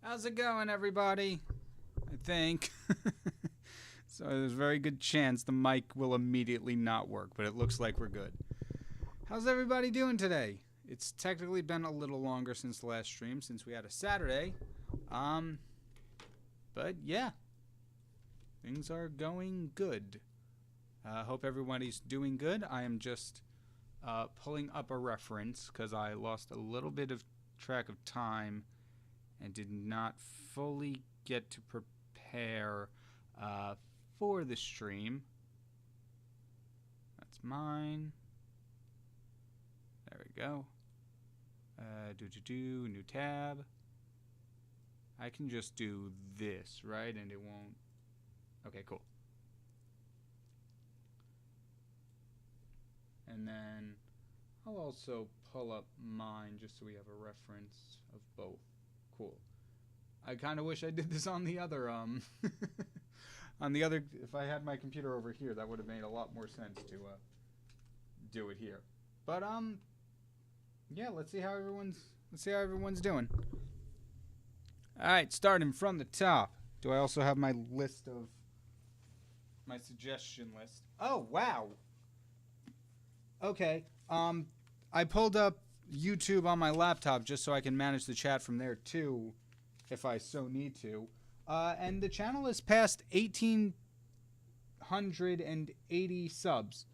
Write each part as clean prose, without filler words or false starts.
How's it going, everybody? I think. So there's a very good chance the mic will immediately not work, but it looks like we're good. How's everybody doing today? It's technically been a little longer since the last stream, since we had a Saturday. But yeah, things are going good. Hope everybody's doing good. I am just pulling up a reference because I lost a little bit of track of time and did not fully get to prepare for the stream. That's mine. There we go. New tab. I can just do this, right? And it won't. Okay, cool. And then I'll also pull up mine just so we have a reference of both. Cool. I kind of wish I did this on the other, on the other, if I had my computer over here, that would have made a lot more sense to, do it here. But, yeah, let's see how everyone's doing. Alright, starting from the top. Do I also have my list of, my suggestion list? Oh, wow! Okay, I pulled up YouTube on my laptop just so I can manage the chat from there too, if I so need to. And the channel is past 1,880 subs.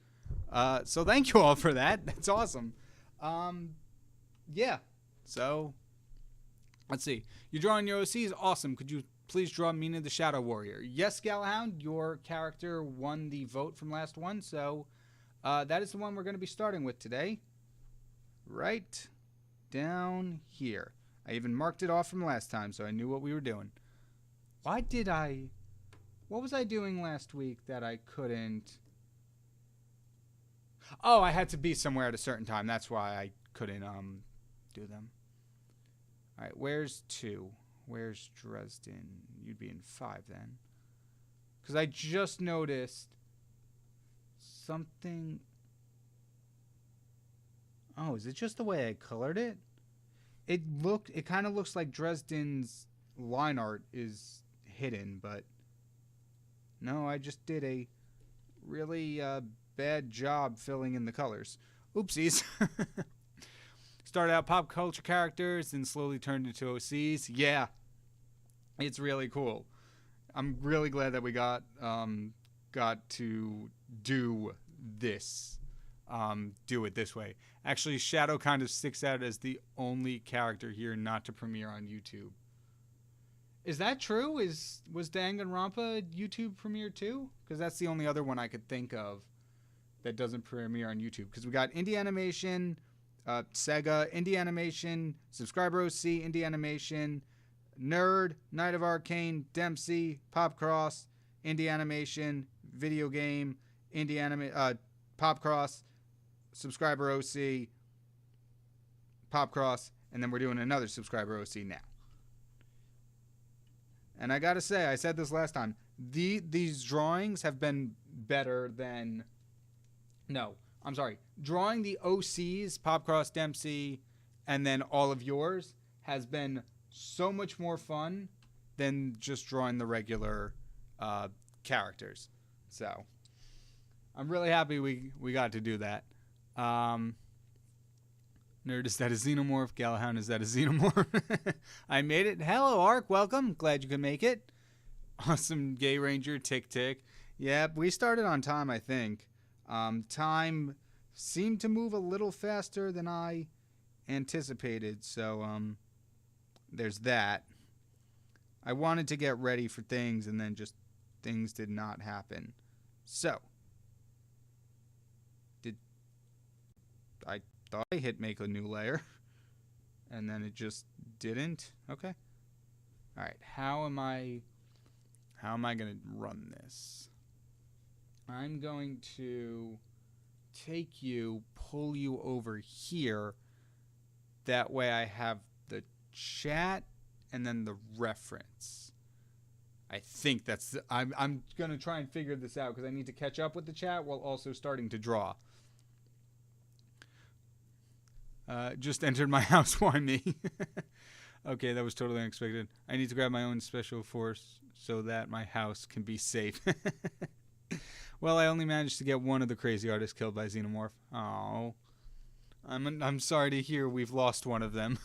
So thank you all for that. That's awesome. Yeah, so let's see. You're drawing your OCs? Awesome. Could you please draw Mina the Shadow Warrior? Yes, Galahound, your character won the vote from last one, so that is the one we're going to be starting with today. Right down here. I even marked it off from last time, so I knew what we were doing. What was I doing last week that I couldn't? Oh, I had to be somewhere at a certain time. That's why I couldn't, do them. All right, where's 2? Where's Dresden? You'd be in 5 then. Because I just noticed something. Oh, is it just the way I colored it? It kind of looks like Dresden's line art is hidden, but no, I just did a really bad job filling in the colors. Oopsies. Started out pop culture characters and slowly turned into OCs. Yeah, it's really cool. I'm really glad that we got to do this. Do it this way. Actually, Shadow kind of sticks out as the only character here not to premiere on YouTube. Is that true? Was Danganronpa YouTube premiere too? Because that's the only other one I could think of that doesn't premiere on YouTube. Because we got Indie Animation, Sega, Indie Animation, Subscriber OC, Indie Animation, Nerd, Night of Arcane, Dempsey, Popcross, Indie Animation, Video Game, Popcross, Subscriber OC, Popcross, and then we're doing another Subscriber OC now. And I gotta say, I said this last time, these drawings have been better than... No, I'm sorry. Drawing the OCs, Popcross, Dempsey, and then all of yours has been so much more fun than just drawing the regular characters. So I'm really happy we got to do that. Nerd, is that a xenomorph? Galahound, is that a xenomorph? I made it. Hello, Ark. Welcome. Glad you could make it. Awesome. Gay Ranger. Tick, tick. Yeah, we started on time, I think. Time seemed to move a little faster than I anticipated. So, there's that. I wanted to get ready for things, and then just things did not happen. So, I thought I hit make a new layer, and then it just didn't. Okay. All right. How am I going to run this? I'm going to take you, pull you over here. That way I have the chat and then the reference. I think that's... I'm going to try and figure this out because I need to catch up with the chat while also starting to draw. Just entered my house. Why me? Okay, that was totally unexpected. I need to grab my own special force so that my house can be safe. Well, I only managed to get one of the crazy artists killed by Xenomorph. Oh, I'm sorry to hear we've lost one of them.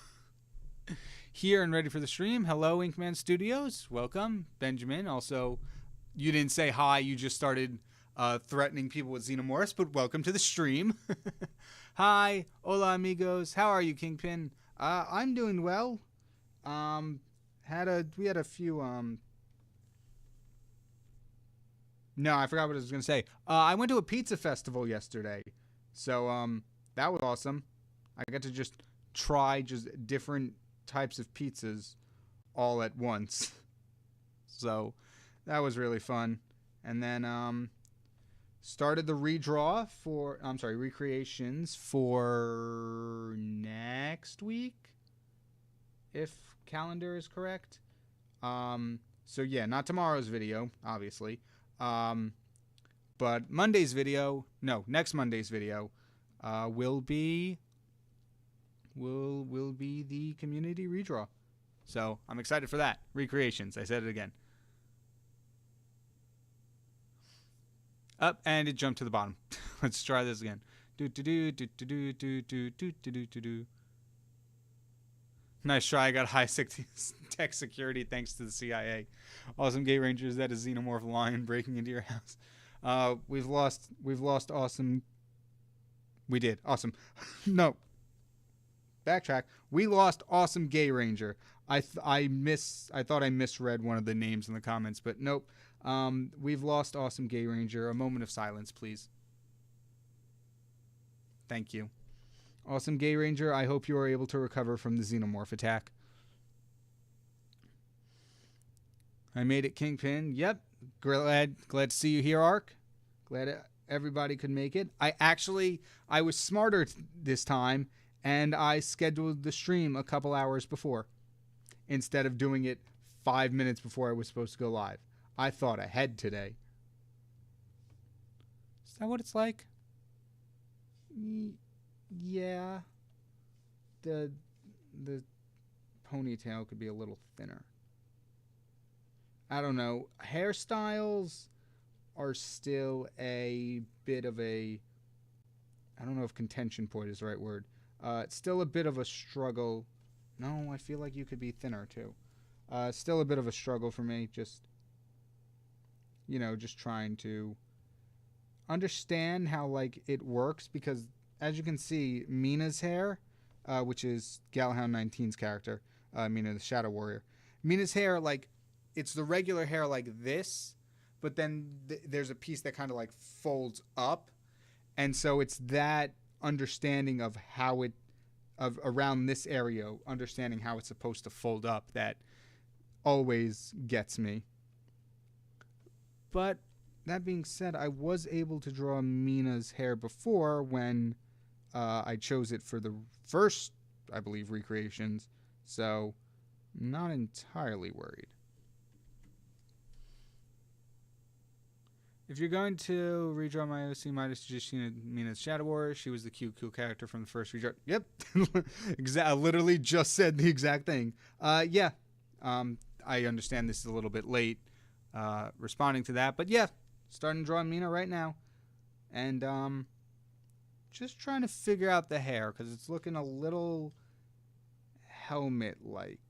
Here and ready for the stream. Hello, Inkman Studios. Welcome, Benjamin. Also, you didn't say hi. You just started threatening people with Xenomorphs, but welcome to the stream. Hi, hola amigos. How are you, KyngPin? I'm doing well. We had a few No, I forgot what I was gonna say. I went to a pizza festival yesterday, so that was awesome. I got to just try just different types of pizzas all at once, so that was really fun. And then started the recreations for next week, if calendar is correct. So yeah, not tomorrow's video, obviously. But next Monday's video will be the community redraw. So I'm excited for that. Recreations. I said it again. Up, and it jumped to the bottom. Let's try this again. Nice try. I got high tech security thanks to the CIA. Awesome Gate Rangers. That is Xenomorph Lion breaking into your house. We've lost awesome. We did. Awesome. No. Backtrack. We lost awesome Gay Ranger. I thought I misread one of the names in the comments, but nope. We've lost awesome Gay Ranger. A moment of silence, please. Thank you. Awesome Gay Ranger, I hope you are able to recover from the Xenomorph attack. I made it, KyngPin. Yep. Glad to see you here, Ark. Glad everybody could make it. I was smarter this time, and I scheduled the stream a couple hours before, instead of doing it 5 minutes before I was supposed to go live. I thought ahead today. Is that what it's like? Yeah. The ponytail could be a little thinner. I don't know. Hairstyles are still a bit of a... I don't know if contention point is the right word. It's still a bit of a struggle. No, I feel like you could be thinner too. Still a bit of a struggle for me. Just trying to understand how it works, because as you can see, Mina's hair, which is Galahound 19's character, Mina the Shadow Warrior. Mina's hair, it's the regular hair like this, but then there's a piece that kind of folds up, and so it's that understanding of how around this area, understanding how it's supposed to fold up, that always gets me. But that being said, I was able to draw Mina's hair before when I chose it for the first, I believe, recreations, so not entirely worried. If you're going to redraw my OC, might have just seen Mina's Shadow Warrior. She was the cute, cool character from the first redraw. Yep, I literally just said the exact thing. Yeah, I understand this is a little bit late responding to that, but yeah, starting drawing Mina right now, and just trying to figure out the hair, because it's looking a little helmet-like.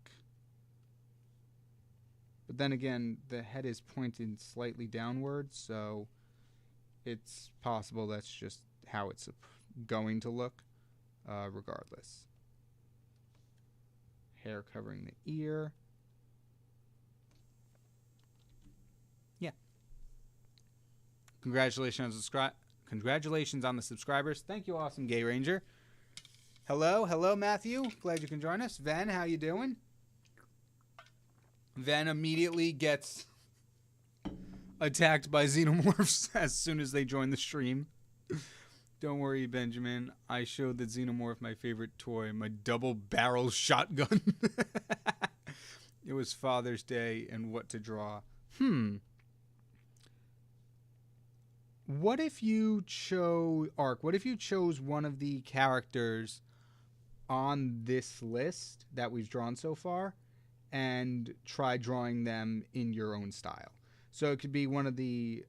But then again, the head is pointed slightly downward, so it's possible that's just how it's going to look, regardless. Hair covering the ear. Yeah. Congratulations on the subscribers. Thank you, awesome Gay Ranger. Hello, Matthew. Glad you can join us. Ven, how you doing? Ven immediately gets attacked by xenomorphs as soon as they join the stream. Don't worry, Benjamin. I showed the xenomorph my favorite toy, my double-barrel shotgun. It was Father's Day and what to draw. What if you chose one of the characters on this list that we've drawn so far and try drawing them in your own style. So it could be one of the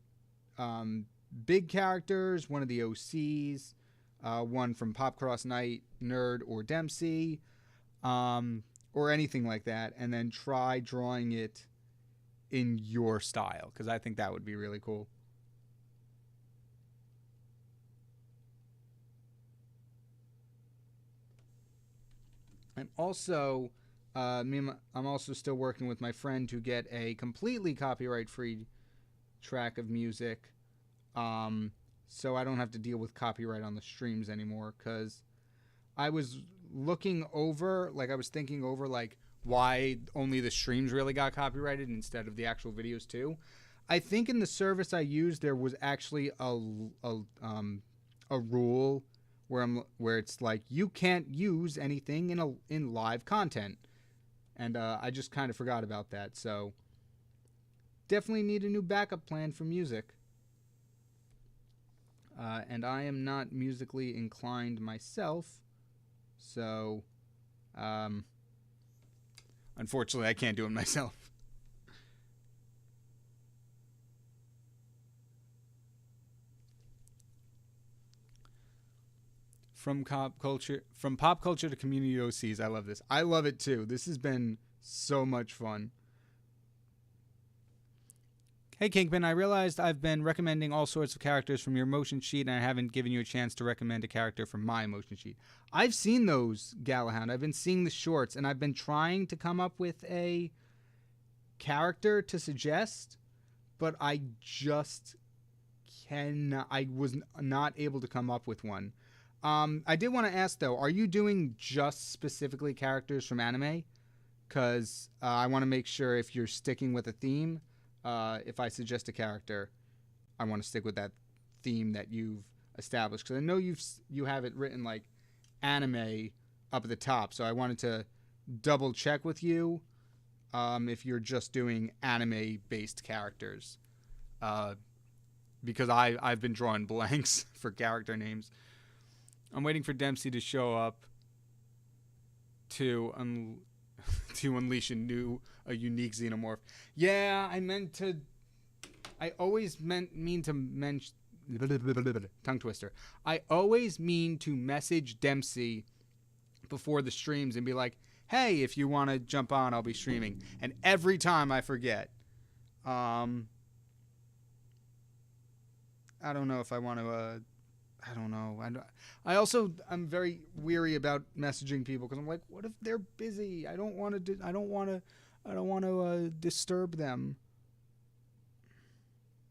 big characters, one of the OCs, one from Pop Cross Knight, Nerd, or Dempsey, or anything like that, and then try drawing it in your style, because I think that would be really cool. I'm also I'm also still working with my friend to get a completely copyright-free track of music, so I don't have to deal with copyright on the streams anymore. Because I was looking over, I was thinking over, why only the streams really got copyrighted instead of the actual videos too. I think in the service I used there was actually a rule where it's like you can't use anything in live content, and I just kind of forgot about that. So definitely need a new backup plan for music. And I am not musically inclined myself, so unfortunately I can't do it myself. From pop culture to community OCs. I love this. I love it too. This has been so much fun. Hey KyngPin, I realized I've been recommending all sorts of characters from your motion sheet, and I haven't given you a chance to recommend a character from my motion sheet. I've seen those, Galahound. I've been seeing the shorts, and I've been trying to come up with a character to suggest, but I just cannot. I was not able to come up with one. I did want to ask, though, are you doing just specifically characters from anime? Because I want to make sure if you're sticking with a theme, if I suggest a character, I want to stick with that theme that you've established. Because I know you have it written like anime up at the top, so I wanted to double check with you if you're just doing anime-based characters. Because I've been drawing blanks for character names. I'm waiting for Dempsey to show up to unleash a unique xenomorph. Yeah, I always mean to mention tongue twister. I always mean to message Dempsey before the streams and be like, "Hey, if you want to jump on, I'll be streaming." And every time I forget. I don't know if I want to. I don't know. I'm very weary about messaging people because I'm like, what if they're busy? I don't want to disturb them.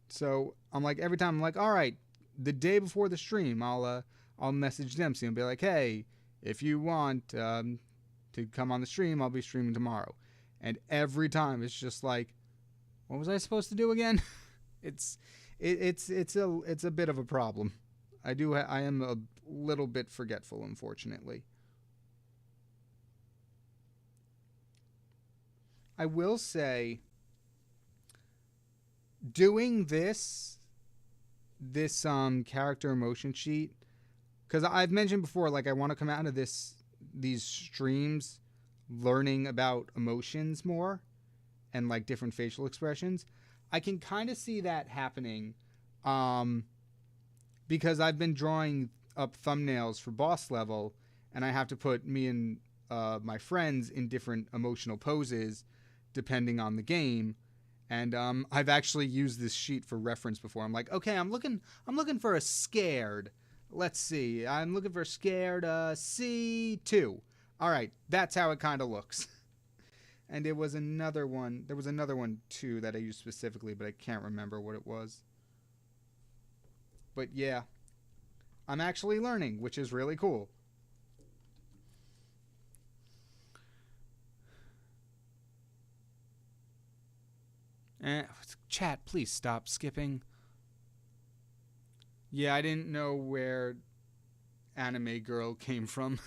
So I'm like, every time I'm like, all right, the day before the stream, I'll message Dempsey and be like, hey, if you want to come on the stream, I'll be streaming tomorrow. And every time it's just like, what was I supposed to do again? It's a bit of a problem. I am a little bit forgetful, unfortunately. I will say, doing this character motion sheet, because I've mentioned before, I want to come out of these streams learning about emotions more and different facial expressions. I can kind of see that happening. Because I've been drawing up thumbnails for boss level, and I have to put me and my friends in different emotional poses depending on the game. And I've actually used this sheet for reference before. I'm like, okay, I'm looking for a scared. Let's see, I'm looking for scared C2. All right, that's how it kind of looks. And there was another one too that I used specifically, but I can't remember what it was. But yeah, I'm actually learning, which is really cool. Chat, please stop skipping. Yeah, I didn't know where Anime Girl came from.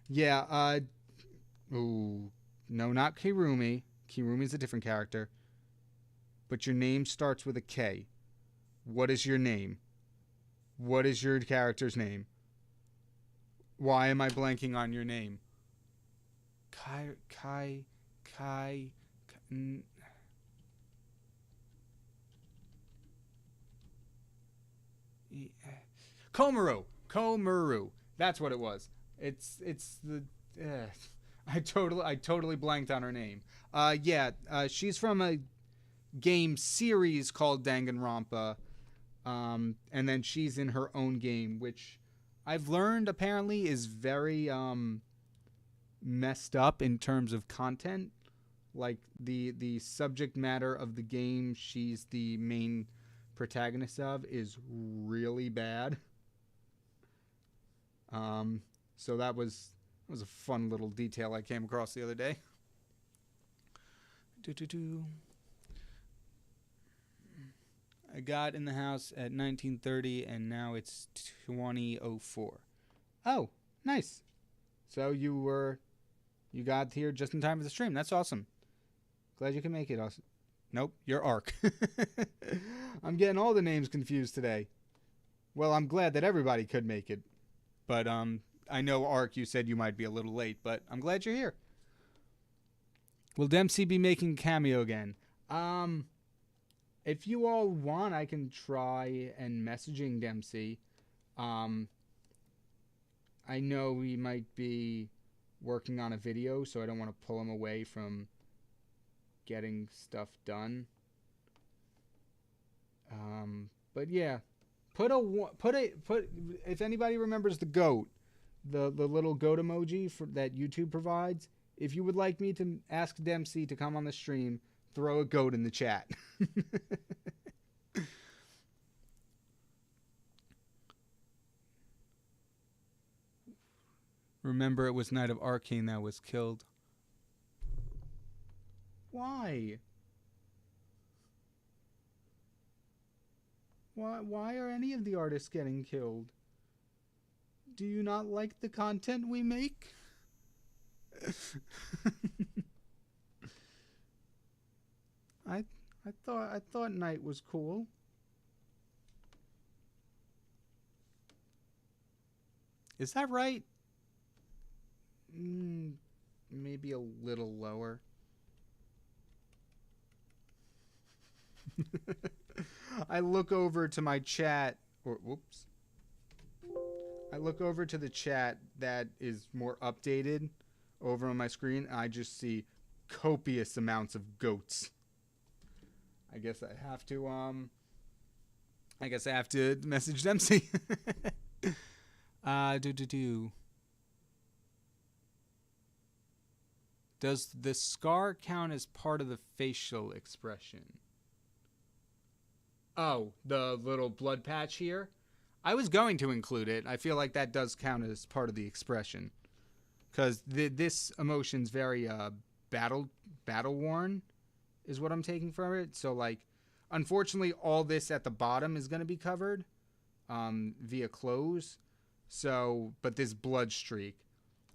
Yeah, ooh, no, not Kirumi. Kirumi's a different character. But your name starts with a K. What is your name? What is your character's name? Why am I blanking on your name? Kai. Komaru. That's what it was. It's the. I totally blanked on her name. She's from a game series called Danganronpa, and then she's in her own game, which I've learned apparently is very messed up in terms of content. Like the subject matter of the game she's the main protagonist of is really bad. So that was a fun little detail I came across the other day. I got in the house at 1930 and now it's 2004. Oh, nice. So you got here just in time for the stream. That's awesome. Glad you can make it. Awesome. Nope, you're Ark. I'm getting all the names confused today. Well, I'm glad that everybody could make it. But I know, Ark, you said you might be a little late, but I'm glad you're here. Will Dempsey be making a cameo again? If you all want, I can try and messaging Dempsey. I know he might be working on a video, so I don't want to pull him away from getting stuff done. But yeah, put if anybody remembers the goat, the little goat emoji that YouTube provides. If you would like me to ask Dempsey to come on the stream, throw a goat in the chat. Remember, it was Knight of Arcane that was killed. Why? Why are any of the artists getting killed? Do you not like the content we make? I thought Knight was cool. Is that right? Maybe a little lower. I look over to my chat, or whoops. I look over to the chat that is more updated over on my screen, and I just see copious amounts of goats. I guess I have to message Dempsey. Does the scar count as part of the facial expression? Oh, the little blood patch here? I was going to include it. I feel like that does count as part of the expression. Because this emotion's very battle-worn, is what I'm taking from it. So, like, unfortunately, all this at the bottom is going to be covered via clothes. So, but this blood streak.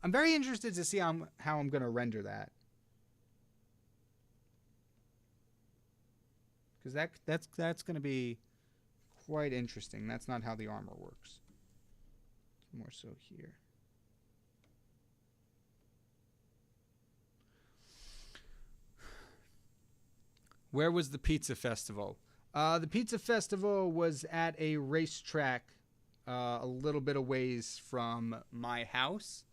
I'm very interested to see how I'm going to render that. Because that's going to be quite interesting. That's not how the armor works. It's more so here. Where was the pizza festival? The pizza festival was at a racetrack a little bit a ways from my house.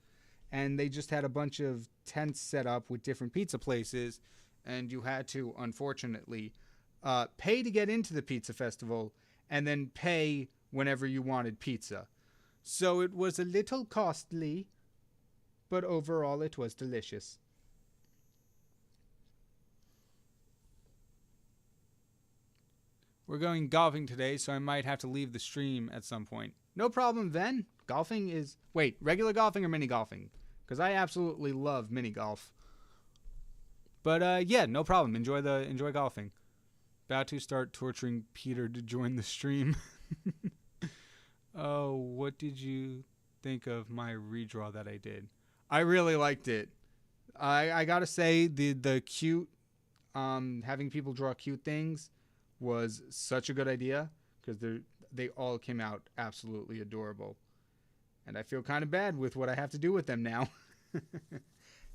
And they just had a bunch of tents set up with different pizza places. And you had to, unfortunately, pay to get into the pizza festival and then pay whenever you wanted pizza. So it was a little costly, but overall it was delicious. We're going golfing today, so I might have to leave the stream at some point. No problem, Ven. Golfing is... Wait, regular golfing or mini golfing? Because I absolutely love mini golf. But yeah, no problem. Enjoy golfing. About to start torturing Peter to join the stream. Oh, what did you think of my redraw that I did? I really liked it. I gotta say the cute, having people draw cute things was such a good idea because they all came out absolutely adorable. And I feel kind of bad with what I have to do with them now.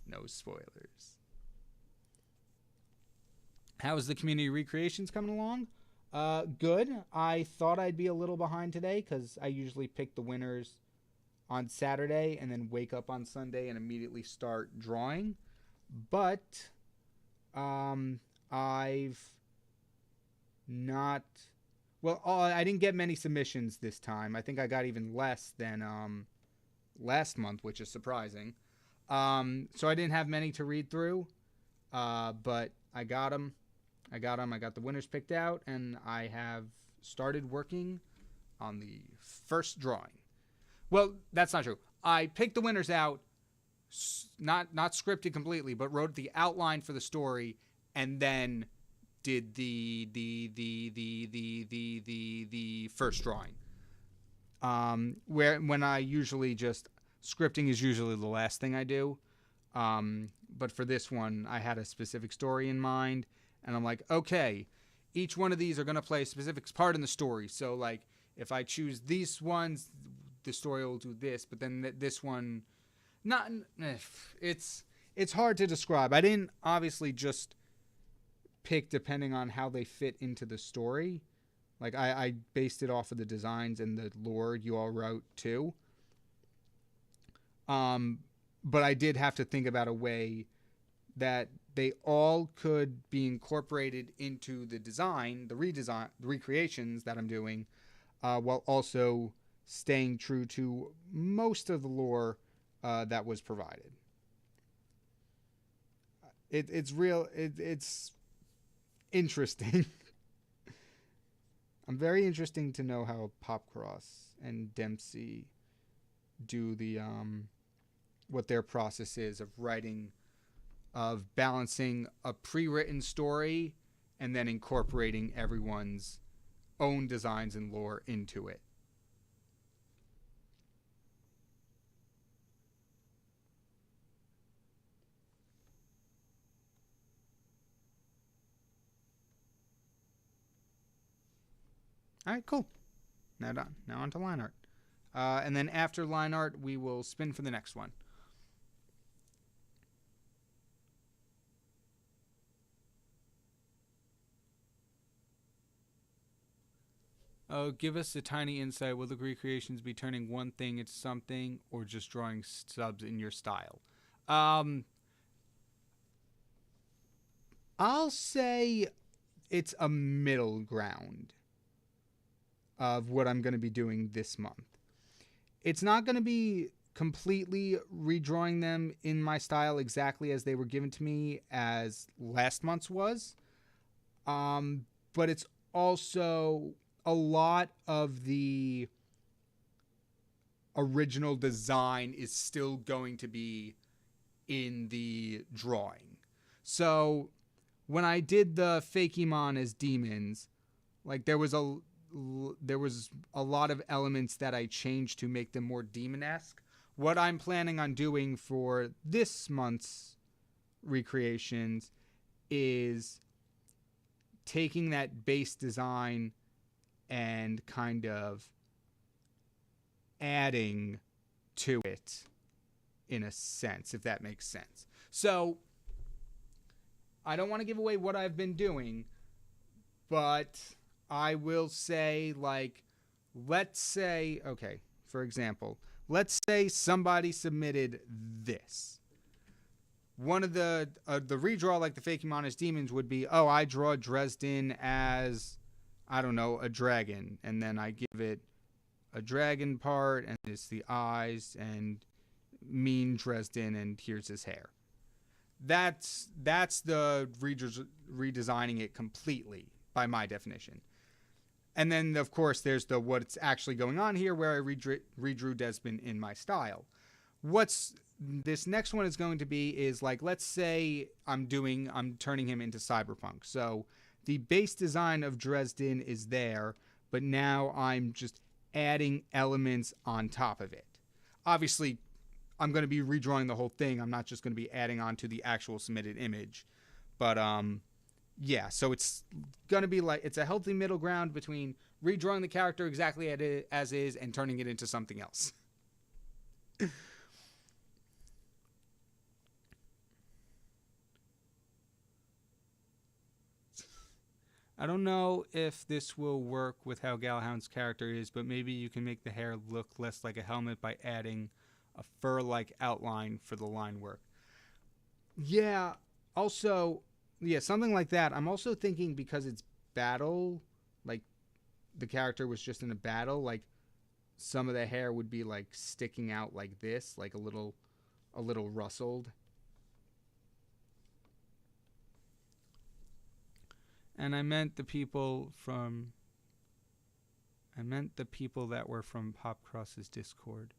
No spoilers. How is the community recreations coming along? Good. I thought I'd be a little behind today because I usually pick the winners on Saturday and then wake up on Sunday and immediately start drawing. But I've not... Well, I didn't get many submissions this time. I think I got even less than last month, which is surprising. So I didn't have many to read through, but I got them. I got the winners picked out, and I have started working on the first drawing. Well, that's not true. I picked the winners out, not scripted completely, but wrote the outline for the story, and then did the first drawing. When I usually just scripting is usually the last thing I do. But for this one, I had a specific story in mind, and I'm like, okay, each one of these are going to play a specific part in the story. So like, if I choose these ones, the story will do this, but then this one, it's hard to describe. I didn't obviously just pick depending on how they fit into the story. Like I based it off of the designs and the lore you all wrote too. But I did have to think about a way that they all could be incorporated into the design, the recreations that I'm doing, while also staying true to most of the lore that was provided. It's interesting. I'm very interesting to know how Popcross and Dempsey do the what their process is of writing, of balancing a pre-written story and then incorporating everyone's own designs and lore into it. All right, cool. Now done. Now on to line art. And then after line art, we will spin for the next one. Give us a tiny insight. Will the recreations be turning one thing into something or just drawing subs in your style? I'll say it's a middle ground of what I'm going to be doing this month. It's not going to be completely redrawing them in my style exactly as they were given to me as last month's was. But it's also a lot of the original design is still going to be in the drawing. So when I did the Fakemon as demons, like there was a lot of elements that I changed to make them more demon-esque. What I'm planning on doing for this month's recreations is taking that base design and kind of adding to it in a sense, if that makes sense. So I don't want to give away what I've been doing, but I will say, like, let's say, okay, for example, let's say somebody submitted this. One of the redraw, like the Fakemon as demons, would be, oh, I draw Dresden as, I don't know, a dragon, and then I give it a dragon part, and it's the eyes, and mean Dresden, and here's his hair. That's the redesigning it completely, by my definition. And then, of course, there's the what's actually going on here, where I redrew Desmond in my style. What's this next one is going to be is, like, let's say I'm turning him into cyberpunk. So the base design of Dresden is there, but now I'm just adding elements on top of it. Obviously, I'm going to be redrawing the whole thing. I'm not just going to be adding on to the actual submitted image. But yeah, so it's going to be like, it's a healthy middle ground between redrawing the character exactly as is and turning it into something else. I don't know if this will work with how Galahound's character is, but maybe you can make the hair look less like a helmet by adding a fur-like outline for the line work. Yeah, also, yeah, something like that. I'm also thinking because it's battle, like the character was just in a battle, like some of the hair would be like sticking out like this, like a little rustled. And I meant the people that were from Popcross's Discord.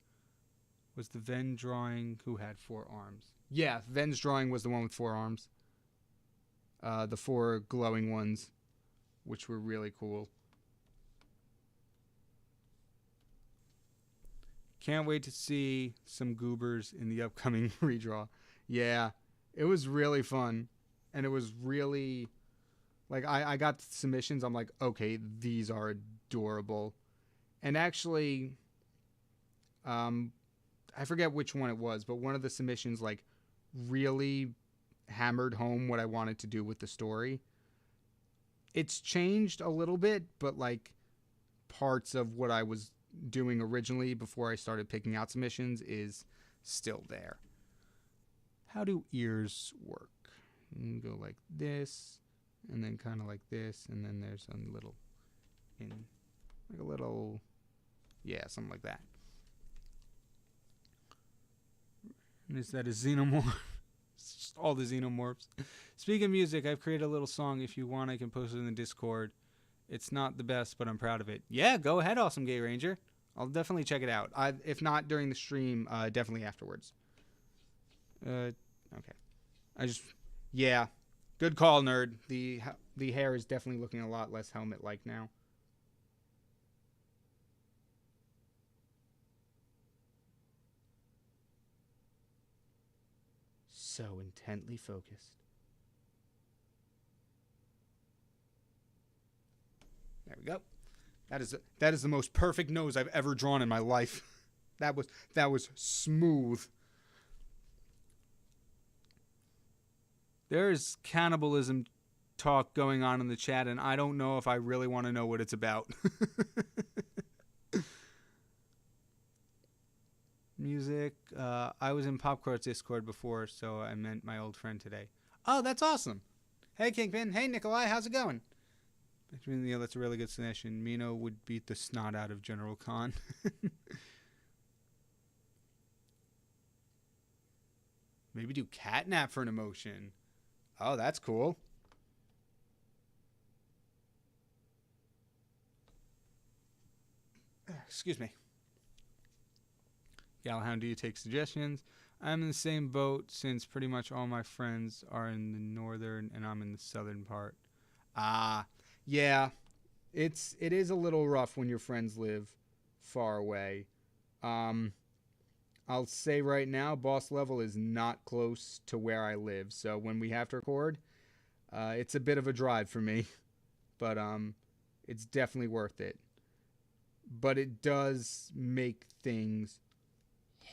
Was the Ven drawing who had 4 arms? Yeah, Ven's drawing was the one with 4 arms. The 4 glowing ones, which were really cool. Can't wait to see some goobers in the upcoming redraw. Yeah, it was really fun. And it was really... Like, I got submissions. I'm like, okay, these are adorable. And actually, I forget which one it was, but one of the submissions, like, really hammered home what I wanted to do with the story. It's changed a little bit, but, like, parts of what I was doing originally before I started picking out submissions is still there. How do ears work? You can go like this. And then kind of like this, and then there's a little, like a little, yeah, something like that. And is that a xenomorph? All the xenomorphs. Speaking of music, I've created a little song. If you want, I can post it in the Discord. It's not the best, but I'm proud of it. Yeah, go ahead, Awesome Gay Ranger. I'll definitely check it out. If not during the stream, definitely afterwards. Okay. Yeah. Good call, nerd. The hair is definitely looking a lot less helmet-like now. So intently focused. There we go. That is the most perfect nose I've ever drawn in my life. That was smooth. There's cannibalism talk going on in the chat, and I don't know if I really want to know what it's about. Music. I was in Popcorn's Discord before, so I meant my old friend today. Oh, that's awesome. Hey, KyngPin. Hey, Nikolai. How's it going? Yeah, that's a really good suggestion. Mino would beat the snot out of General Khan. Maybe do catnap for an emotion. Oh, that's cool. Excuse me. Galahound, do you take suggestions? I'm in the same boat since pretty much all my friends are in the northern and I'm in the southern part. Yeah. It is a little rough when your friends live far away. I'll say right now, boss level is not close to where I live. So when we have to record, it's a bit of a drive for me. But it's definitely worth it. But it does make things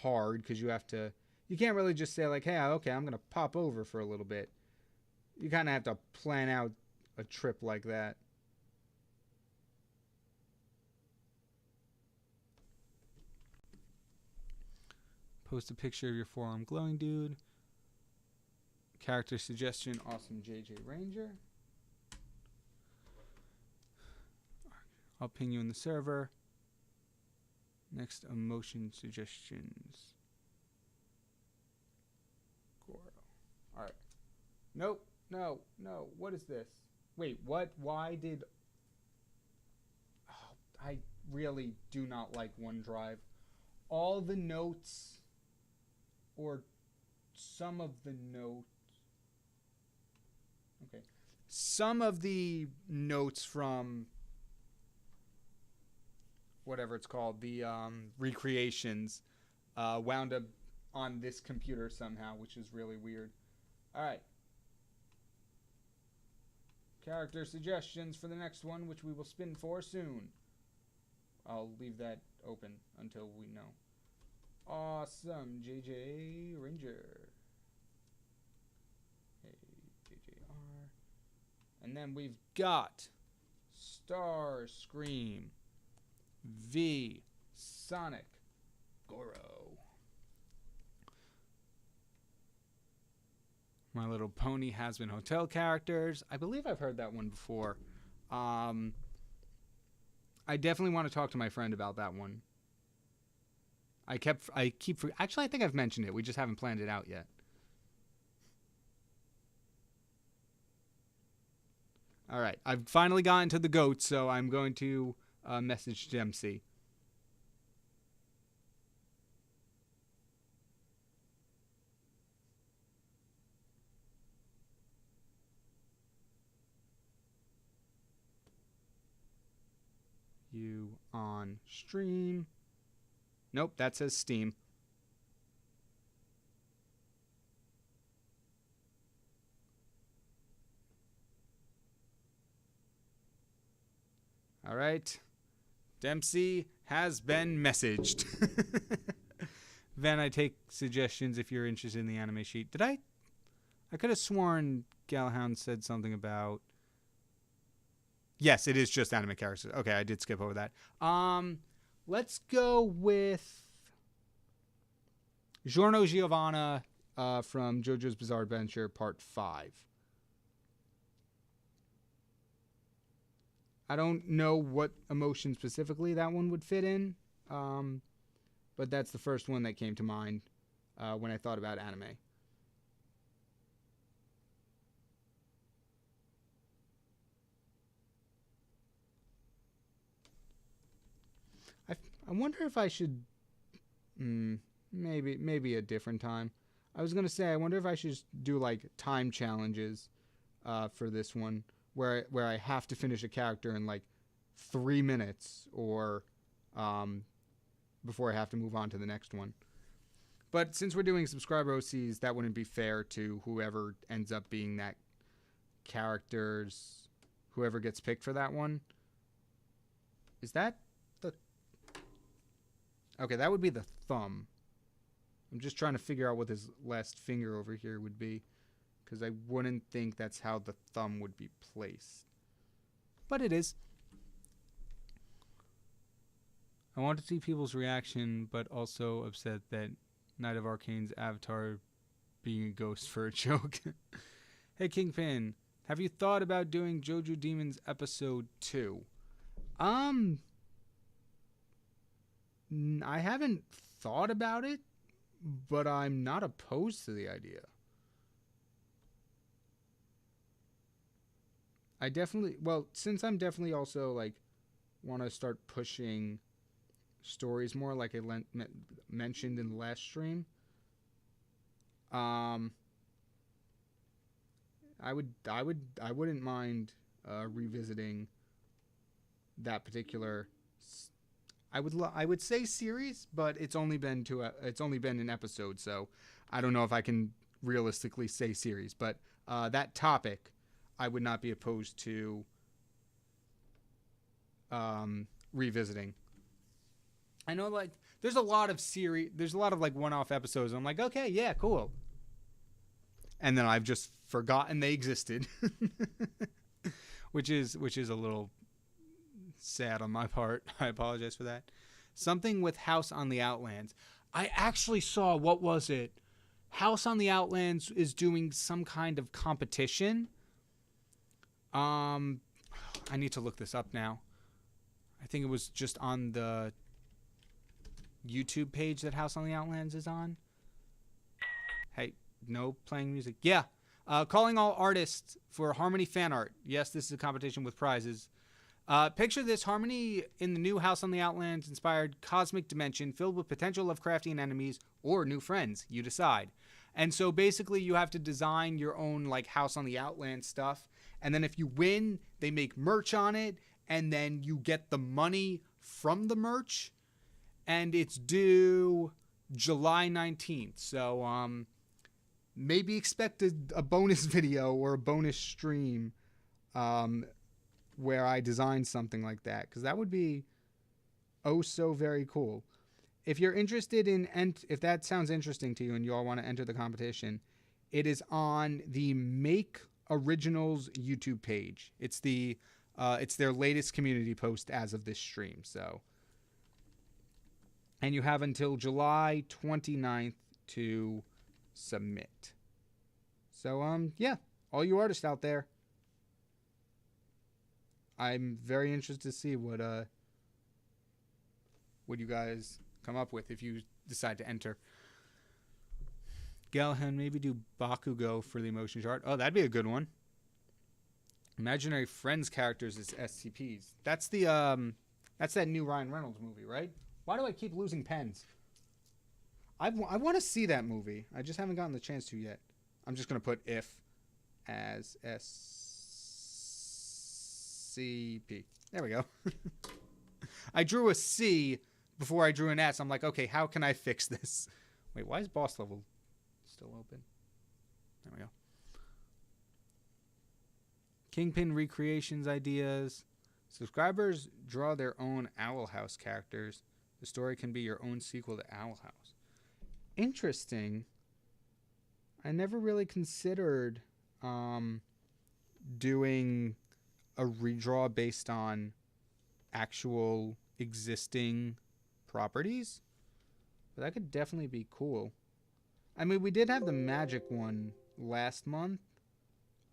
hard because you can't really just say like, hey, okay, I'm going to pop over for a little bit. You kind of have to plan out a trip like that. Post a picture of your forearm glowing dude. Character suggestion, awesome JJ Ranger. I'll ping you in the server. Next, emotion suggestions. Alright. Nope. No. What is this? Wait, what? Why did... Oh, I really do not like OneDrive. All the notes... Or some of the notes... Okay. Some of the notes from... whatever it's called, the recreations, wound up on this computer somehow, which is really weird. All right. Character suggestions for the next one, which we will spin for soon. I'll leave that open until we know. Awesome, JJ Ranger. Hey, JJR. And then we've got Star Scream V Sonic Goro. My Little Pony Has Been Hotel characters. I believe I've heard that one before. I definitely want to talk to my friend about that one. Actually, I think I've mentioned it. We just haven't planned it out yet. All right. I've finally gotten to the goats, so I'm going to message Dempsey. You on stream. Nope, that says Steam. All right. Dempsey has been messaged. Then I take suggestions if you're interested in the anime sheet. Did I could have sworn Galahound said something about... Yes, it is just anime characters. Okay, I did skip over that. Let's go with Giorno Giovanna from JoJo's Bizarre Adventure Part 5. I don't know what emotion specifically that one would fit in, but that's the first one that came to mind when I thought about anime. I wonder if I should... maybe a different time. I was going to say, I wonder if I should do, like, time challenges for this one, where I have to finish a character in, like, 3 minutes, or before I have to move on to the next one. But since we're doing subscriber OCs, that wouldn't be fair to whoever ends up being that character's... whoever gets picked for that one. Is that the... Okay, that would be the thumb. I'm just trying to figure out what this last finger over here would be, because I wouldn't think that's how the thumb would be placed. But it is. I want to see people's reaction, but also upset that Knight of Arcane's avatar being a ghost for a joke. Hey, KyngPin, have you thought about doing JoJo Demons Episode 2? I haven't thought about it, but I'm not opposed to the idea. I definitely, well, since I'm definitely also, like, want to start pushing stories more, like I mentioned in the last stream, I wouldn't mind revisiting that particular. I would say series, but it's only been an episode, so I don't know if I can realistically say series. But that topic, I would not be opposed to revisiting. I know, like, there's a lot of like one-off episodes. I'm like, okay, yeah, cool, and then I've just forgotten they existed, which is a little sad on my part. I apologize for that. Something with House on the Outlands. I actually saw, what was it? House on the Outlands is doing some kind of competition. I need to look this up now. I think it was just on the YouTube page that House on the Outlands is on. Hey, no playing music. Yeah. Calling all artists for Harmony fan art. Yes, this is a competition with prizes. Picture this: Harmony in the new House on the Outlands inspired cosmic dimension filled with potential Lovecraftian enemies or new friends. You decide. And so basically you have to design your own, like, House on the Outlands stuff. And then if you win, they make merch on it. And then you get the money from the merch. And it's due July 19th. So maybe expect a bonus video or a bonus stream where I design something like that, because that would be oh so very cool. if you're interested in, and if that sounds interesting to you and you all want to enter the competition, it is on the Make Originals YouTube page. It's their latest community post as of this stream. So, and you have until July 29th to submit. So, yeah, all you artists out there, I'm very interested to see what you guys come up with if you decide to enter. Galhan, maybe do Bakugo for the emotion chart. Oh, that'd be a good one. Imaginary Friends characters as SCPs. That's that new Ryan Reynolds movie, right? Why do I keep losing pens? I want to see that movie. I just haven't gotten the chance to yet. I'm just going to put if as SCP. There we go. I drew a C before I drew an S. I'm like, okay, how can I fix this? Wait, why is boss level still open? There we go. KyngPin recreations ideas. Subscribers draw their own Owl House characters. The story can be your own sequel to Owl House. Interesting. I never really considered doing a redraw based on actual existing properties, but that could definitely be cool. I mean, we did have the magic one last month.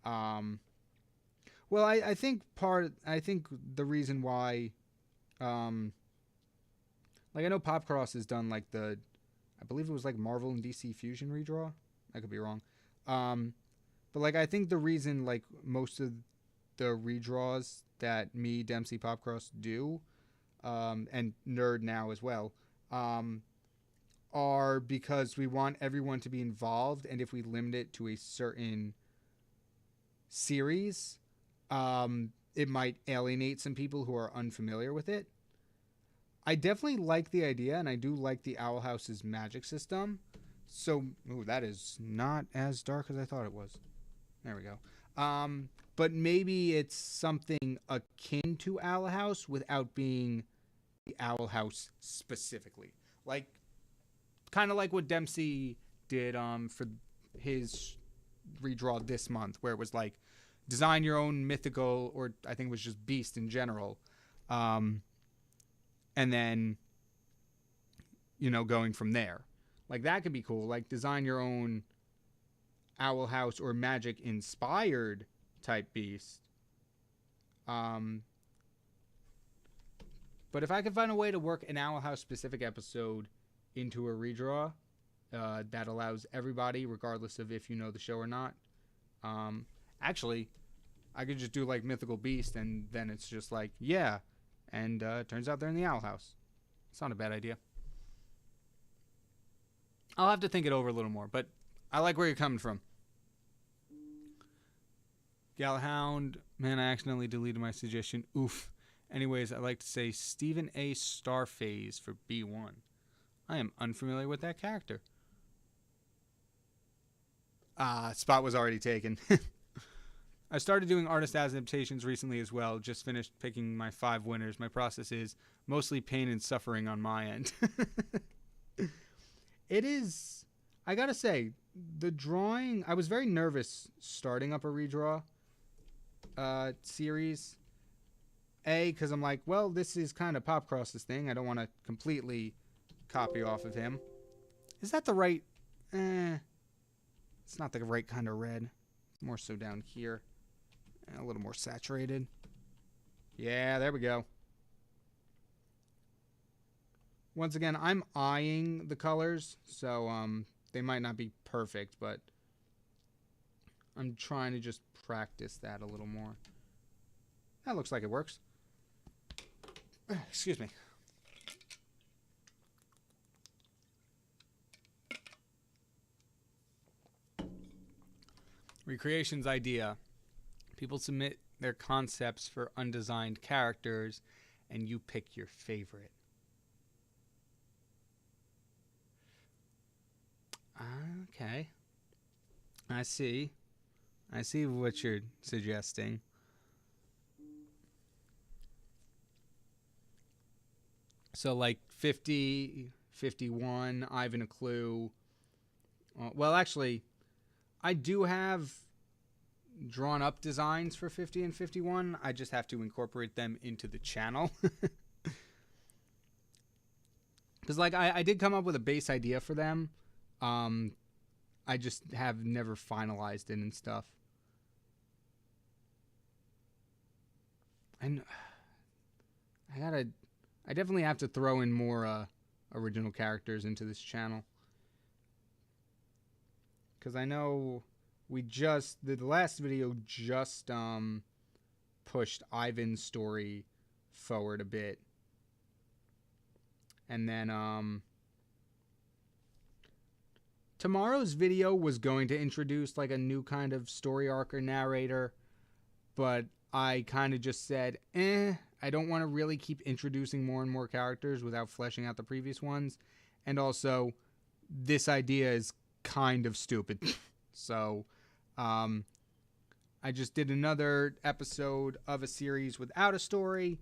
Well, I think the reason why, like, I know Popcross has done like I believe it was like Marvel and DC Fusion redraw. I could be wrong. But like, I think the reason like most of the redraws that me, Dempsey, Popcross do, and Nerd now as well, are because we want everyone to be involved, and if we limit it to a certain series, it might alienate some people who are unfamiliar with it. I definitely like the idea, and I do like the Owl House's magic system. So, ooh, that is not as dark as I thought it was. There we go. But maybe it's something akin to Owl House without being the Owl House specifically. Like, kind of like what Dempsey did for his redraw this month, where it was like, design your own mythical, or I think it was just beast in general. And then, going from there. Like, that could be cool. Like, design your own Owl House or magic inspired type beast. But if I could find a way to work an Owl House specific episode into a redraw that allows everybody, regardless of if you know the show or not. Actually, I could just do like Mythical Beast, and then it's just like, yeah. And turns out they're in the Owl House. It's not a bad idea. I'll have to think it over a little more, but I like where you're coming from. Galahound, man, I accidentally deleted my suggestion. Oof. Anyways, I'd like to say Stephen A. Starphase for B1. I am unfamiliar with that character. Spot was already taken. I started doing artist adaptations recently as well. Just finished picking my 5 winners. My process is mostly pain and suffering on my end. It is, I gotta say, the drawing, I was very nervous starting up a redraw series. Because I'm like, well, this is kind of Popcross's thing. I don't want to completely copy off of him. Is that the right? It's not the right kind of red. More so down here. A little more saturated. Yeah, there we go. Once again, I'm eyeing the colors, so they might not be perfect, but I'm trying to just practice that a little more. That looks like it works. Excuse me. Recreations idea. People submit their concepts for undesigned characters, and you pick your favorite. Okay. I see. I see what you're suggesting. So like 50 51, Ivan a Clue. Well, actually, I do have drawn up designs for 50 and 51. I just have to incorporate them into the channel. Because, like, I did come up with a base idea for them. I just have never finalized it and stuff. And I definitely have to throw in more original characters into this channel. Because I know the last video just pushed Ivan's story forward a bit. And then tomorrow's video was going to introduce like a new kind of story arc or narrator, but I kind of just said, I don't want to really keep introducing more and more characters without fleshing out the previous ones. And also, this idea is kind of stupid. So, I just did another episode of a series without a story.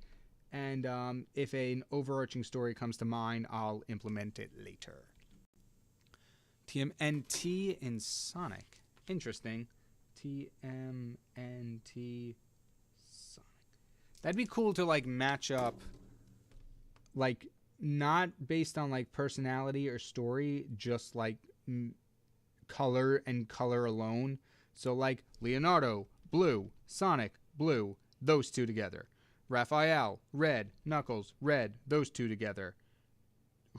And if an overarching story comes to mind, I'll implement it later. TMNT in Sonic. Interesting. TMNT Sonic. That'd be cool to, like, match up, like, not based on, like, personality or story, just, like, color and color alone. So, like, Leonardo, blue, Sonic, blue, those two together. Raphael, red, Knuckles, red, those two together.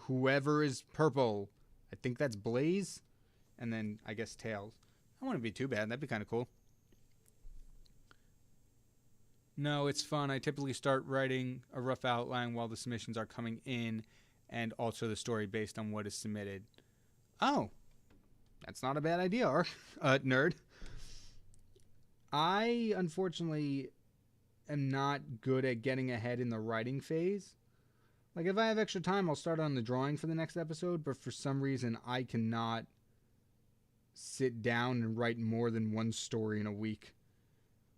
Whoever is purple, I think that's Blaze, and then I guess Tails. That wouldn't be too bad. That'd be kind of cool. No, it's fun. I typically start writing a rough outline while the submissions are coming in, and also the story based on what is submitted. Oh, that's not a bad idea, nerd. I, unfortunately, am not good at getting ahead in the writing phase. Like, if I have extra time, I'll start on the drawing for the next episode, but for some reason, I cannot sit down and write more than one story in a week.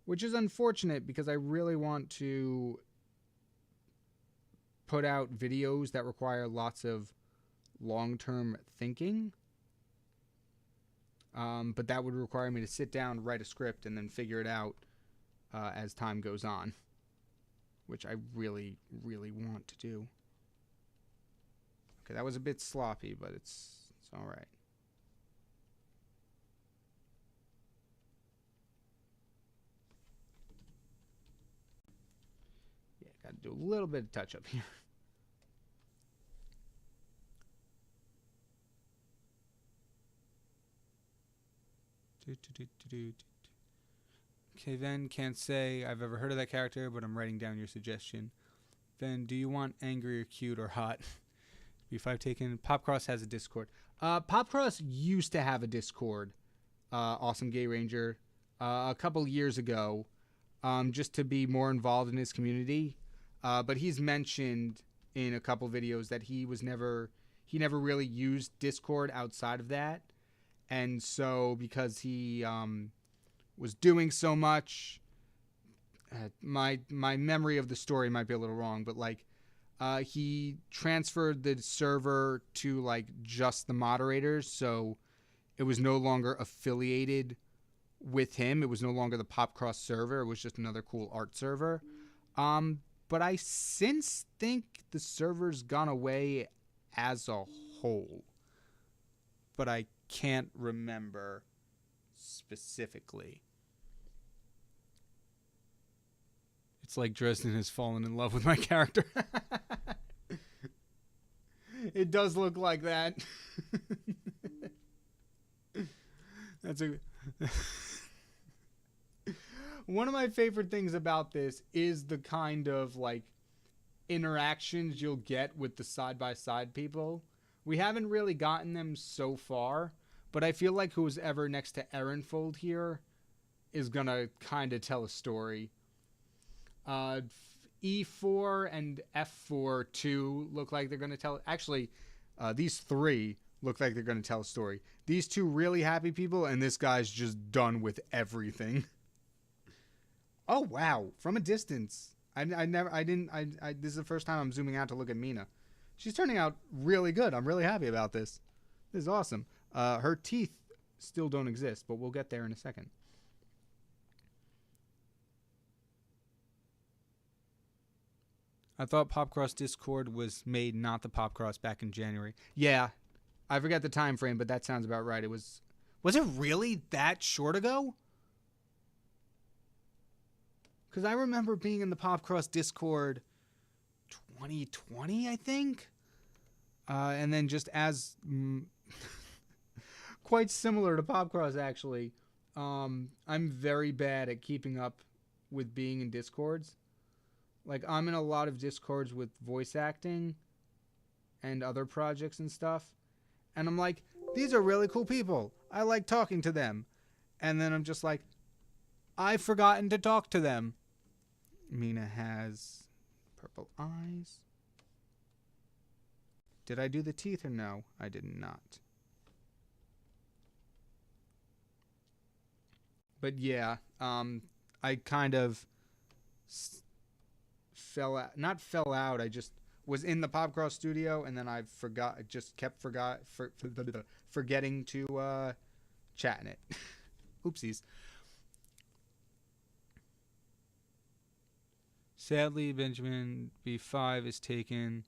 Which is unfortunate, because I really want to put out videos that require lots of long-term thinking. But that would require me to sit down, write a script, and then figure it out as time goes on, which I really, really want to do. Okay, that was a bit sloppy, but it's all right. Yeah, got to do a little bit of touch up here. Okay, Ven, can't say I've ever heard of that character, but I'm writing down your suggestion. Ven, do you want angry or cute or hot? B5 taken. Popcross has a Discord. Popcross used to have a Discord. Awesome Gay Ranger. A couple years ago, just to be more involved in his community. But he's mentioned in a couple videos that he never really used Discord outside of that. And so, because he was doing so much, my memory of the story might be a little wrong, but like he transferred the server to like just the moderators, so it was no longer affiliated with him. It was no longer the Popcross server. It was just another cool art server. But I since think the server's gone away as a whole, but I can't remember specifically. It's like Dresden has fallen in love with my character. It does look like that. That's a one of my favorite things about this is the kind of like interactions you'll get with the side-by-side people. We haven't really gotten them so far, but I feel like who's ever next to Ehrenfold here is gonna kind of tell a story. E4 and F4 too look like they're gonna tell. Actually, these three look like they're gonna tell a story. These two really happy people, and this guy's just done with everything. Oh wow! From a distance, this is the first time I'm zooming out to look at Mina. She's turning out really good. I'm really happy about this. This is awesome. Her teeth still don't exist, but we'll get there in a second. I thought Popcross Discord was made, not the Popcross, back in January. Yeah, I forget the time frame, but that sounds about right. It was it really that short ago? Because I remember being in the Popcross Discord 2020, I think? And then just as... quite similar to Popcross, actually. I'm very bad at keeping up with being in Discords. Like, I'm in a lot of Discords with voice acting and other projects and stuff. And I'm like, these are really cool people. I like talking to them. And then I'm just like, I've forgotten to talk to them. Mina has purple eyes. Did I do the teeth or no? I did not. But yeah, I kind of not fell out. I just was in the Popcross studio, and then I kept forgetting to chat in it. Oopsies. Sadly, Benjamin B5 is taken.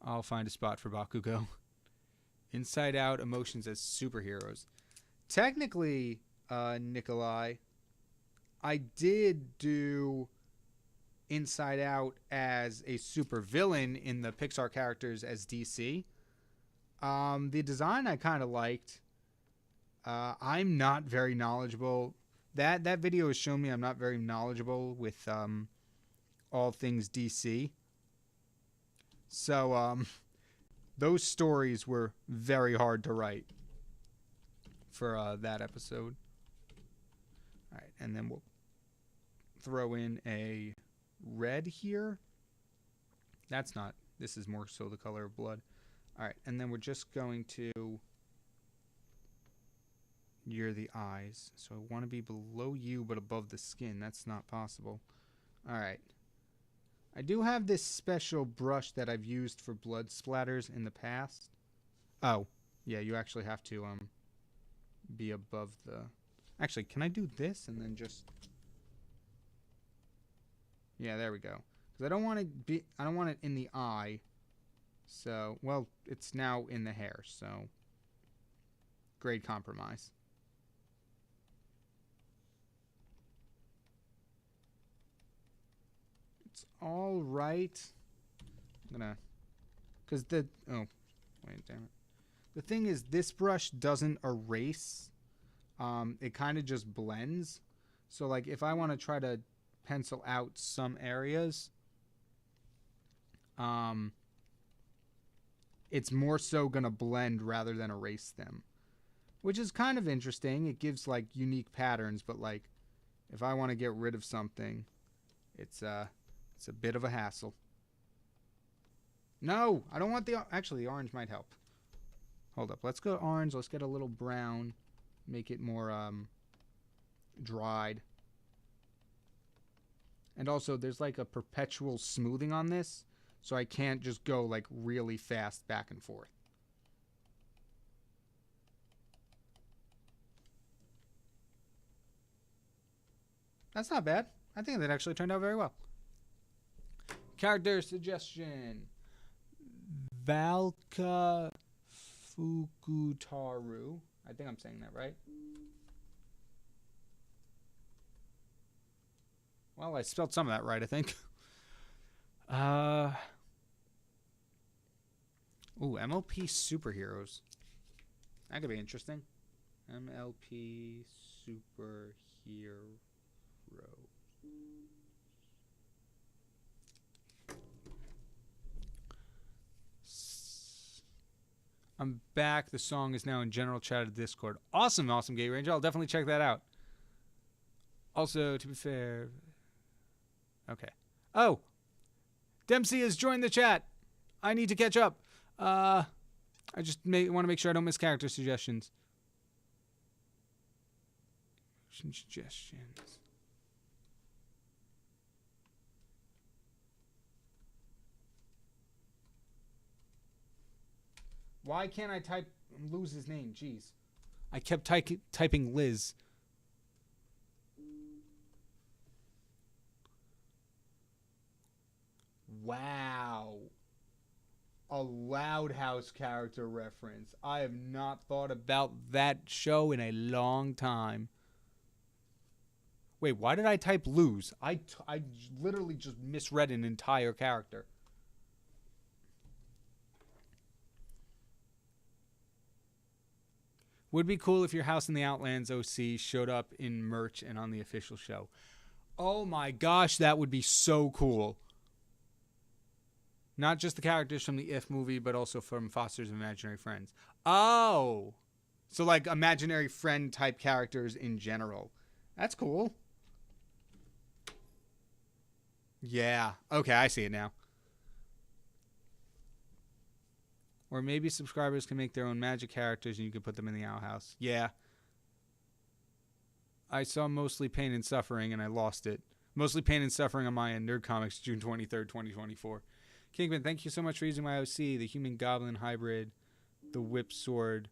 I'll find a spot for Bakugo. Inside Out emotions as superheroes. Technically, Nikolai, I did do Inside Out as a supervillain in the Pixar characters as DC. The design I kind of liked. I'm not very knowledgeable. That video has shown me I'm not very knowledgeable with all things DC. So those stories were very hard to write for that episode. All right, and then we'll throw in a red here. That's not, this is more so the color of blood. All right, and then we're just going to near the eyes. So I want to be below you but above the skin. That's not possible. All right. I do have this special brush that I've used for blood splatters in the past. Oh, yeah, you actually have to be above the... Actually, can I do this and then just... Yeah, there we go. Because I don't want it in the eye. So, well, it's now in the hair, so great compromise. It's all right. I'm gonna, because oh, wait, damn it. The thing is, this brush doesn't erase. It kind of just blends. So, like, if I want to try to pencil out some areas, it's more so gonna blend rather than erase them, which is kind of interesting. It gives like unique patterns, but like if I want to get rid of something, it's a bit of a hassle. No, I don't want the... Actually, the orange might help. Hold up. Let's go orange. Let's get a little brown. Make it more dried. And also, there's like a perpetual smoothing on this, so I can't just go like really fast back and forth. That's not bad. I think that actually turned out very well. Character suggestion. Valka Fukutaru. I think I'm saying that right. Well, I spelled some of that right, I think. Ooh, MLP superheroes. That could be interesting. MLP superhero. I'm back. The song is now in general chat of Discord. Awesome, awesome, Gay Ranger. I'll definitely check that out. Also, to be fair... Okay. Oh! Dempsey has joined the chat. I need to catch up. I just want to make sure I don't miss character suggestions. Suggestions. Why can't I lose his name? Jeez. I kept typing Liz. Wow. A Loud House character reference. I have not thought about that show in a long time. Wait, why did I type lose? I literally just misread an entire character. Would be cool if your House in the Outlands OC showed up in merch and on the official show. Oh my gosh, that would be so cool. Not just the characters from the If movie, but also from Foster's Imaginary Friends. Oh! So like imaginary friend type characters in general. That's cool. Yeah. Okay, I see it now. Or maybe subscribers can make their own magic characters and you can put them in the Owl House. Yeah. I saw Mostly Pain and Suffering and I lost it. Mostly Pain and Suffering on my end. Nerd Comics, June 23rd, 2024. KyngPin, thank you so much for using my OC. The Human Goblin Hybrid, the Whip Sword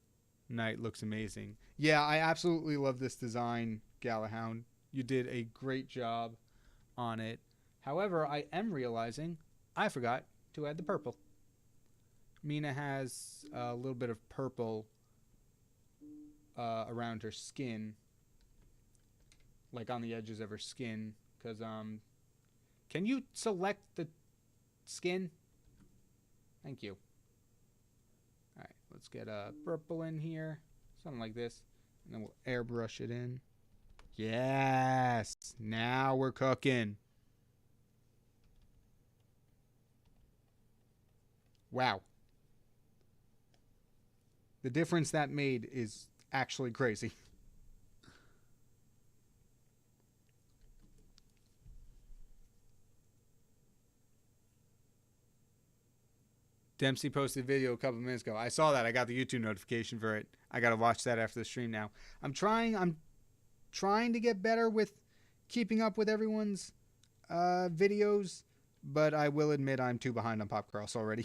Knight looks amazing. Yeah, I absolutely love this design, Galahound. You did a great job on it. However, I am realizing I forgot to add the purple. Mina has a little bit of purple around her skin, like on the edges of her skin. Because, can you select the skin? Thank you. All right, let's get a purple in here, something like this, and then we'll airbrush it in. Yes, now we're cooking. Wow. The difference that made is actually crazy. Dempsey posted a video a couple minutes ago. I saw that. I got the YouTube notification for it. I got to watch that after the stream now. I'm trying to get better with keeping up with everyone's videos, but I will admit I'm too behind on Pop Cross already.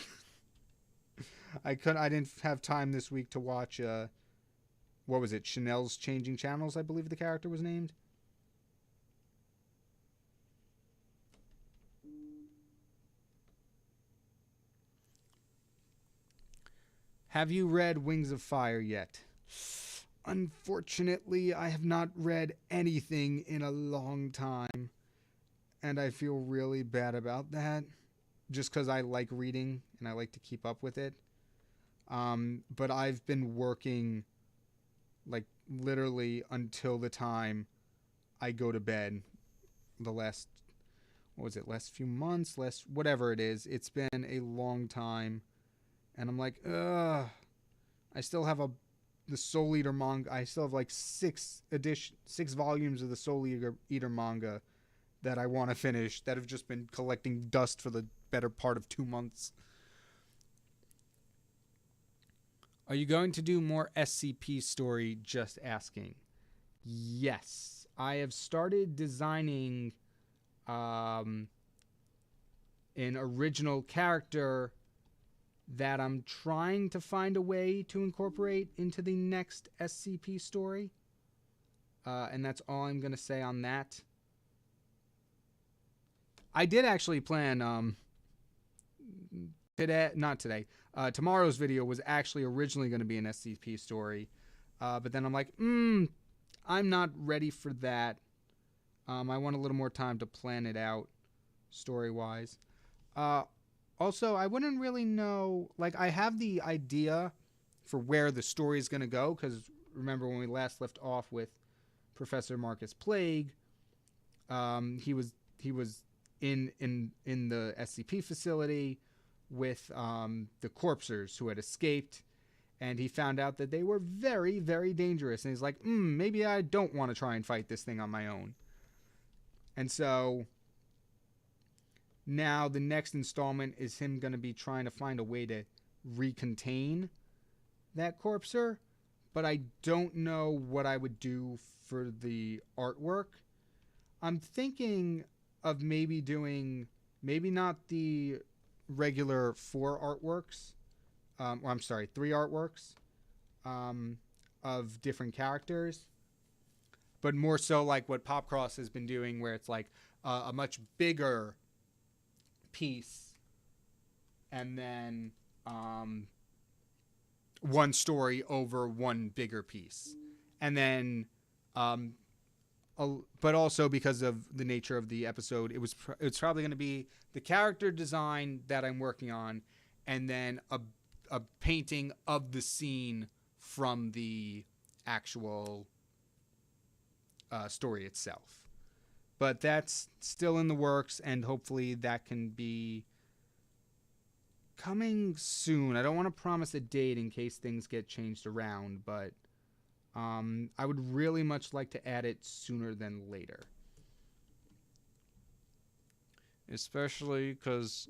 I didn't have time this week to watch what was it? Chanel's Changing Channels, I believe the character was named. Have you read Wings of Fire yet? Unfortunately, I have not read anything in a long time, and I feel really bad about that, just because I like reading and I like to keep up with it. But I've been working like literally until the time I go to bed. The last few months, whatever it is. It's been a long time. And I'm like, ugh. I still have the Soul Eater manga. I still have like 6 volumes of the Soul Eater manga that I want to finish that have just been collecting dust for the better part of 2 months. Are you going to do more SCP story? Just asking. Yes. I have started designing an original character that I'm trying to find a way to incorporate into the next SCP story. And that's all I'm going to say on that. I did actually plan tomorrow's video was actually originally going to be an SCP story. But then I'm like, I'm not ready for that. I want a little more time to plan it out story-wise. Also, I wouldn't really know, like, I have the idea for where the story is going to go, because remember when we last left off with Professor Marcus Plague, he was in the SCP facility with the Corpsers who had escaped, and he found out that they were very, very dangerous, and he's like, maybe I don't want to try and fight this thing on my own. And so now the next installment is him going to be trying to find a way to recontain that Corpser, but I don't know what I would do for the artwork. I'm thinking of maybe doing, maybe not the regular 4 artworks, or I'm sorry, 3 artworks of different characters, but more so like what Popcross has been doing, where it's like a much bigger piece, and then one story over one bigger piece, and then but also because of the nature of the episode, it's probably going to be the character design that I'm working on, and then a painting of the scene from the actual story itself. But that's still in the works, and hopefully that can be coming soon. I don't want to promise a date in case things get changed around, but I would really much like to add it sooner than later. Especially because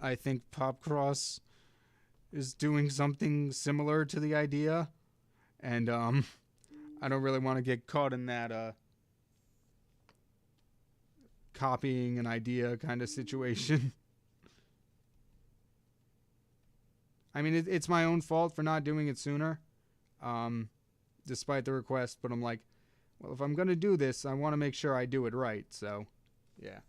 I think Popcross is doing something similar to the idea, and I don't really want to get caught in that copying an idea kind of situation. I mean, it's my own fault for not doing it sooner, despite the request, but I'm like, well, if I'm going to do this, I want to make sure I do it right, so, yeah.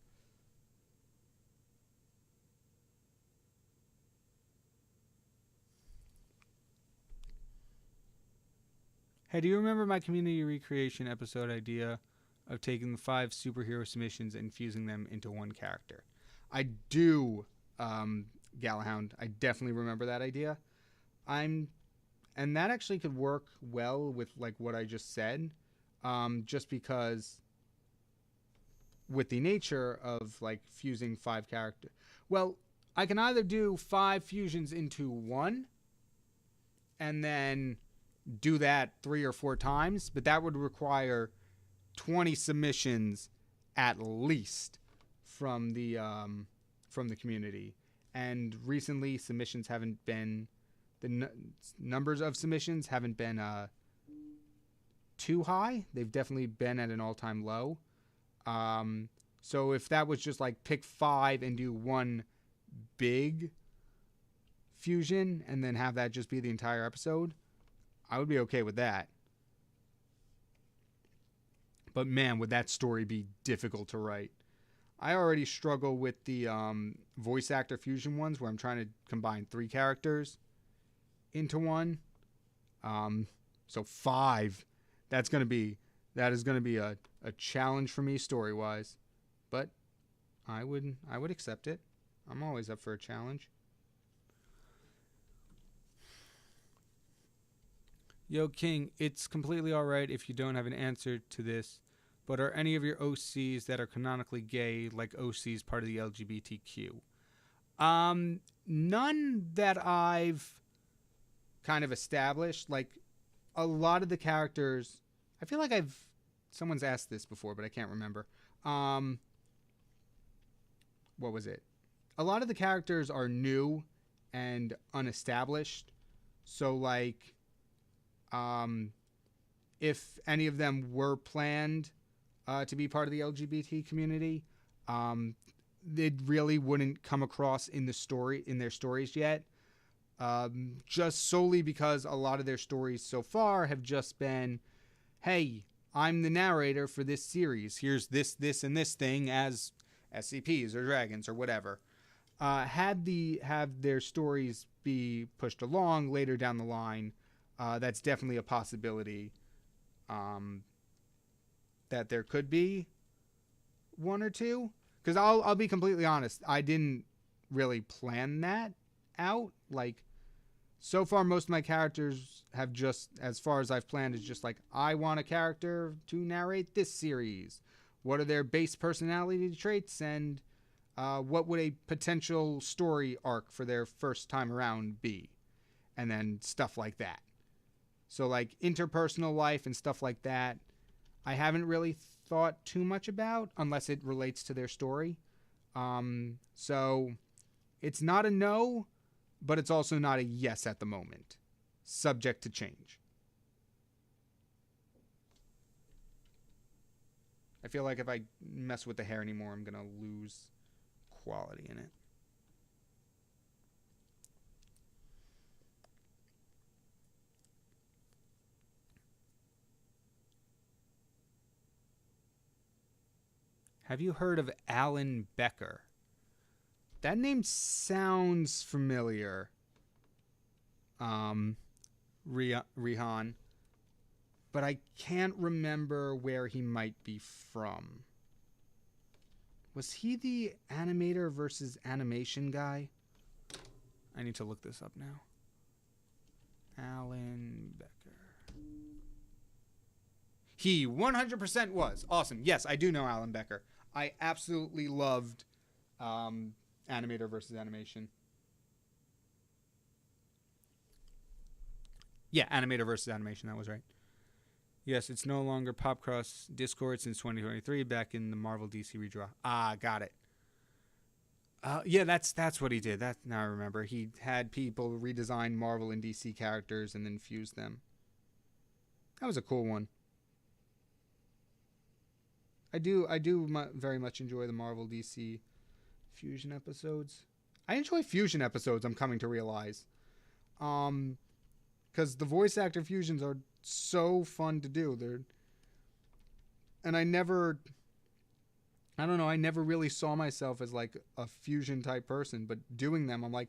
Hey, do you remember my community recreation episode idea of taking the 5 superhero submissions and fusing them into one character? I do, Galahound. I definitely remember that idea. And that actually could work well with like what I just said, just because with the nature of like fusing 5 characters. Well, I can either do 5 fusions into one, and then do that 3 or 4 times, but that would require 20 submissions at least from the community. And recently, submissions haven't been numbers of submissions haven't been too high. They've definitely been at an all-time low. So if that was just like pick 5 and do one big fusion and then have that just be the entire episode, I would be okay with that. But man, would that story be difficult to write. I already struggle with the voice actor fusion ones where I'm trying to combine 3 characters into one. So 5. That is going to be a challenge for me story-wise. But I would accept it. I'm always up for a challenge. Yo, King, it's completely alright if you don't have an answer to this, but are any of your OCs that are canonically gay, like OCs part of the LGBTQ? None that I've kind of established. Like, a lot of the characters, I feel like someone's asked this before, but I can't remember. What was it? A lot of the characters are new and unestablished, so like, if any of them were planned to be part of the LGBT community, they really wouldn't come across in their stories yet, just solely because a lot of their stories so far have just been, hey, I'm the narrator for this series. Here's this, and this thing as SCPs or dragons or whatever. Have their stories be pushed along later down the line, that's definitely a possibility, that there could be 1 or 2. Because I'll be completely honest, I didn't really plan that out. Like, so far, most of my characters have just, as far as I've planned, is just like, I want a character to narrate this series. What are their base personality traits, and what would a potential story arc for their first time around be? And then stuff like that. So like interpersonal life and stuff like that, I haven't really thought too much about unless it relates to their story. So it's not a no, but it's also not a yes at the moment. Subject to change. I feel like if I mess with the hair anymore, I'm going to lose quality in it. Have you heard of Alan Becker? That name sounds familiar. Rihan. But I can't remember where he might be from. Was he the animator versus animation guy? I need to look this up now. Alan Becker. He 100% was. Awesome. Yes, I do know Alan Becker. I absolutely loved animator versus animation. Yeah, animator versus animation. That was right. Yes, it's no longer Popcross Discord since 2023, back in the Marvel DC redraw. Ah, got it. Yeah, that's what he did. That now I remember. He had people redesign Marvel and DC characters and then fuse them. That was a cool one. I do very much enjoy the Marvel DC fusion episodes. I enjoy fusion episodes, I'm coming to realize. Because the voice actor fusions are so fun to do. And I never really saw myself as like a fusion type person, but doing them, I'm like,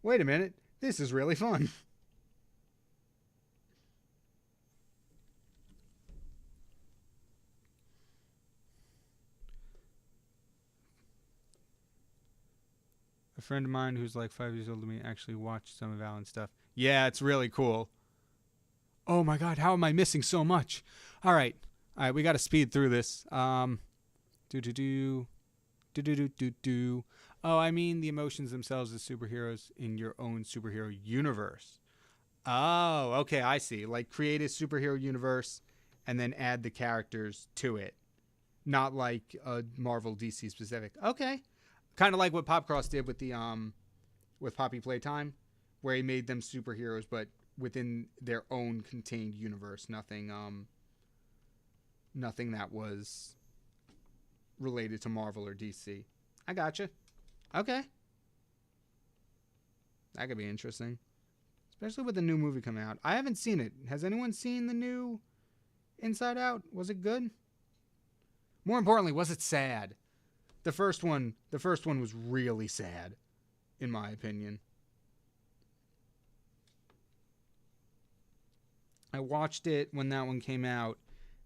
wait a minute, this is really fun. A friend of mine who's like 5 years older than me actually watched some of Alan's stuff. Yeah, it's really cool. Oh my god, how am I missing so much? All right, we got to speed through this. Oh, I mean the emotions themselves as superheroes in your own superhero universe. Oh, okay, I see. Like create a superhero universe and then add the characters to it. Not like a Marvel DC specific. Okay. Kind of like what Popcross did with the with Poppy Playtime, where he made them superheroes but within their own contained universe. Nothing that was related to Marvel or DC. I gotcha. Okay. That could be interesting. Especially with the new movie coming out. I haven't seen it. Has anyone seen the new Inside Out? Was it good? More importantly, was it sad? The first one was really sad, in my opinion. I watched it when that one came out,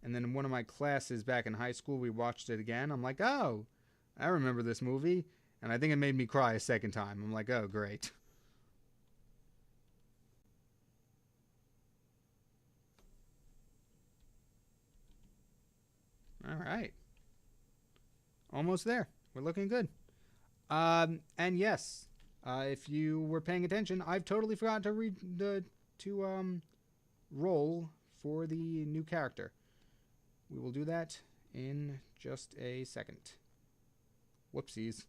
and then in one of my classes back in high school, we watched it again. I'm like, oh, I remember this movie, and I think it made me cry a second time. I'm like, oh, great. All right. Almost there. We're looking good. And yes, if you were paying attention, I've totally forgot to roll for the new character. We will do that in just a second. Whoopsies.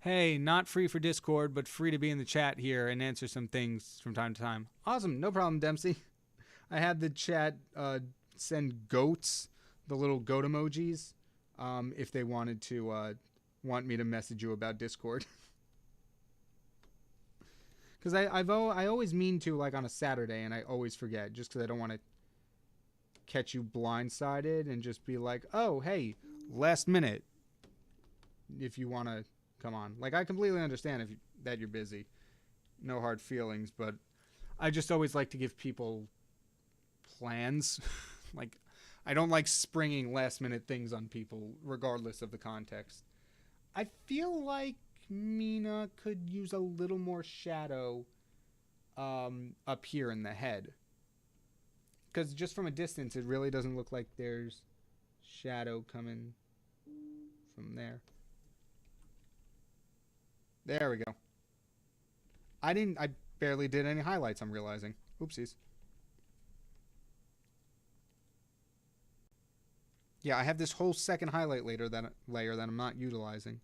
Hey, not free for Discord, but free to be in the chat here and answer some things from time to time. Awesome. No problem, Dempsey. I had the chat send goats, the little goat emojis, if they wanted to want me to message you about Discord. Because I always mean to, like, on a Saturday, and I always forget, just because I don't want to catch you blindsided and just be like, oh, hey, last minute, if you want to come on. Like, I completely understand that you're busy. No hard feelings, but I just always like to give people plans. Like, I don't like springing last-minute things on people, regardless of the context. I feel like Mina could use a little more shadow up here in the head. Because just from a distance, it really doesn't look like there's shadow coming from there. There we go. I barely did any highlights, I'm realizing. Oopsies. Yeah, I have this whole second highlight layer that I'm not utilizing.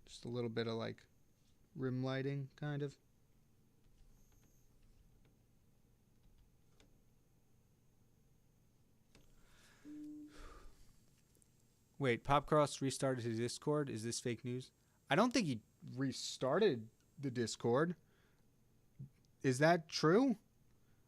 Just a little bit of, like, rim lighting, kind of. Wait, Popcross restarted his Discord? Is this fake news? I don't think he restarted the Discord. Is that true?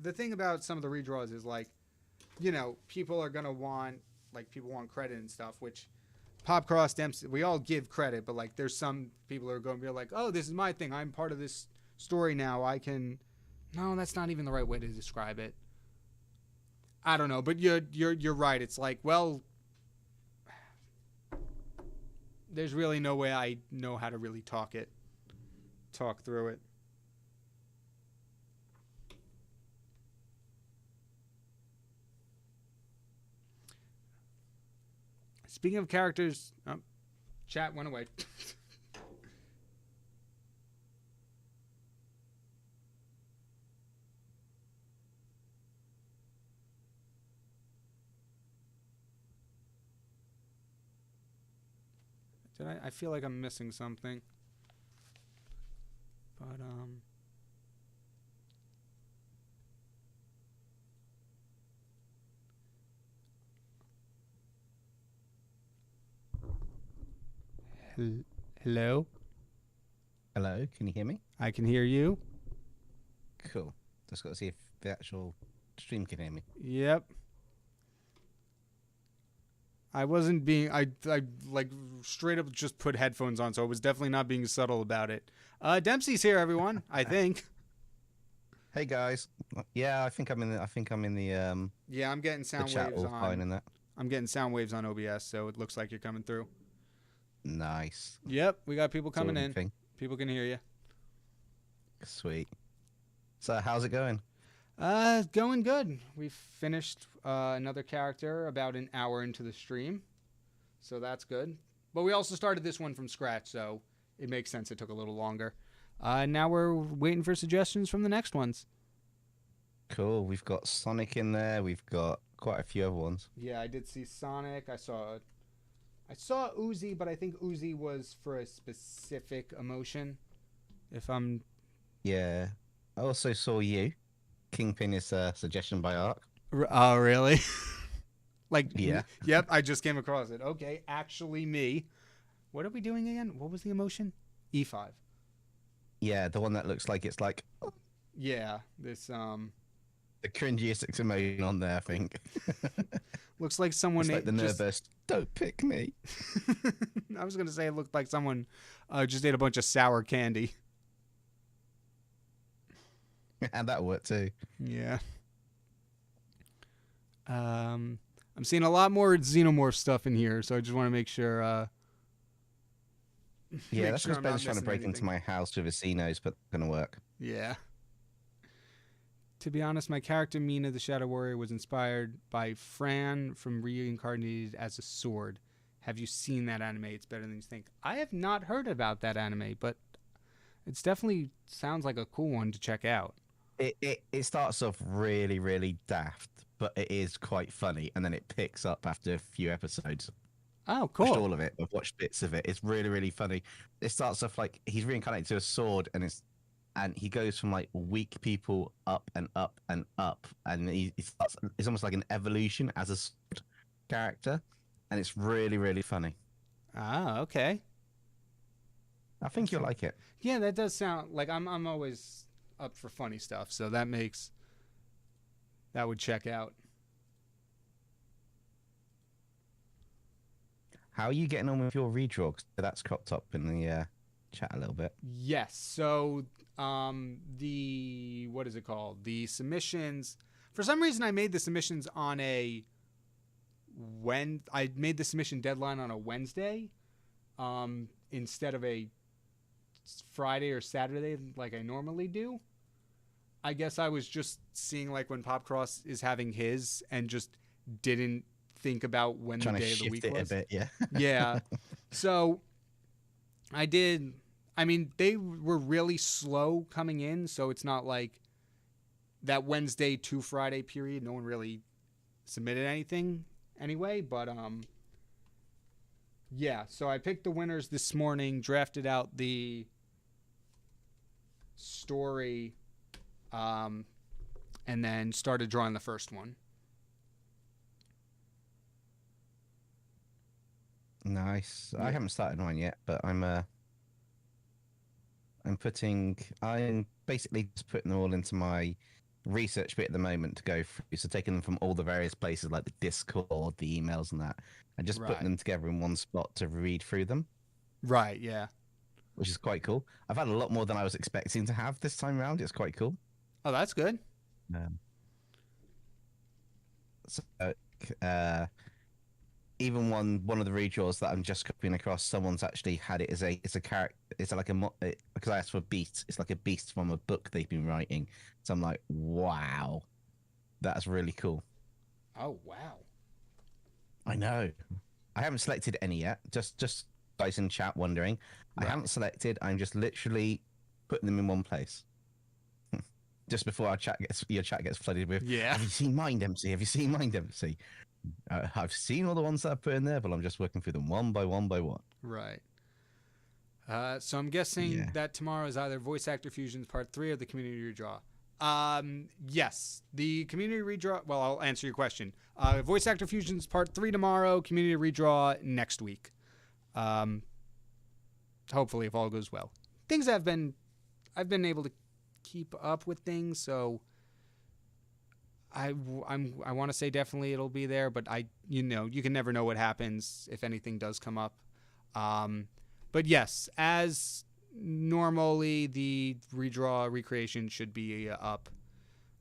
the thing about some of the redraws is like, people are gonna want like people want credit and stuff, which Popcross Dempsey, we all give credit, but like there's some people who are going to be like, oh, this is my thing. I'm part of this story now. I can. No, that's not even the right way to describe it. I don't know, but you're right. It's like, well, there's really no way I know how to really talk through it. Speaking of characters, chat went away. I feel like I'm missing something. But hello? Hello, can you hear me? I can hear you. Cool. Just got to see if the actual stream can hear me. Yep. I wasn't being I like straight up just put headphones on, so I was definitely not being subtle about it. Dempsey's here, everyone. I think. Hey guys. Yeah, I think I'm in the Yeah, I'm getting sound chat waves all fine on. in that. I'm getting sound waves on OBS, so it looks like you're coming through. Nice. Yep, we got people coming in. Thing. People can hear you. Sweet. So how's it going? Going good. We finished another character about an hour into the stream, so that's good. But we also started this one from scratch, so it makes sense it took a little longer. Now we're waiting for suggestions from the next ones. Cool. We've got Sonic in there. We've got quite a few other ones. Yeah, I did see Sonic. I saw Uzi, but I think Uzi was for a specific emotion. Yeah. I also saw you. KyngPin is a suggestion by Ark. Oh, really? Like, yeah. Yep, I just came across it. Okay, actually me. What are we doing again? What was the emotion? E5. Yeah, the one that looks like it's like... Yeah, this, the cringiest emotion on there, I think. Looks like someone... It's like the nervous, don't pick me. I was going to say it looked like someone just ate a bunch of sour candy. And that worked too. Yeah. I'm seeing a lot more xenomorph stuff in here, so I just want to make sure. Yeah, that's because Ben's trying to break into my house with his Xenos, but it's gonna work. Yeah. To be honest, my character Mina, the Shadow Warrior, was inspired by Fran from Reincarnated as a Sword. Have you seen that anime? It's better than you think. I have not heard about that anime, but it's definitely sounds like a cool one to check out. It starts off really, really daft, but it is quite funny, and then it picks up after a few episodes. Oh, cool. I've watched all of it. I've watched bits of it. It's really, really funny. It starts off like he's reincarnated to a sword, and he goes from like weak people up and up and up, and he starts. It's almost like an evolution as a sword character, and it's really, really funny. Ah, okay. I think you'll like it. Yeah, that does sound like I'm always up for funny stuff, so that would check out. How are you getting on with your redraw? 'Cause that's cropped up in the chat a little bit. Yes. So the what is it called? The submissions. For some reason, I made the submissions on I made the submission deadline on a Wednesday, instead of a Friday or Saturday like I normally do. I guess I was just seeing like when Popcross is having his and just didn't think about when the day of the week was. A bit, yeah. Yeah. So I did. I mean, they were really slow coming in, so it's not like that Wednesday to Friday period. No one really submitted anything anyway, but yeah. So I picked the winners this morning, drafted out the story, and then started drawing the first one. Nice. Yeah. I haven't started mine yet, but I'm basically just putting them all into my research bit at the moment to go through. So taking them from all the various places like the Discord, the emails, and that, and just putting them together in one spot to read through them. Right. Yeah. Which is quite cool. I've had a lot more than I was expecting to have this time around. It's quite cool. Oh, that's good. So, even one of the redraws that I'm just copying across, someone's actually had it as it's a character. It's like because I asked for a beast. It's like a beast from a book they've been writing. So I'm like, wow, that's really cool. Oh wow. I know. I haven't selected any yet. Just guys in chat wondering. Right. I haven't selected. I'm just literally putting them in one place. Just before your chat gets flooded with. Yeah. Have you seen Mind MC? Have you seen Mind MC? I've seen all the ones that I put in there, but I'm just working through them one by one by one. Right. So I'm guessing that tomorrow is either Voice Actor Fusions Part 3 or the Community Redraw. Yes, the Community Redraw. Well, I'll answer your question. Voice Actor Fusions Part 3 tomorrow, Community Redraw next week. Hopefully, if all goes well. I've been able to keep up with things, so I want to say definitely it'll be there, but you can never know what happens if anything does come up. But yes, as normally the redraw recreation should be up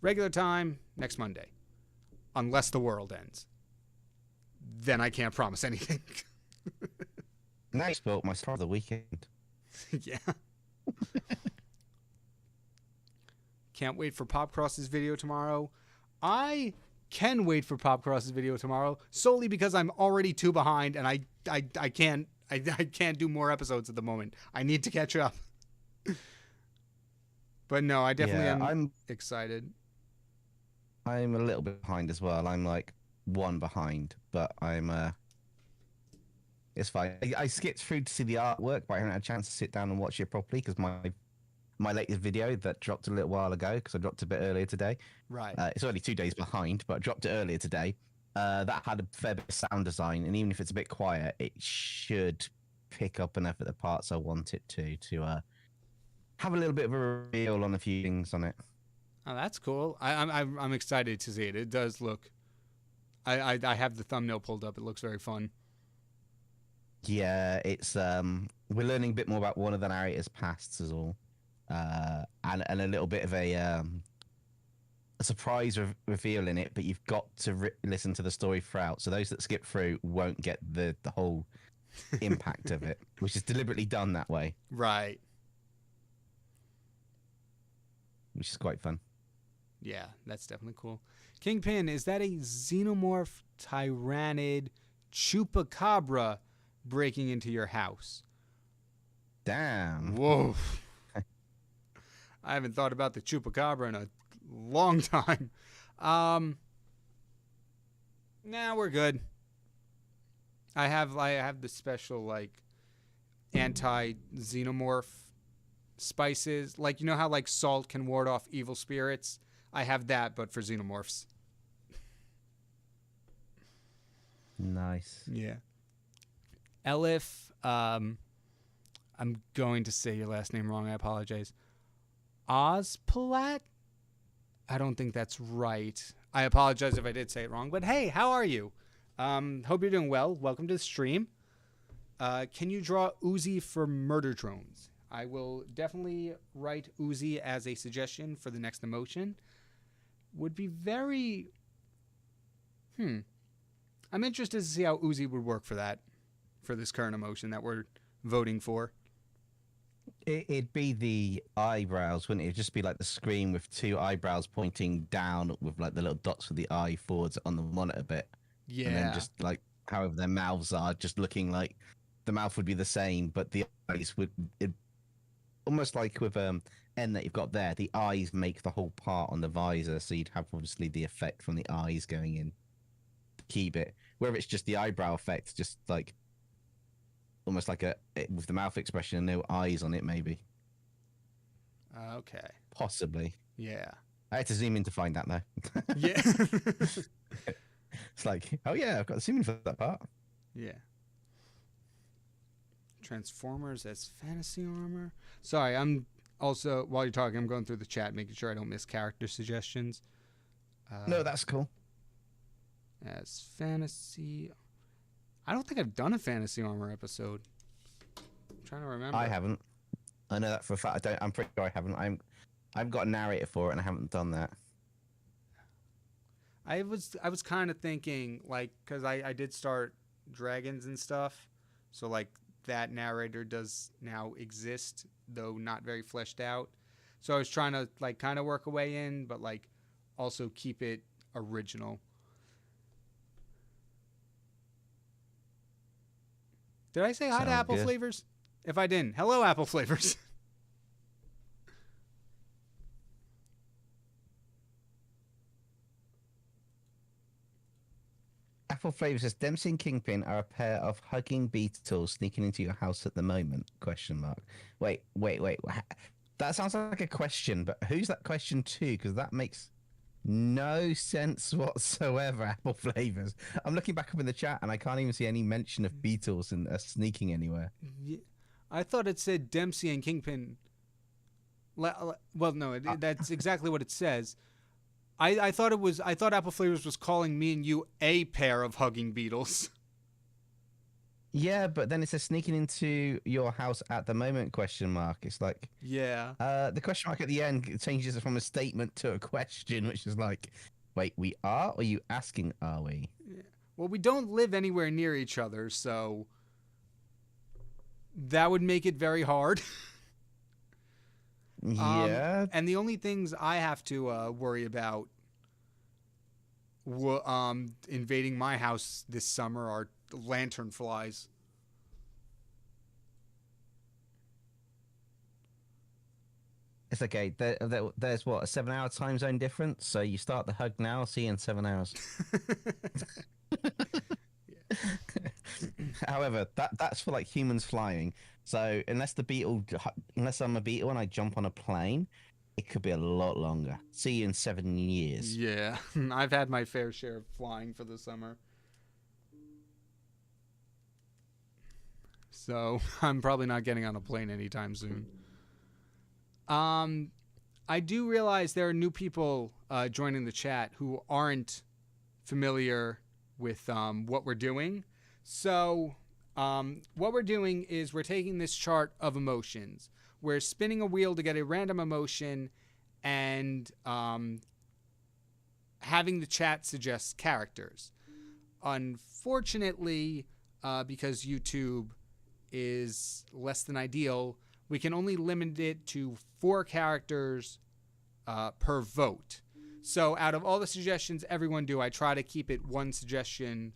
regular time next Monday, unless the world ends. Then I can't promise anything. Now you spoke my start of the weekend. Yeah. Can't wait for Popcross's video tomorrow. I can wait for Popcross's video tomorrow solely because I'm already too behind and I can't do more episodes at the moment. I need to catch up. But no, I definitely am excited. I'm a little bit behind as well. I'm like one behind, but it's fine. I skipped through to see the artwork, but I haven't had a chance to sit down and watch it properly because my latest video that dropped a little while ago, because I dropped a bit earlier today. Right. It's only 2 days behind, but I dropped it earlier today. That had a fair bit of sound design, and even if it's a bit quiet, it should pick up enough of the parts I want it to have a little bit of a reveal on a few things on it. Oh, that's cool. I'm excited to see it. It does look. I have the thumbnail pulled up. It looks very fun. Yeah, it's we're learning a bit more about one of the narrator's pasts as all, and a little bit of a surprise reveal in it. But you've got to listen to the story throughout. So those that skip through won't get the whole impact of it, which is deliberately done that way. Right. Which is quite fun. Yeah, that's definitely cool. KyngPin, is that a xenomorph tyrannid chupacabra breaking into your house? Damn. Whoa. I haven't thought about the chupacabra in a long time. Nah, we're good. I have the special anti-xenomorph spices. Like, you know how salt can ward off evil spirits? I have that, but for xenomorphs. Nice. Yeah. Elif, I'm going to say your last name wrong. I apologize. Ozpalat? I don't think that's right. I apologize if I did say it wrong. But hey, how are you? Hope you're doing well. Welcome to the stream. Can you draw Uzi for murder drones? I will definitely write Uzi as a suggestion for the next emotion. Would be very... I'm interested to see how Uzi would work for that. For this current emotion that we're voting for. It'd be the eyebrows, wouldn't it? It'd just be like the screen with two eyebrows pointing down with the little dots with the eye forwards on the monitor bit. Yeah. And then just however their mouths are, just looking like the mouth would be the same, but the eyes would... almost like with N that you've got there, the eyes make the whole part on the visor, so you'd have obviously the effect from the eyes going in. Key bit. Whether it's just the eyebrow effect, just almost with the mouth expression and no eyes on it, maybe. Okay. Possibly. Yeah. I had to zoom in to find that, though. Yeah. It's like, oh yeah, I've got to zoom in for that part. Yeah. Transformers as fantasy armor. Sorry, I'm Also, while you're talking, I'm going through the chat, making sure I don't miss character suggestions. No, that's cool. As fantasy, I don't think I've done a fantasy armor episode. I'm trying to remember. I haven't. I know that for a fact. I'm pretty sure I haven't. I've got a narrator for it, and I haven't done that. I was kind of thinking, like, because I did start dragons and stuff, so like that narrator does now exist, though not very fleshed out. So I was trying to like kind of work a way in, but like also keep it original. Did I say hi to Sounds Apple good. Flavors? If I didn't, hello, Apple Flavors. Apple Flavor says Dempsey and Kingpin are a pair of hugging beetles sneaking into your house at the moment? Question mark. Wait. That sounds like a question, but who's that question to? Because that makes no sense whatsoever. Apple Flavors. I'm looking back up in the chat and I can't even see any mention of beetles and sneaking anywhere. Yeah. I thought it said Dempsey and Kingpin. Well, no, that's exactly what it says. I thought Apple Flavors was calling me and you a pair of hugging beetles. Yeah, but then it says sneaking into your house at the moment? Question mark. It's like, Yeah. the question mark at the end changes it from a statement to a question, which is like, wait, we are? Or are you asking, are we? Yeah. Well, we don't live anywhere near each other, so that would make it very hard. Yeah. And the only things I have to worry about invading my house this summer are lantern flies. It's okay. There's what, a 7-hour time zone difference? So you start the hug now, I'll see you in 7 hours. However, that's for like humans flying. So unless I'm a beetle and I jump on a plane, it could be a lot longer. See you in 7 years. Yeah, I've had my fair share of flying for the summer. So I'm probably not getting on a plane anytime soon. I do realize there are new people joining the chat who aren't familiar with what we're doing. So what we're doing is we're taking this chart of emotions. We're spinning a wheel to get a random emotion and having the chat suggest characters. Unfortunately, because YouTube is less than ideal, we can only limit it to 4 characters per vote. So out of all the suggestions everyone do, I try to keep it 1 suggestion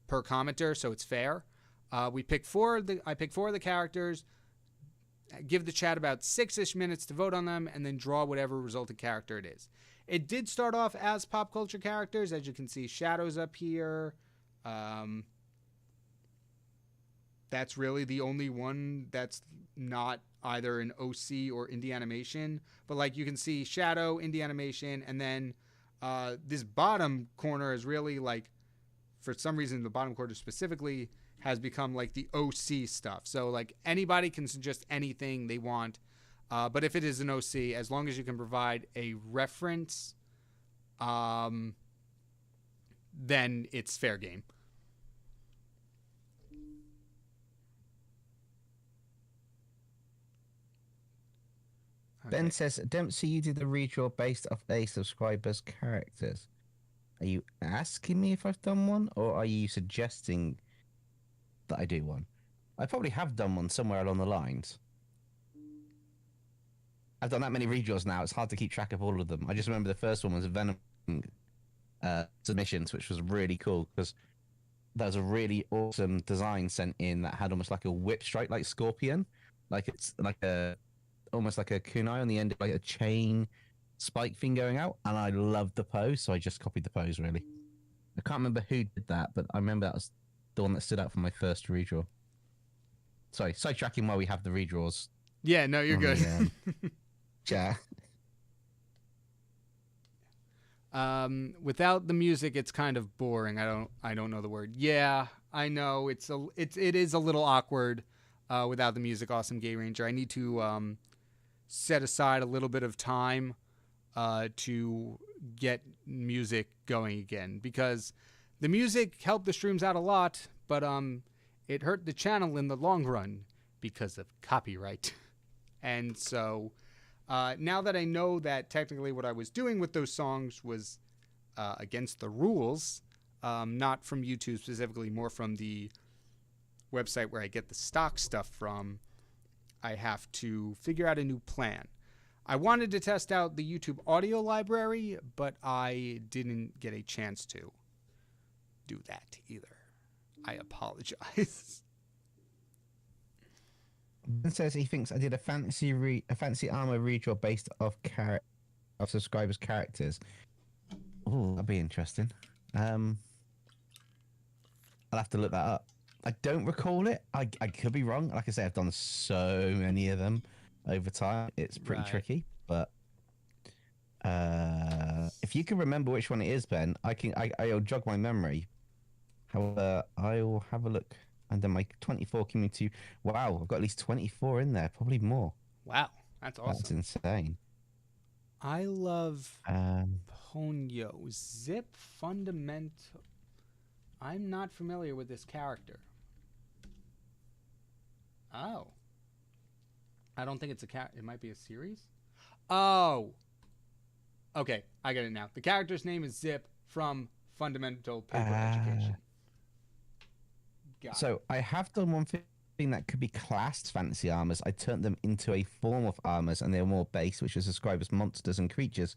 per commenter, so it's fair. I pick 4 of the characters, give the chat about 6-ish minutes to vote on them, and then draw whatever resulting character it is. It did start off as pop culture characters. As you can see, Shadow's up here. That's really the only one that's not either an OC or indie animation. But like you can see Shadow, indie animation, and then this bottom corner is really like, for some reason, the bottom corner specifically has become like the OC stuff. So like anybody can suggest anything they want. But if it is an OC, as long as you can provide a reference, then it's fair game. Okay. Ben says, Dempsey, you did the redraw based off a subscriber's characters. Are you asking me if I've done one, or are you suggesting that I do one? I probably have done one somewhere along the lines. I've done that many redraws now, it's hard to keep track of all of them. I just remember the first one was Venom submissions, which was really cool, because there was a really awesome design sent in that had almost like a whip strike, like Scorpion. Like it's like almost like a kunai on the end of like a chain spike thing going out, and I loved the pose, so I just copied the pose, really. I can't remember who did that, but I remember that was the one that stood out for my first redraw. Sorry, sidetracking while we have the redraws. Yeah, no, you're good. Chat. Without the music, it's kind of boring. I don't know the word. Yeah, I know it is a little awkward without the music. Awesome Gay Ranger. I need to set aside a little bit of time to get music going again, because the music helped the streams out a lot, but it hurt the channel in the long run because of copyright. And so now that I know that technically what I was doing with those songs was against the rules, not from YouTube specifically, more from the website where I get the stock stuff from, I have to figure out a new plan. I wanted to test out the YouTube audio library, but I didn't get a chance to do that either. I apologize. Ben says he thinks I did a fancy armor redraw based off subscribers' characters. Oh, that'd be interesting. I'll have to look that up. I don't recall it. I could be wrong. Like I say, I've done so many of them over time. It's pretty tricky, but if you can remember which one it is, Ben, I'll jog my memory. However, I'll have a look under my 24 community. Wow, I've got at least 24 in there, probably more. Wow, that's awesome. That's insane. I love Ponyo. Zip Fundamental. I'm not familiar with this character. Oh. I don't think it's a cat. It might be a series. Oh. Okay, I get it now. The character's name is Zip from Fundamental Paper Education. So I have done one thing that could be classed fantasy armors. I turned them into a form of armors, and they were more base, which was described as monsters and creatures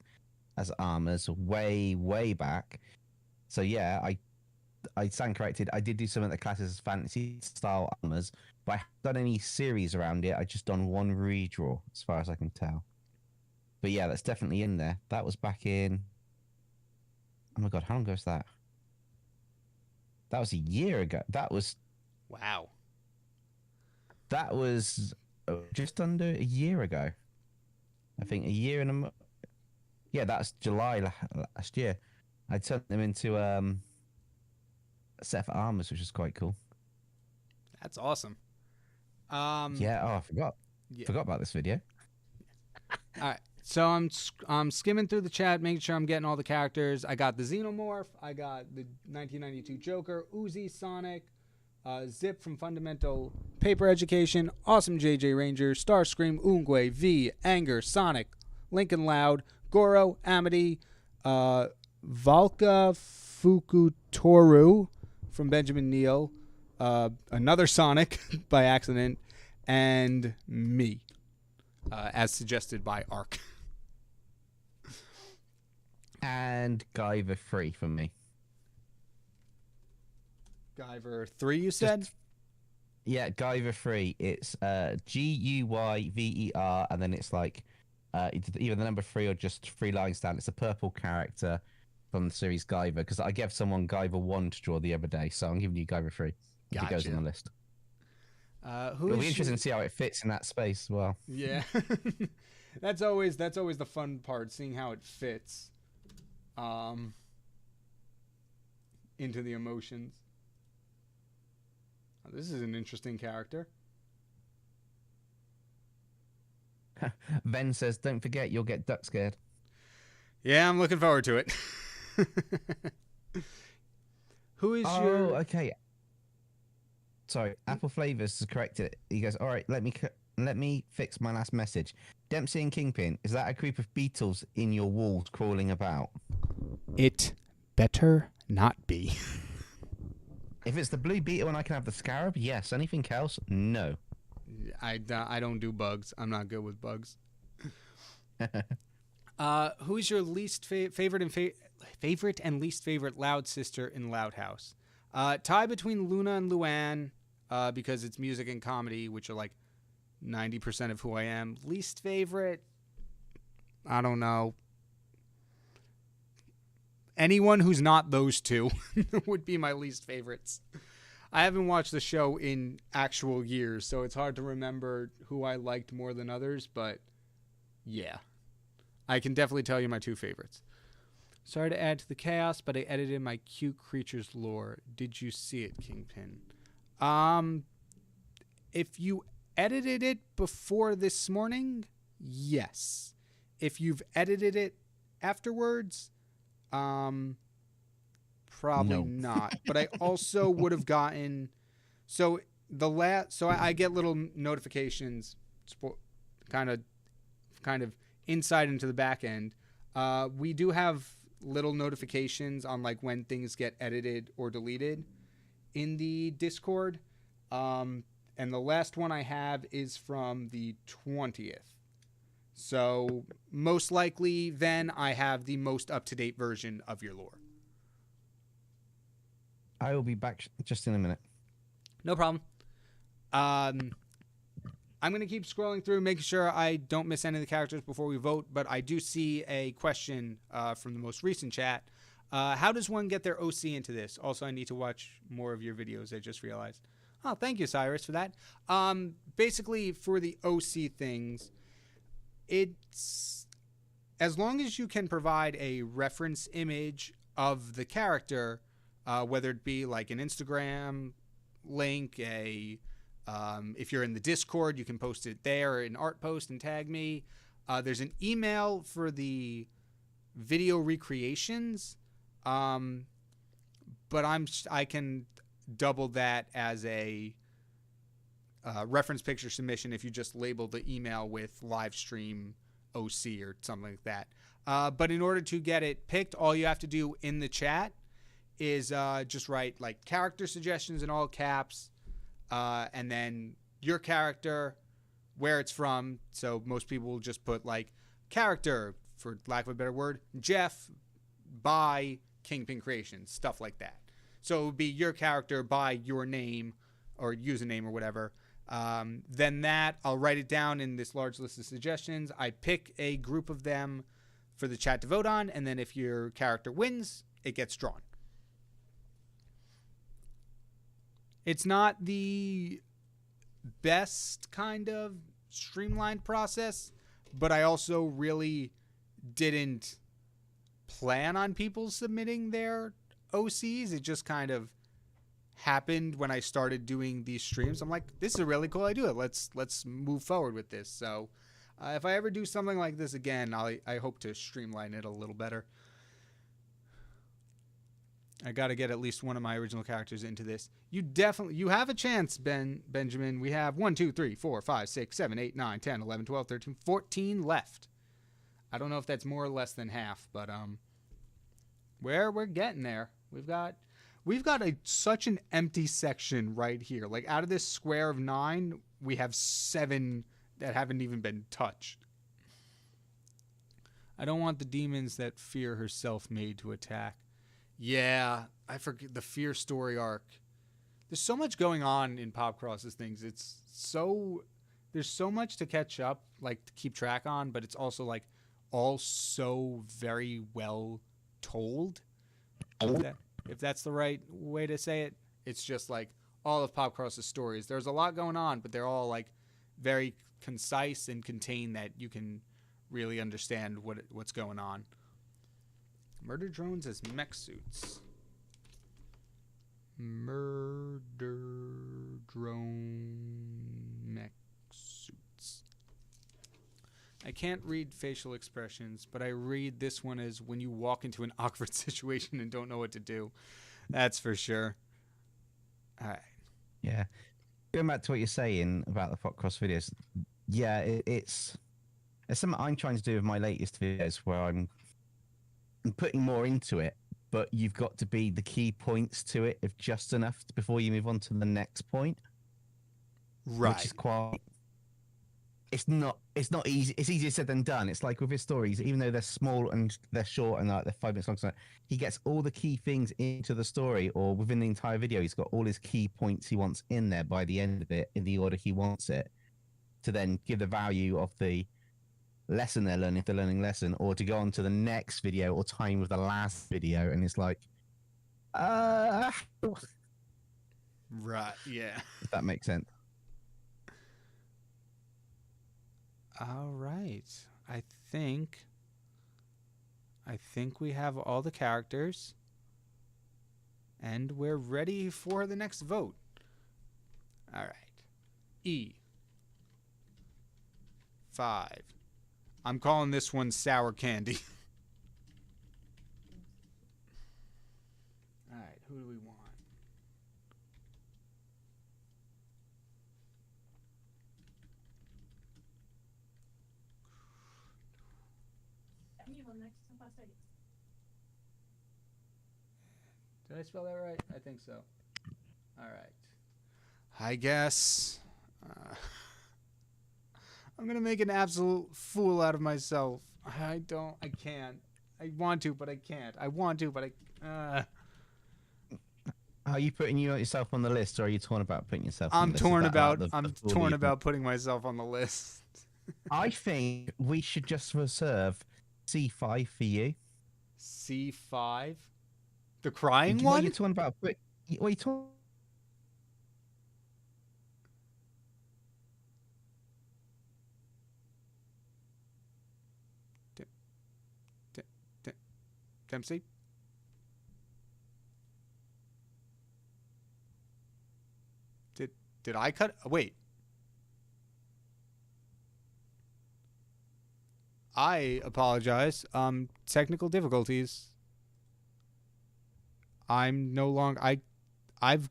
as armors way, way back. So yeah, I stand corrected. I did do something that classes as fantasy style armors, but I haven't done any series around it. I just done one redraw, as far as I can tell. But yeah, that's definitely in there. That was back in. Oh my god, how long ago was that? That was a year ago. That was. Wow. That was just under a year ago. I think a year and a month. Yeah, that's July last year. I turned them into a set of armors, which is quite cool. That's awesome. Yeah. Oh, I forgot. Yeah. Forgot about this video. All right. So I'm skimming through the chat, making sure I'm getting all the characters. I got the Xenomorph. I got the 1992 Joker, Uzi, Sonic, Zip from Fundamental Paper Education, Awesome JJ Ranger, Starscream, Ungwe, V, Anger, Sonic, Lincoln Loud, Goro, Amity, Valka Fukutoru from Benjamin Neal, another Sonic by accident, and me, as suggested by Ark. And Guyver 3 for me. Guyver 3, you said? Yeah, Guyver 3. It's Guyver, and then it's like either the number 3 or just 3 lines down. It's a purple character from the series Guyver, because I gave someone Guyver 1 to draw the other day, so I'm giving you Guyver 3. Gotcha. If it goes on the list. It'll be interesting to see how it fits in that space as well. Yeah. that's always the fun part, seeing how it fits into the emotions. Oh, this is an interesting character. Ben says, don't forget, you'll get duck scared. Yeah, I'm looking forward to it. Who is your... Oh, okay. Sorry, Apple Flavors has corrected it. He goes, all right, let me fix my last message. Dempsey and KyngPin, is that a group of beetles in your walls crawling about? It better not be. If it's the blue beetle and I can have the scarab, yes. Anything else, no. I don't do bugs. I'm not good with bugs. Who's your least favorite and least favorite Loud sister in Loud House? Tie between Luna and Luann, because it's music and comedy, which are like 90% of who I am. Least favorite, I don't know. Anyone who's not those two would be my least favorites. I haven't watched the show in actual years, so it's hard to remember who I liked more than others, but yeah. I can definitely tell you my two favorites. Sorry to add to the chaos, but I edited my cute creatures lore. Did you see it, KyngPin? If you edited it before this morning, Yes. If you've edited it afterwards, probably No. not. But I also would have gotten so I get little notifications, kind of insight into the back end. We do have little notifications on like when things get edited or deleted in the Discord. And the last one I have is from the 20th. So most likely then I have the most up-to-date version of your lore. I will be back just in a minute. No problem. I'm going to keep scrolling through, making sure I don't miss any of the characters before we vote, but I do see a question from the most recent chat. How does one get their OC into this? Also, I need to watch more of your videos, I just realized. Oh, thank you, Cyrus, for that. Basically, for the OC things, it's as long as you can provide a reference image of the character, whether it be like an Instagram link, if you're in the Discord, you can post it there, an art post, and tag me. There's an email for the video recreations, but I can double that as a reference picture submission if you just label the email with live stream OC or something like that. But in order to get it picked, all you have to do in the chat is just write like character suggestions in all caps, and then your character, where it's from. So most people will just put like character, for lack of a better word, Jeff by KyngPin Creations, stuff like that. So it would be your character by your name or username or whatever. Then that, I'll write it down in this large list of suggestions. I pick a group of them for the chat to vote on, and then if your character wins, it gets drawn. It's not the best kind of streamlined process, but I also really didn't plan on people submitting their OCs. It just kind of happened when I started doing these streams. I'm like, this is a really cool idea. Let's move forward with this. So if I ever do something like this again, I hope to streamline it a little better. I got to get at least one of my original characters into this. You have a chance, Benjamin. We have 1, 2, 3, 4, 5, 6, 7, 8, 9, 10, 11, 12, 13, 14 left. I don't know if that's more or less than half, but we're getting there. We've got such an empty section right here. Like out of this square of 9, we have 7 that haven't even been touched. I don't want the demons that Fear herself made to attack. Yeah, I forget the Fear story arc. There's so much going on in Popcross's things. There's so much to catch up, like to keep track on, but it's also like all so very well told. If that's the right way to say it. It's just like all of Popcross's stories. There's a lot going on, but they're all like very concise and contained that you can really understand what's going on. Murder drones as mech suits. Murder drone mech suits. I can't read facial expressions, but I read this one as when you walk into an awkward situation and don't know what to do. That's for sure. All right. Yeah. Going back to what you're saying about the Popcross videos, yeah, it's something I'm trying to do with my latest videos where I'm putting more into it, but you've got to be the key points to it of just enough before you move on to the next point. Right. Which is quite... It's not easy. It's easier said than done. It's like with his stories, even though they're small and they're short and like they're 5 minutes long, so he gets all the key things into the story, or within the entire video, he's got all his key points he wants in there by the end of it, in the order he wants it, to then give the value of the lesson they're learning, if they're learning lesson, or to go on to the next video or time with the last video. And it's like, right, yeah. If that makes sense. All right. I think we have all the characters, and we're ready for the next vote. All right. E. 5, I'm calling this one Sour Candy. All right, who do we want? Did I spell that right? I think so. All right. I guess I'm going to make an absolute fool out of myself. I can't. I want to, but I can't. I want to, but I... Are you putting yourself on the list, or are you torn about putting yourself on I'm the list? torn About about the I'm fool torn you about putting myself on the list. I think we should just reserve C5 for you. C5? The crying What are one? you talking about? What are you talking? Dempsey? Did I cut? Wait. I apologize. Technical difficulties. I'm no longer. I've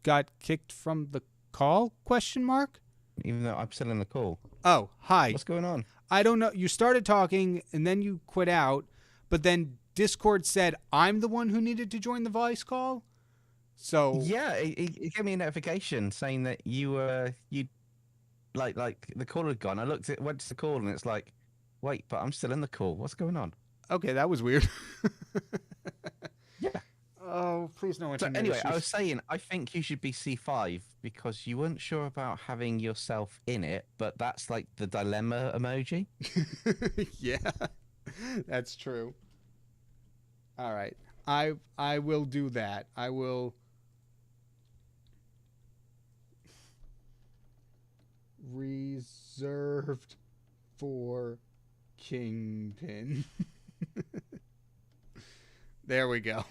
got kicked from the call? Question mark. Even though I'm still in the call. Oh, hi. What's going on? I don't know. You started talking and then you quit out, but then Discord said I'm the one who needed to join the voice call. So yeah, it gave me a notification saying that you like the call had gone. I went to the call and it's like, wait, but I'm still in the call. What's going on? Okay, that was weird. Yeah. Oh, please no one. So anyway, I was saying I think you should be C5 because you weren't sure about having yourself in it, but that's like the dilemma emoji. Yeah, that's true. All right, I will do that. I will reserved for KyngPin. There we go.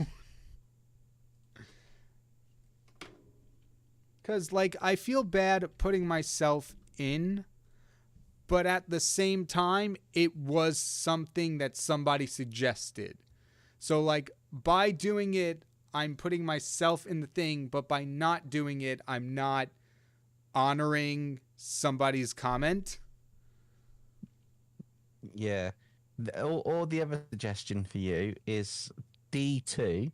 Because, like, I feel bad putting myself in, but at the same time, it was something that somebody suggested. So, like, by doing it, I'm putting myself in the thing, but by not doing it, I'm not honoring somebody's comment. Yeah. Or the other suggestion for you is D2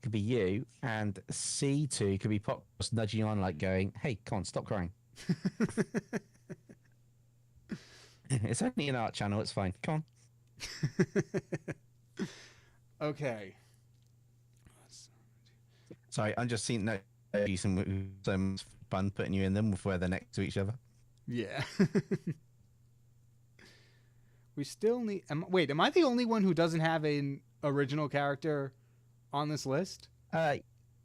could be you, and C2 could be Pop nudging you on, like going, "Hey, come on, stop crying." It's only an art channel. It's fine. Come on. Okay. Sorry, I'm just seeing some fun putting you in them where they're next to each other. Yeah. We still need... Wait, am I the only one who doesn't have an original character on this list?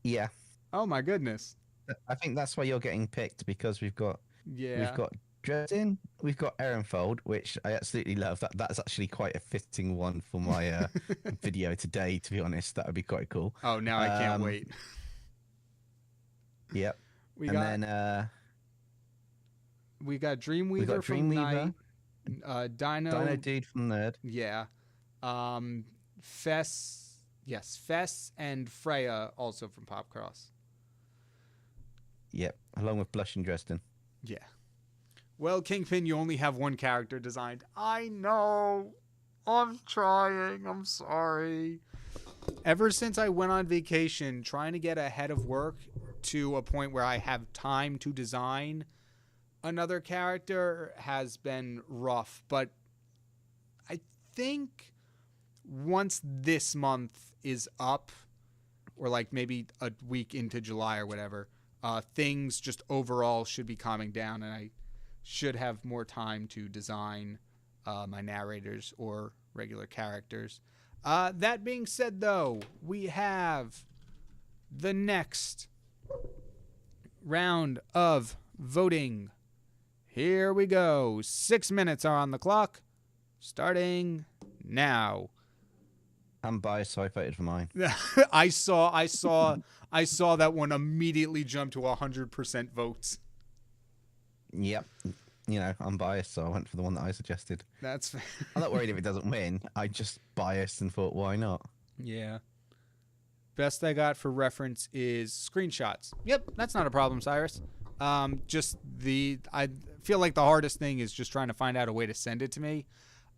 Yeah. Oh my goodness. I think that's why you're getting picked, because we've got Dresden, we've got Ehrenfold, which I absolutely love. That's actually quite a fitting one for my video today, to be honest. That would be quite cool. Oh, now I can't wait. Yep. We got Dreamweaver from Night. Dino Dude from Nerd. Yeah. Fess and Freya also from Popcross. Yep, along with Blush and Dresden. Yeah. Well, KyngPin, you only have one character designed. I know. I'm trying. I'm sorry. Ever since I went on vacation, trying to get ahead of work to a point where I have time to design another character has been rough. But I think once this month is up, or like maybe a week into July or whatever, things just overall should be calming down, and I should have more time to design my narrators or regular characters. That being said, though, we have the next round of voting. Here we go. 6 minutes are on the clock, starting now. I'm biased, so I voted for mine. I saw that one immediately jump to 100% votes. Yep. you know, I'm biased, so I went for the one that I suggested. That's I'm not worried if it doesn't win. I just biased and thought, why not? yeah. Best I got for reference is screenshots. Yep, that's not a problem, Cyrus. I feel like the hardest thing is just trying to find out a way to send it to me.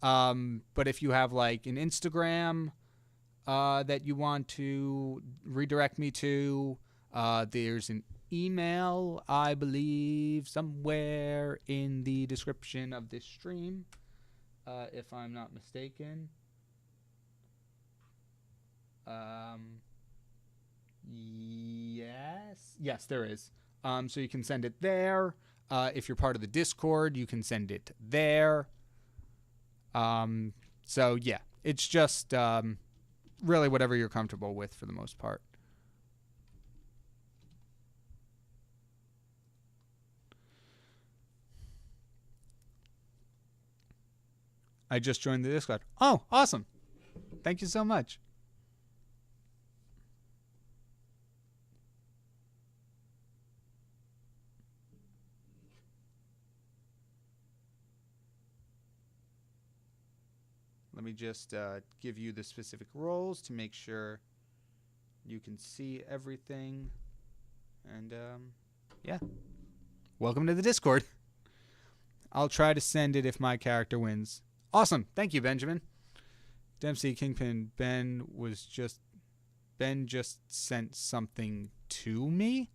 But if you have like an Instagram that you want to redirect me to, there's an email, I believe, somewhere in the description of this stream, if I'm not mistaken. Yes, there is. So you can send it there. If you're part of the Discord, you can send it there. So yeah, it's just really whatever you're comfortable with for the most part. I just joined the Discord. Oh, awesome. Thank you so much. Let me just give you the specific roles to make sure you can see everything. And yeah, welcome to the Discord. I'll try to send it if my character wins. Awesome. Thank you, Benjamin. Dempsey, KyngPin, Ben just sent something to me?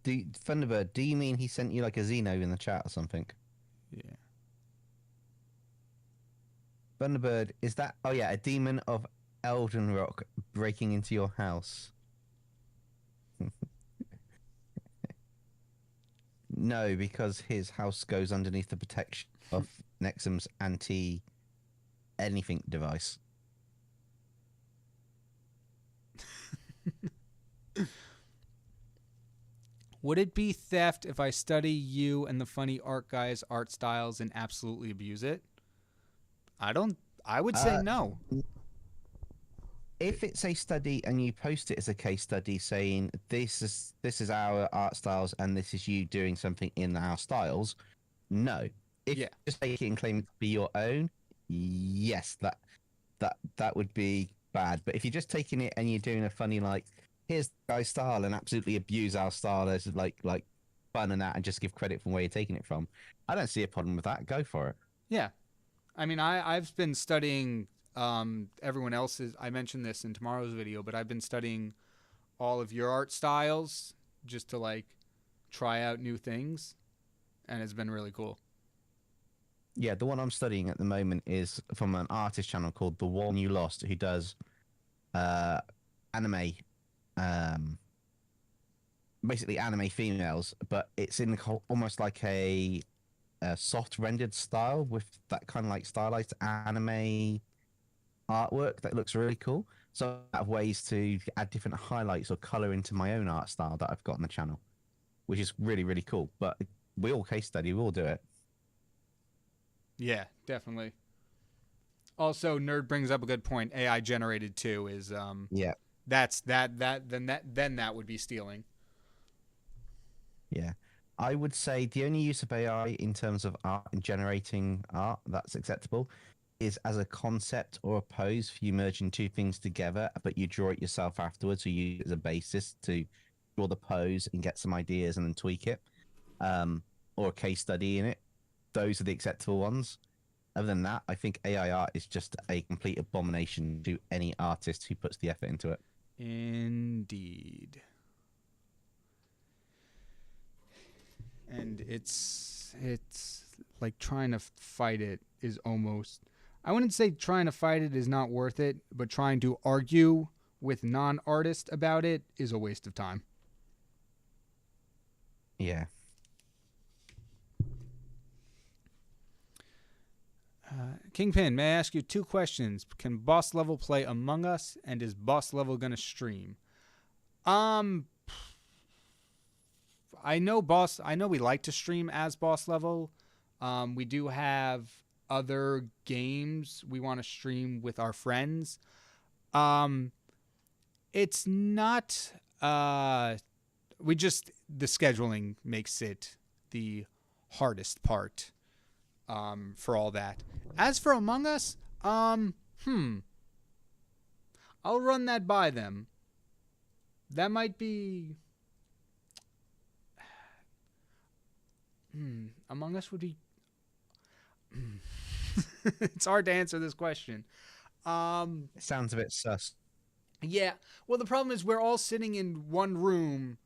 Thunderbird, do you mean he sent you like a Xeno in the chat or something? Yeah. Thunderbird, is that... Oh yeah, a demon of Elden Rock breaking into your house. No, because his house goes underneath the protection of Nexum's anti-anything device. Would it be theft if I study you and the funny art guy's art styles and absolutely abuse it? I would say no. If it's a study and you post it as a case study saying this is our art styles and this is you doing something in our styles, no. If you just take it and claim it to be your own, yes, that would be bad. But if you're just taking it and you're doing a funny like, here's the guy's style and absolutely abuse our style as like fun and that and just give credit from where you're taking it from, I don't see a problem with that. Go for it. Yeah. I mean, I've been studying everyone else's. I mentioned this in tomorrow's video, but I've been studying all of your art styles just to like try out new things, and it's been really cool. Yeah, the one I'm studying at the moment is from an artist channel called The One You Lost, who does anime, basically anime females, but it's in almost like a soft rendered style with that kind of like stylized anime artwork that looks really cool. So I have ways to add different highlights or color into my own art style that I've got on the channel, which is really, really cool. But we all case study, we all do it. Yeah, definitely. Also, Nerd brings up a good point. AI generated too is yeah. Then that would be stealing. Yeah. I would say the only use of AI in terms of art and generating art that's acceptable is as a concept or a pose for you merging two things together, but you draw it yourself afterwards, so you use it as a basis to draw the pose and get some ideas and then tweak it, or a case study in it. Those are the acceptable ones. Other than that, I think AI art is just a complete abomination to any artist who puts the effort into it. Indeed. And it's like trying to fight it is almost... I wouldn't say trying to fight it is not worth it, but trying to argue with non-artists about it is a waste of time. Yeah. KyngPin, may I ask you 2 questions? Can Boss Level play Among Us, and is Boss Level gonna stream? I know we like to stream as Boss Level. We do have other games we want to stream with our friends. It's not. The scheduling makes it the hardest part. For all that. As for Among Us, I'll run that by them. That might be. Among Us would be. It's hard to answer this question. It sounds a bit sus. Yeah. Well, the problem is we're all sitting in one room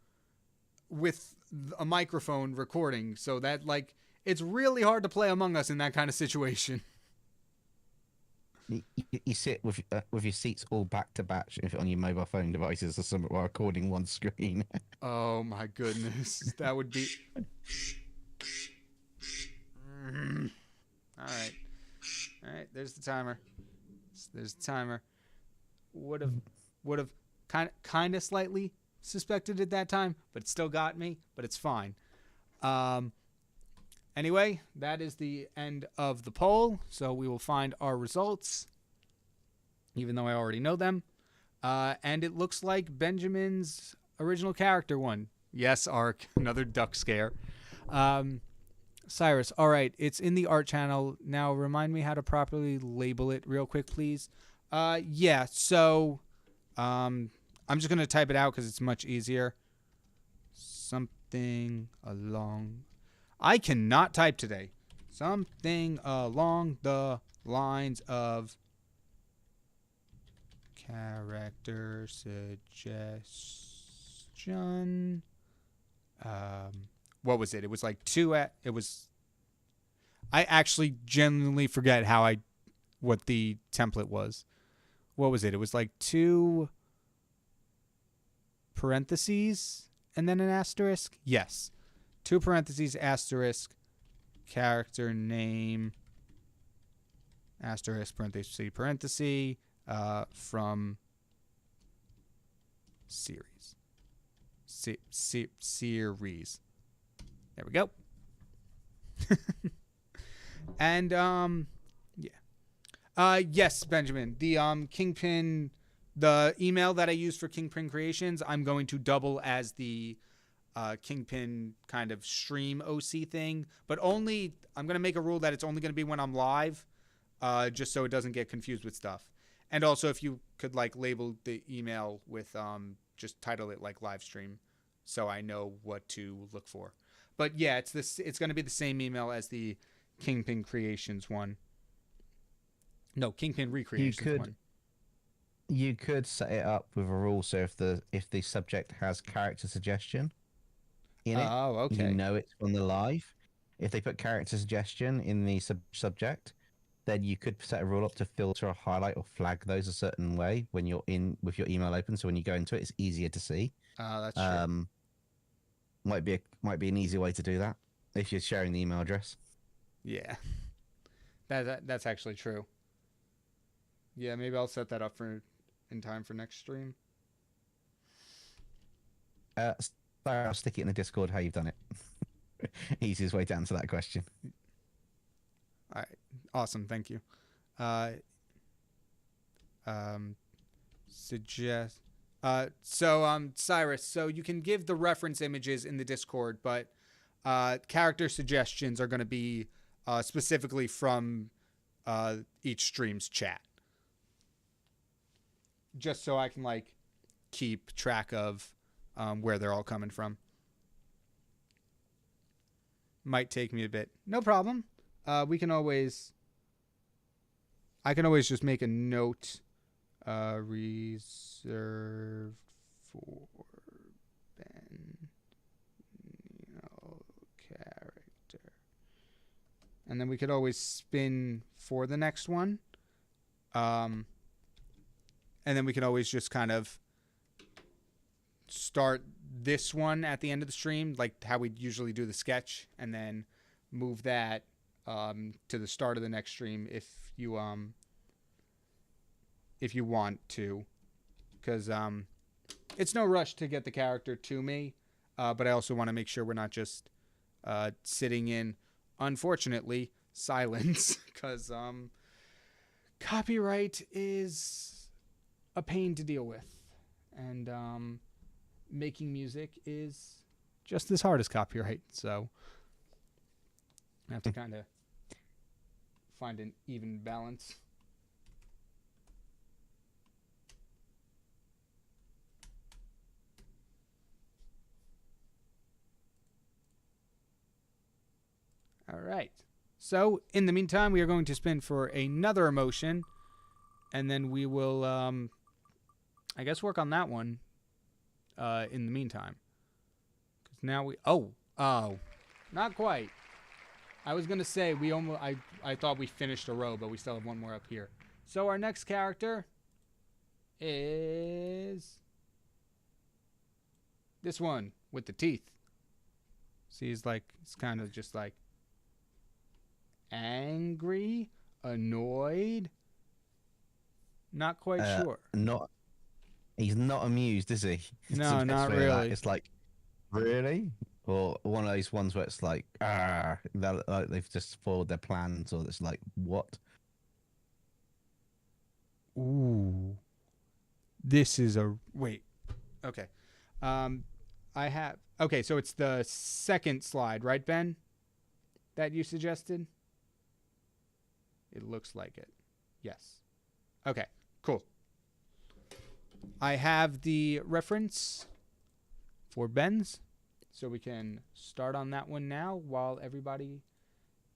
with a microphone recording, so that like it's really hard to play Among Us in that kind of situation. You sit with your seats all back to back on your mobile phone devices or something while recording one screen. Oh my goodness, that would be. All right. There's the timer. Would have kind of slightly suspected at that time, but it still got me. But it's fine. Anyway, that is the end of the poll. So we will find our results, even though I already know them. And it looks like Benjamin's original character won. Yes, Ark, another duck scare. Cyrus, all right, it's in the art channel. Now remind me how to properly label it real quick, please. Yeah, so I'm just going to type it out because it's much easier. Something along... I cannot type today. Something along the lines of character suggestion. What was it? It was like it was... I actually genuinely forget what the template was. What was it? It was like 2 parentheses and then an asterisk? Yes. 2 parentheses, asterisk, character name, asterisk, parenthesis, from series. Series. There we go. And, yeah. Yes, Benjamin. The KyngPin, the email that I use for KyngPin Creations, I'm going to double as the KyngPin kind of stream OC thing, but I'm going to make a rule that it's only going to be when I'm live, just so it doesn't get confused with stuff. And also, if you could like label the email with just title it like live stream, so I know what to look for. But yeah, it's going to be the same email as the KyngPin Creations one. No, KyngPin Recreations one. You could set it up with a rule, so if the subject has character suggestion in it, okay. you know it's from the live. If they put character suggestion in the subject, then you could set a rule up to filter or highlight or flag those a certain way when you're in with your email open. So when you go into it, it's easier to see. That's true. Might be an easy way to do that if you're sharing the email address. Yeah, that's actually true. Yeah, maybe I'll set that up in time for next stream. I'll stick it in the Discord how you've done it. Easiest way to answer that question. All right, awesome, thank you. Suggest. Cyrus, so you can give the reference images in the Discord, but character suggestions are going to be specifically from each stream's chat. Just so I can like keep track of where they're all coming from. Might take me a bit. No problem. I can always just make a note. Reserved for character. And then we could always spin for the next one. And then we can always just kind of start this one at the end of the stream, like how we usually do the sketch, and then move that to the start of the next stream if you want to, because it's no rush to get the character to me, but I also want to make sure we're not just sitting in, unfortunately, silence, because copyright is a pain to deal with, and making music is just as hard as copyright. So I have to kind of find an even balance. All right. So in the meantime, we are going to spin for another emotion, and then we will, I guess, work on that one in the meantime. Because now oh, not quite. I was gonna say I thought we finished a row, but we still have one more up here. So our next character is this one with the teeth. See, it's kind of just like angry, annoyed, not quite sure. He's not amused, is he? No, not really. It's like, really? Or one of those ones where it's like, like they've just spoiled their plans, or it's like, what? Ooh. This is a... Wait. Okay. Okay, so it's the second slide, right, Ben? That you suggested? It looks like it. Yes. Okay, cool. I have the reference for Ben's, so we can start on that one now while everybody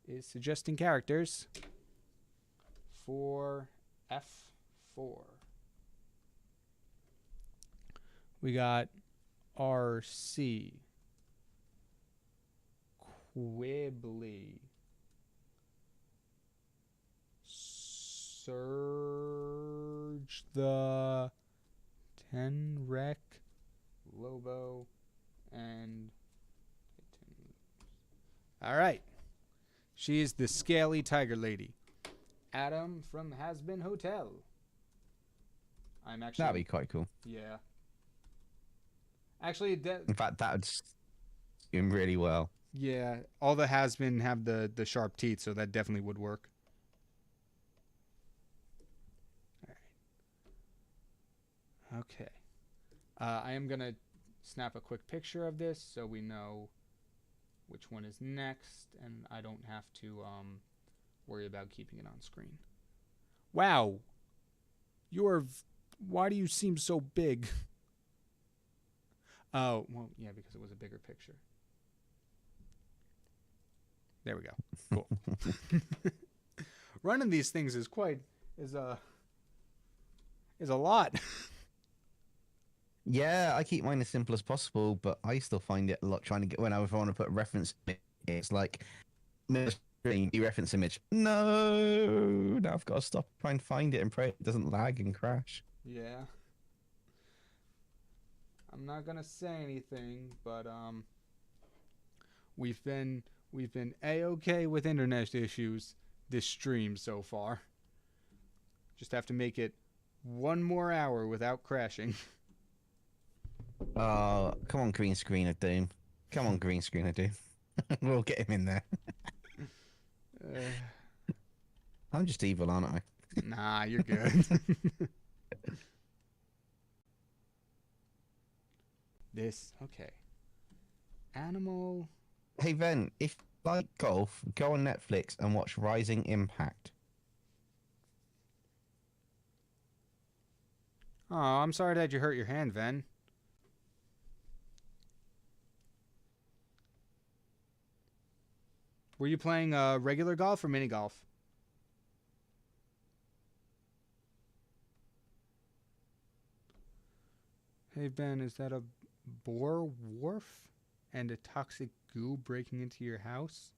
is suggesting characters for F4. We got RC, Quibbly, Surge the Tenrec, Lobo, and all right. She's the scaly tiger lady. Adam from Has Been Hotel. I'm actually... That'd be quite cool. Yeah. Actually, in fact, that would skin really well. Yeah, all the Has Been have the sharp teeth, so that definitely would work. All right. Okay. I am going to snap a quick picture of this so we know which one is next, and I don't have to worry about keeping it on screen. Wow. Why do you seem so big? Oh, well, yeah, because it was a bigger picture. There we go. Cool. Running these things is a lot. Yeah, I keep mine as simple as possible, but I still find it a lot trying to get if I want to put a reference. It's like reference image. No, now I've got to stop trying to find it and pray it doesn't lag and crash. Yeah. I'm not gonna say anything, but we've been a-okay with internet issues this stream so far. Just have to make it one more hour without crashing. Oh, come on, green screen of doom. Come on, green screen of doom. We'll get him in there. I'm just evil, aren't I? Nah, you're good. Okay. Animal. Hey, Ven, if you like golf, go on Netflix and watch Rising Impact. Oh, I'm sorry that you hurt your hand, Ven. Were you playing regular golf or mini golf? Hey, Ben, is that a boar wharf and a toxic goo breaking into your house?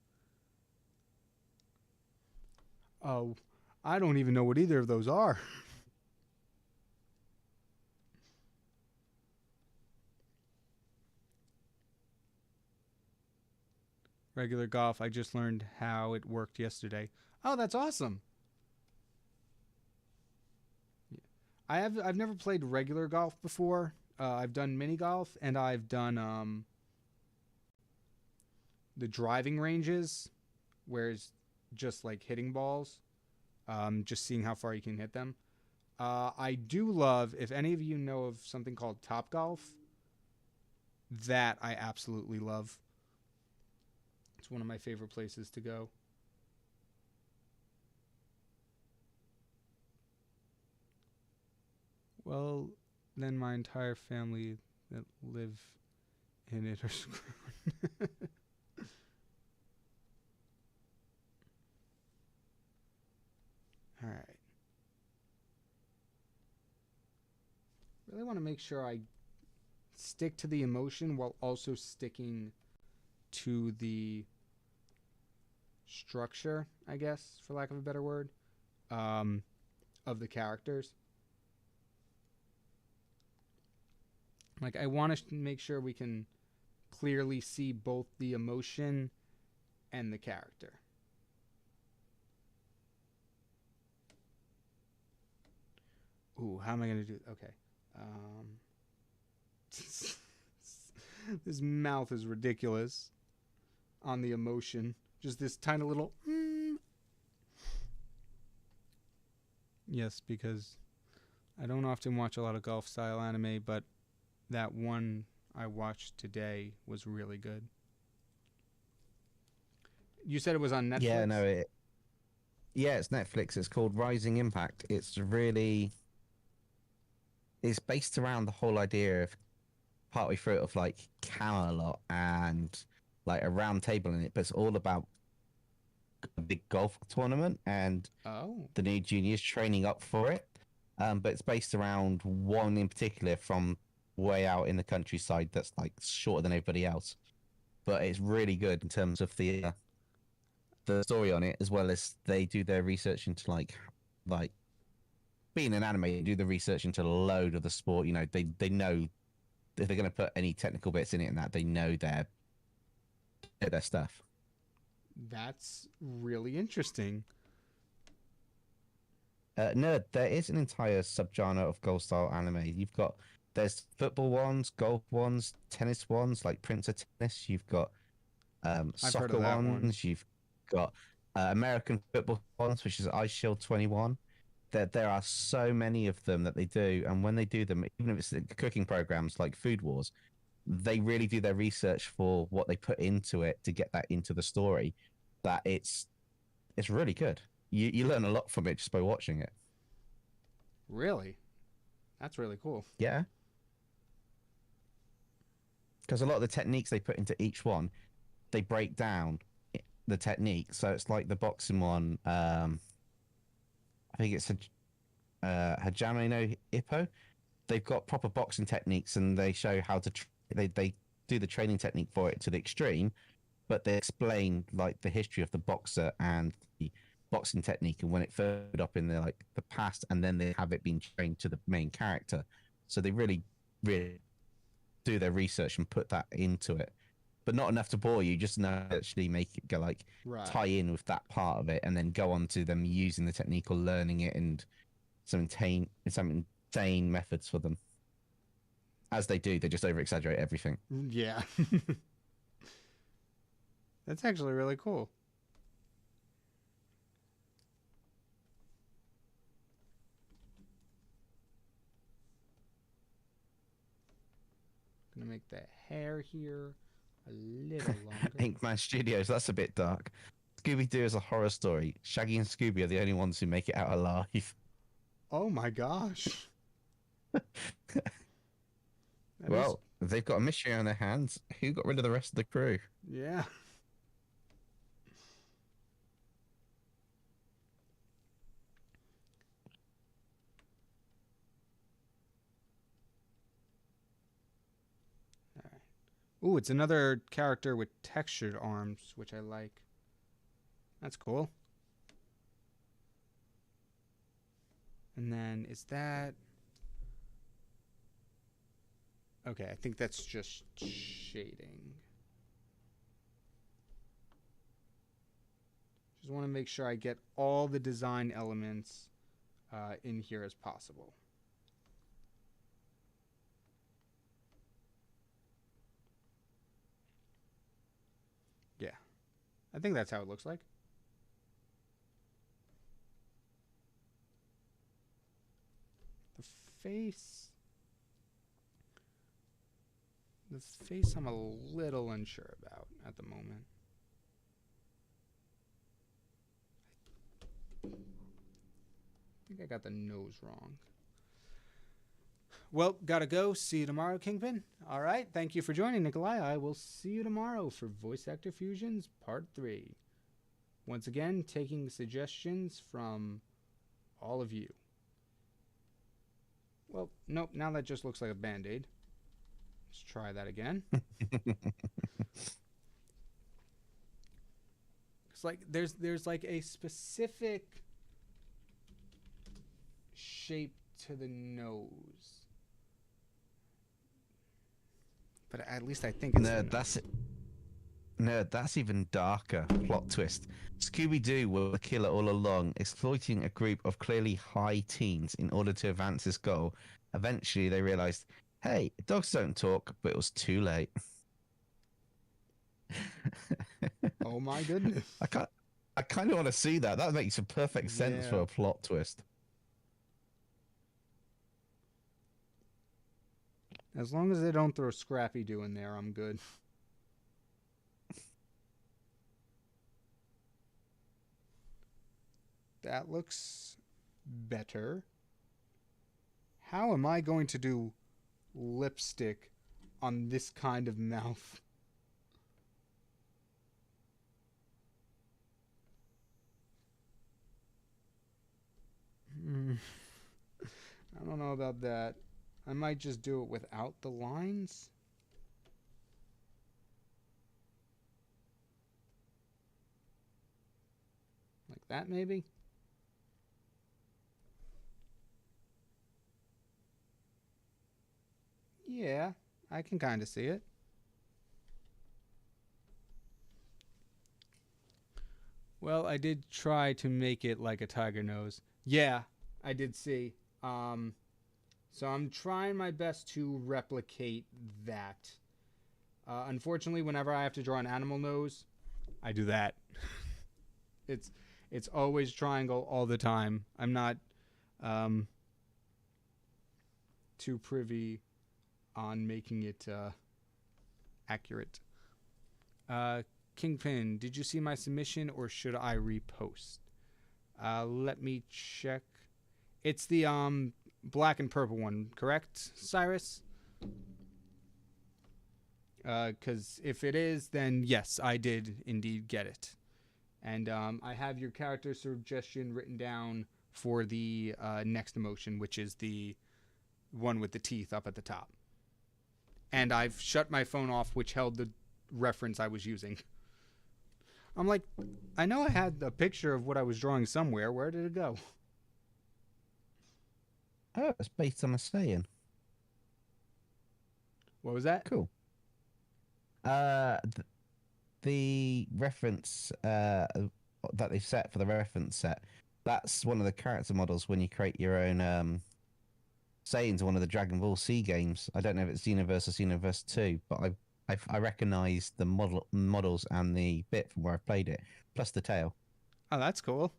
Oh, I don't even know what either of those are. Regular golf, I just learned how it worked yesterday. Oh, that's awesome. I've never played regular golf before. I've done mini golf, and I've done the driving ranges, where it's just like hitting balls, just seeing how far you can hit them. I do love, if any of you know of something called Topgolf, that I absolutely love. It's one of my favorite places to go. Well, then my entire family that live in it are screwed. All right. Really want to make sure I stick to the emotion while also sticking to the structure, I guess, for lack of a better word, of the characters. Like, I want to make sure we can clearly see both the emotion and the character. Ooh, how am I going to do it? Okay. This mouth is ridiculous on the emotion. Just this tiny little... Yes, because I don't often watch a lot of golf-style anime, but that one I watched today was really good. You said it was on Netflix? Yeah, no, it's Netflix. It's called Rising Impact. It's based around the whole idea of partly through it of like Camelot and like a round table in it, but it's all about a big golf tournament and the new juniors training up for it. But it's based around one in particular from way out in the countryside that's like shorter than everybody else. But it's really good in terms of the story on it, as well as they do their research into like being an anime, they do the research into a load of the sport. You know, they know if they're going to put any technical bits in it and that they know their stuff. That's really interesting. Nerd, there is an entire subgenre of golf style anime. There's football ones, golf ones, tennis ones, like Prince of Tennis. You've got I've heard soccer of that ones. one. You've got American football ones, which is Ice Shield 21. There are so many of them that they do, and when they do them, even if it's cooking programs like Food Wars, they really do their research for what they put into it to get that into the story. That it's really good. You learn a lot from it just by watching it. Really? That's really cool. Yeah, because a lot of the techniques they put into each one, they break down the technique. So it's like the boxing one. I think it's Hajime no Ippo. They've got proper boxing techniques, and they show how to they do the training technique for it to the extreme, but they explain like the history of the boxer and the boxing technique and when it first up in the past, and then they have it being trained to the main character. So they really do their research and put that into it, but not enough to bore you, just enough to actually make it go like tie in with that part of it, and then go on to them using the technique or learning it and some insane methods for them. As they do, they just over exaggerate everything. Yeah. That's actually really cool. Gonna make the hair here a little longer. Inkman Studios, that's a bit dark. Scooby-Doo is a horror story. Shaggy and Scooby are the only ones who make it out alive. Oh my gosh. Well, they've got a mystery on their hands. Who got rid of the rest of the crew? Yeah. All right. Ooh, it's another character with textured arms, which I like. That's cool. And then is that... Okay, I think that's just shading. Just want to make sure I get all the design elements in here as possible. Yeah, I think that's how it looks like. face. The face I'm a little unsure about at the moment. I think I got the nose wrong. Well, gotta go. See you tomorrow, Kingpin. All right. Thank you for joining, Nikolai. I will see you tomorrow for Voice Actor Fusions Part 3. Once again, taking suggestions from all of you. Well, nope. Now that just looks like a Band-Aid. Let's try that again. It's like there's like a specific shape to the nose. But at least I think it's that's it. No, that's even darker. Plot twist. Scooby-Doo was the killer all along, exploiting a group of clearly high teens in order to advance his goal. Eventually, they realized, hey, dogs don't talk, but it was too late. Oh my goodness. I kind of want to see that. That makes a perfect sense for a plot twist. As long as they don't throw Scrappy-Doo in there, I'm good. That looks better. How am I going to do lipstick on this kind of mouth? I don't know about that. I might just do it without the lines. Like that, maybe? Yeah, I can kind of see it. Well, I did try to make it like a tiger nose. Yeah, I did see. So I'm trying my best to replicate that. Unfortunately, whenever I have to draw an animal nose, I do that. It's always triangle all the time. I'm not too privy on making it accurate. KyngPin, did you see my submission or should I repost? Let me check. It's the black and purple one, correct, Cyrus? Because if it is, then yes, I did indeed get it. And I have your character suggestion written down for the next emotion, which is the one with the teeth up at the top. And I've shut my phone off, which held the reference I was using. I'm like, I know I had a picture of what I was drawing somewhere. Where did it go? Oh, it's based on a saying. What was that? Cool. The reference that they've set for the reference set, that's one of the character models when you create your own sayings in one of the Dragon Ball Z games. I don't know if it's Xenoverse or Xenoverse 2, but I recognise the models and the bit from where I played it, plus the tail. Oh, that's cool.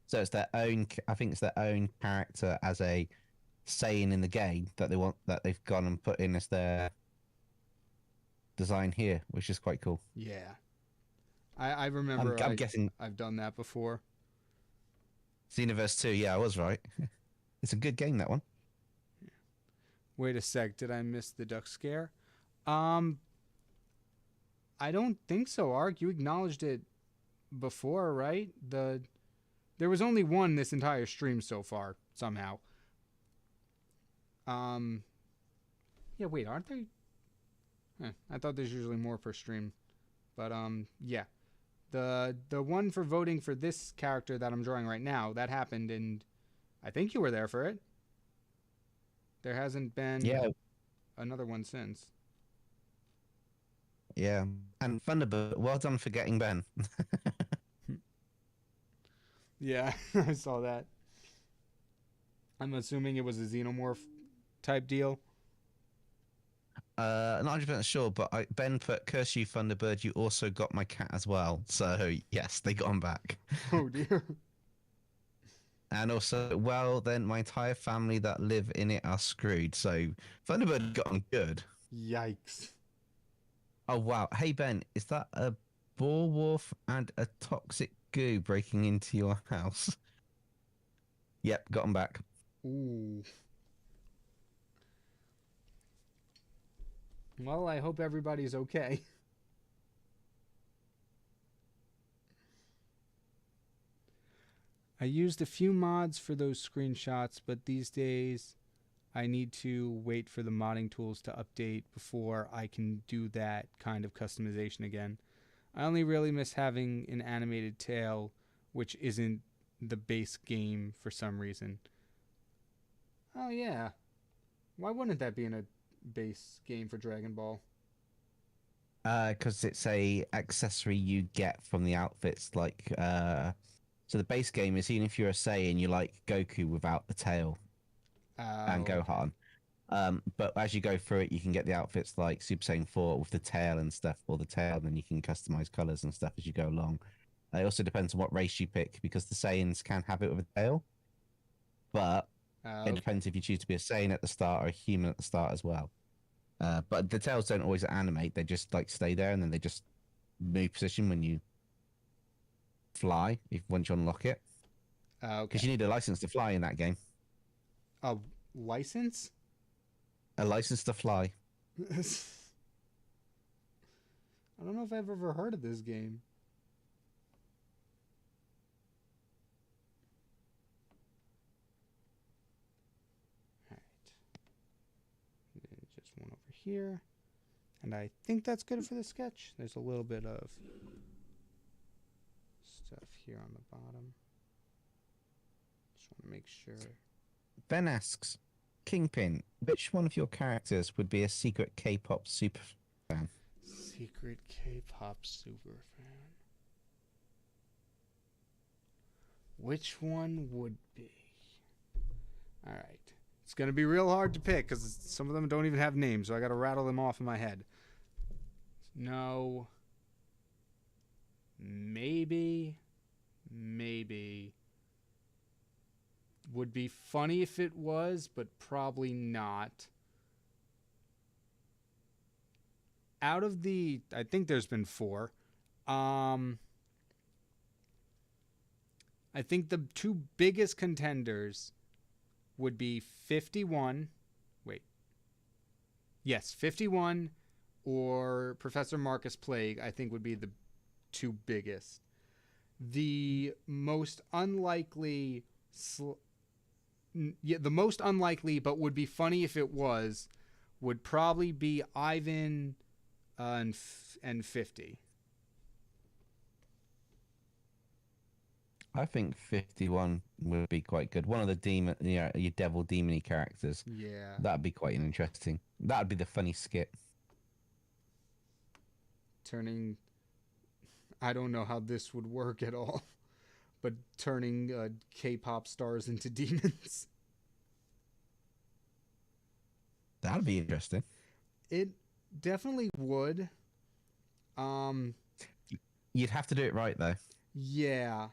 So it's their own. I think it's their own character as a saying in the game that they've gone and put in as their design here, which is quite cool. Yeah, I remember. I'm guessing I've done that before. Xenoverse 2. Yeah, I was right. It's a good game, that one. Wait a sec. Did I miss the duck scare? I don't think so, Ark. You acknowledged it before, right? There was only one this entire stream so far, somehow. Yeah, wait, aren't they? I thought there's usually more per stream. But, yeah. The one for voting for this character that I'm drawing right now, that happened, and I think you were there for it. There hasn't been another one since. Yeah. And Thunderbird, well done for getting Ben. Yeah, I saw that. I'm assuming it was a xenomorph type deal. Not 100% sure, but Ben put, curse you, Thunderbird, you also got my cat as well. So, yes, they got him back. Oh, dear. And also, well, then my entire family that live in it are screwed. So Thunderbird got on good. Yikes. Oh wow! Hey Ben, is that a boar wolf and a toxic goo breaking into your house? Yep, got them back. Ooh. Well, I hope everybody's okay. I used a few mods for those screenshots, but these days I need to wait for the modding tools to update before I can do that kind of customization again. I only really miss having an animated tail, which isn't the base game for some reason. Oh, yeah. Why wouldn't that be in a base game for Dragon Ball? Because it's a accessory you get from the outfits. So the base game is even if you're a Saiyan, you like Goku without the tail and Oh, okay. Gohan. But as you go through it, you can get the outfits like Super Saiyan 4 with the tail and stuff, or the tail, and then you can customize colors and stuff as you go along. It also depends on what race you pick because the Saiyans can have it with a tail, but it Okay. depends if you choose to be a Saiyan at the start or a human at the start as well. But the tails don't always animate; they just like stay there and then they just move position when you fly. If once you unlock it, Okay. because you need a license to fly in that game, A license? a license to fly. I don't know if I've ever heard of this game. Alright. Just one over here. And I think that's good for the sketch. There's a little bit of stuff here on the bottom. Just want to make sure. Ben asks, Kingpin, which one of your characters would be a secret K-pop super fan? Secret K-pop super fan. Which one would be? Alright. It's going to be real hard to pick because some of them don't even have names, so I got to rattle them off in my head. No. Maybe. Would be funny if it was, but probably not. Out of the, I think there's been 4. I think the 2 biggest contenders would be 51. Wait. Yes, 51 or Professor Marcus Plague, I think would be the 2 biggest. The most unlikely the most unlikely but would be funny if it was would probably be Ivan and 50. I think 51 would be quite good. One of the demon, your devil demony characters. Yeah. That'd be quite interesting. That'd be the funny skit. Turning, I don't know how this would work at all, but turning K-pop stars into demons. That'd be interesting. It definitely would. You'd have to do it right though. Yeah.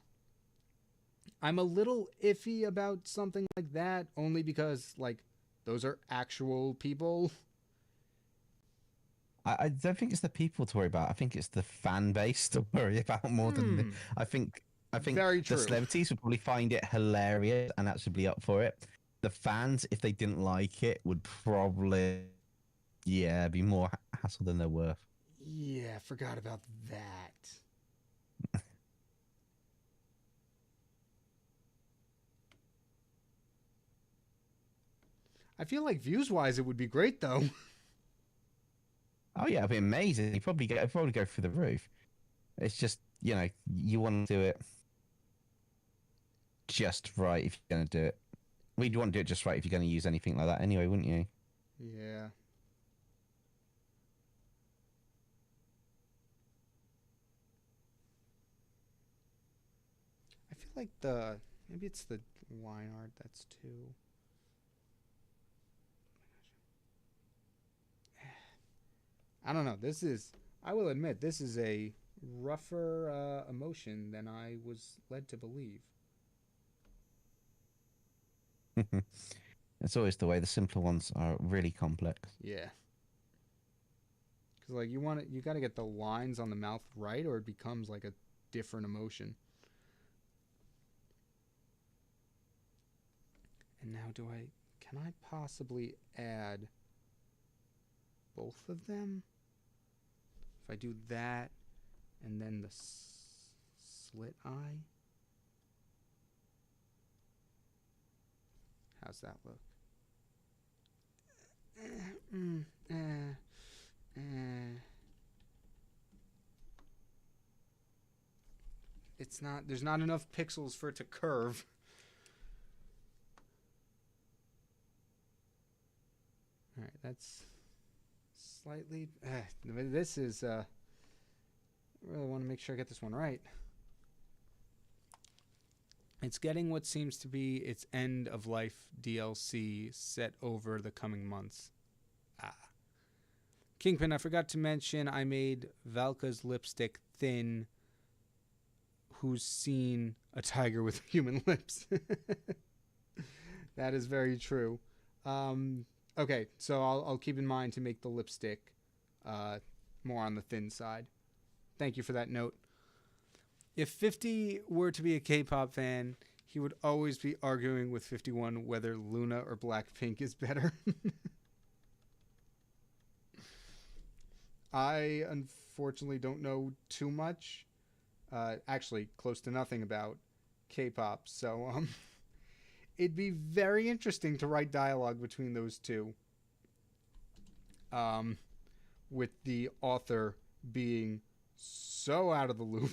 I'm a little iffy about something like that only because like those are actual people. I don't think it's the people to worry about. I think it's the fan base to worry about more than I think. I think Very the true. celebrities would probably find it hilarious and actually be up for it. The fans, if they didn't like it, would probably be more hassle than they're worth. Yeah, forgot about that. I feel like views wise it would be great though. Oh yeah, it'd be amazing. You probably go through the roof. It's just you want to do it just right if you're going to do it. We'd want to do it just right if you're going to use anything like that anyway, wouldn't you? Yeah. I feel like maybe it's the line art that's too. I don't know. I will admit, this is a rougher emotion than I was led to believe. It's always the way. The simpler ones are really complex. Yeah. Because like you got to get the lines on the mouth right, or it becomes like a different emotion. And now can I possibly add both of them? If I do that and then the slit eye. How's that look? It's not, there's not enough pixels for it to curve. All right, that's slightly. This is. I really want to make sure I get this one right. It's getting what seems to be its end of life DLC set over the coming months. KyngPin, I forgot to mention I made Valka's lipstick thin, who's seen a tiger with human lips. That is very true. Okay, so I'll keep in mind to make the lipstick more on the thin side. Thank you for that note. If 50 were to be a K-pop fan, he would always be arguing with 51 whether Luna or Blackpink is better. I unfortunately don't know too much, actually close to nothing about K-pop, so it'd be very interesting to write dialogue between those two, with the author being so out of the loop.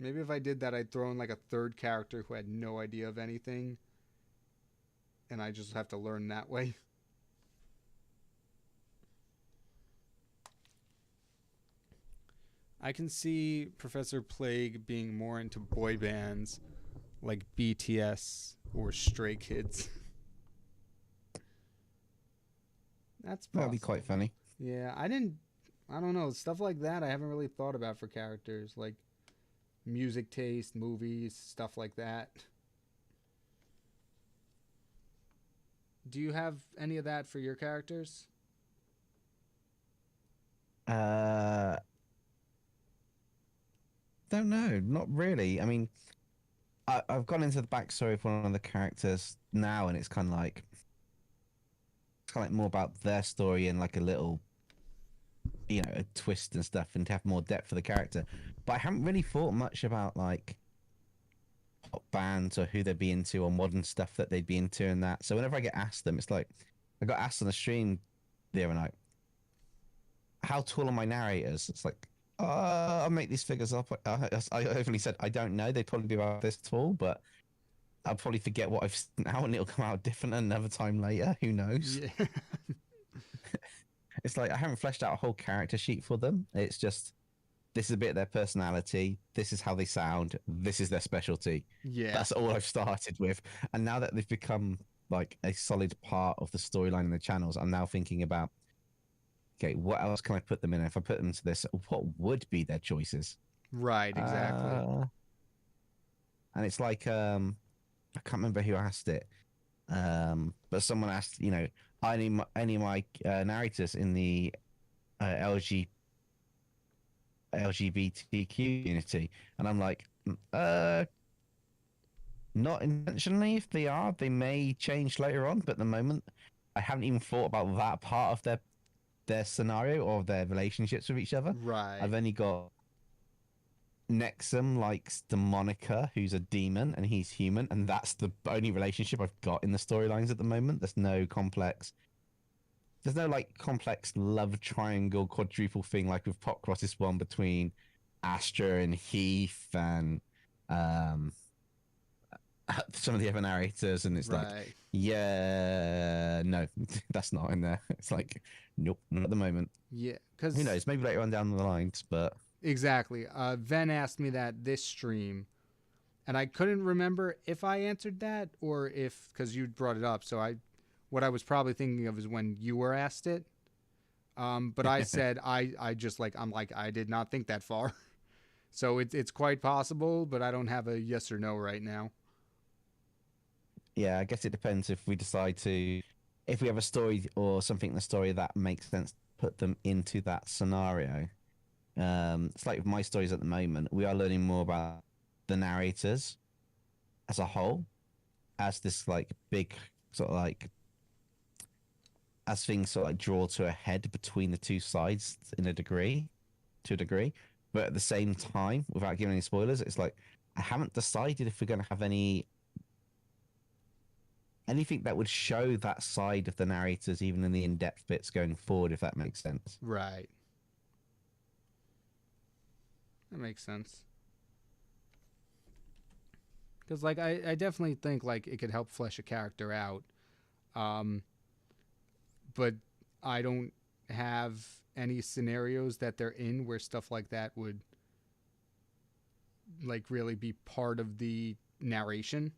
Maybe if I did that, I'd throw in like a third character who had no idea of anything, and I just have to learn that way. I can see Professor Plague being more into boy bands like BTS or Stray Kids. That's possible. That'd be quite funny. Yeah, I don't know, stuff like that I haven't really thought about for characters, like music taste, movies, stuff like that. Do you have any of that for your characters? Don't know, not really. I mean, I've gone into the backstory of one of the characters now, and it's kind of like more about their story and like a little, a twist and stuff, and to have more depth for the character. But I haven't really thought much about like pop bands or who they'd be into or modern stuff that they'd be into and that. So whenever I get asked them, it's like I got asked on the stream the other night, how tall are my narrators? It's like, I'll make these figures up. I openly said I don't know. They'd probably be about this tall, but I'll probably forget what I've seen now, and it'll come out different another time later. Who knows? Yeah. It's like I haven't fleshed out a whole character sheet for them. It's just this is a bit of their personality. This is how they sound. This is their specialty. Yeah. That's all I've started with. And now that they've become like a solid part of the storyline in the channels, I'm now thinking about, okay, what else can I put them in? If I put them to this, what would be their choices? Right, exactly. And it's like, I can't remember who asked it, but someone asked, any of my narrators in the LGBTQ community, and I'm like, not intentionally. If they are, they may change later on, but at the moment, I haven't even thought about that part of their scenario or their relationships with each other. Right. I've only got Nexum likes the Monica, who's a demon, and he's human, and that's the only relationship I've got in the storylines at the moment. There's no complex love triangle quadruple thing like with Pop Cross's one between Astra and Heath and some of the other narrators, and it's like, yeah, no, that's not in there. It's like, nope, not at the moment. Yeah, because who knows? Maybe later on down the lines, but exactly. Ven asked me that this stream, and I couldn't remember if I answered that or if, because you brought it up. So what I was probably thinking of is when you were asked it. But I said I just like, I'm like, I did not think that far. So it's quite possible, but I don't have a yes or no right now. Yeah, I guess it depends if we decide to, if we have a story or something in the story that makes sense, put them into that scenario. It's like with my stories at the moment, we are learning more about the narrators as a whole, as this like big sort of like, as things sort of like draw to a head between the two sides in a degree, to a degree. But at the same time, without giving any spoilers, it's like I haven't decided if we're going to have anything that would show that side of the narrators, even in the in-depth bits going forward, if that makes sense. Right. That makes sense. Because like I definitely think like it could help flesh a character out, um, but I don't have any scenarios that they're in where stuff like that would like really be part of the narration.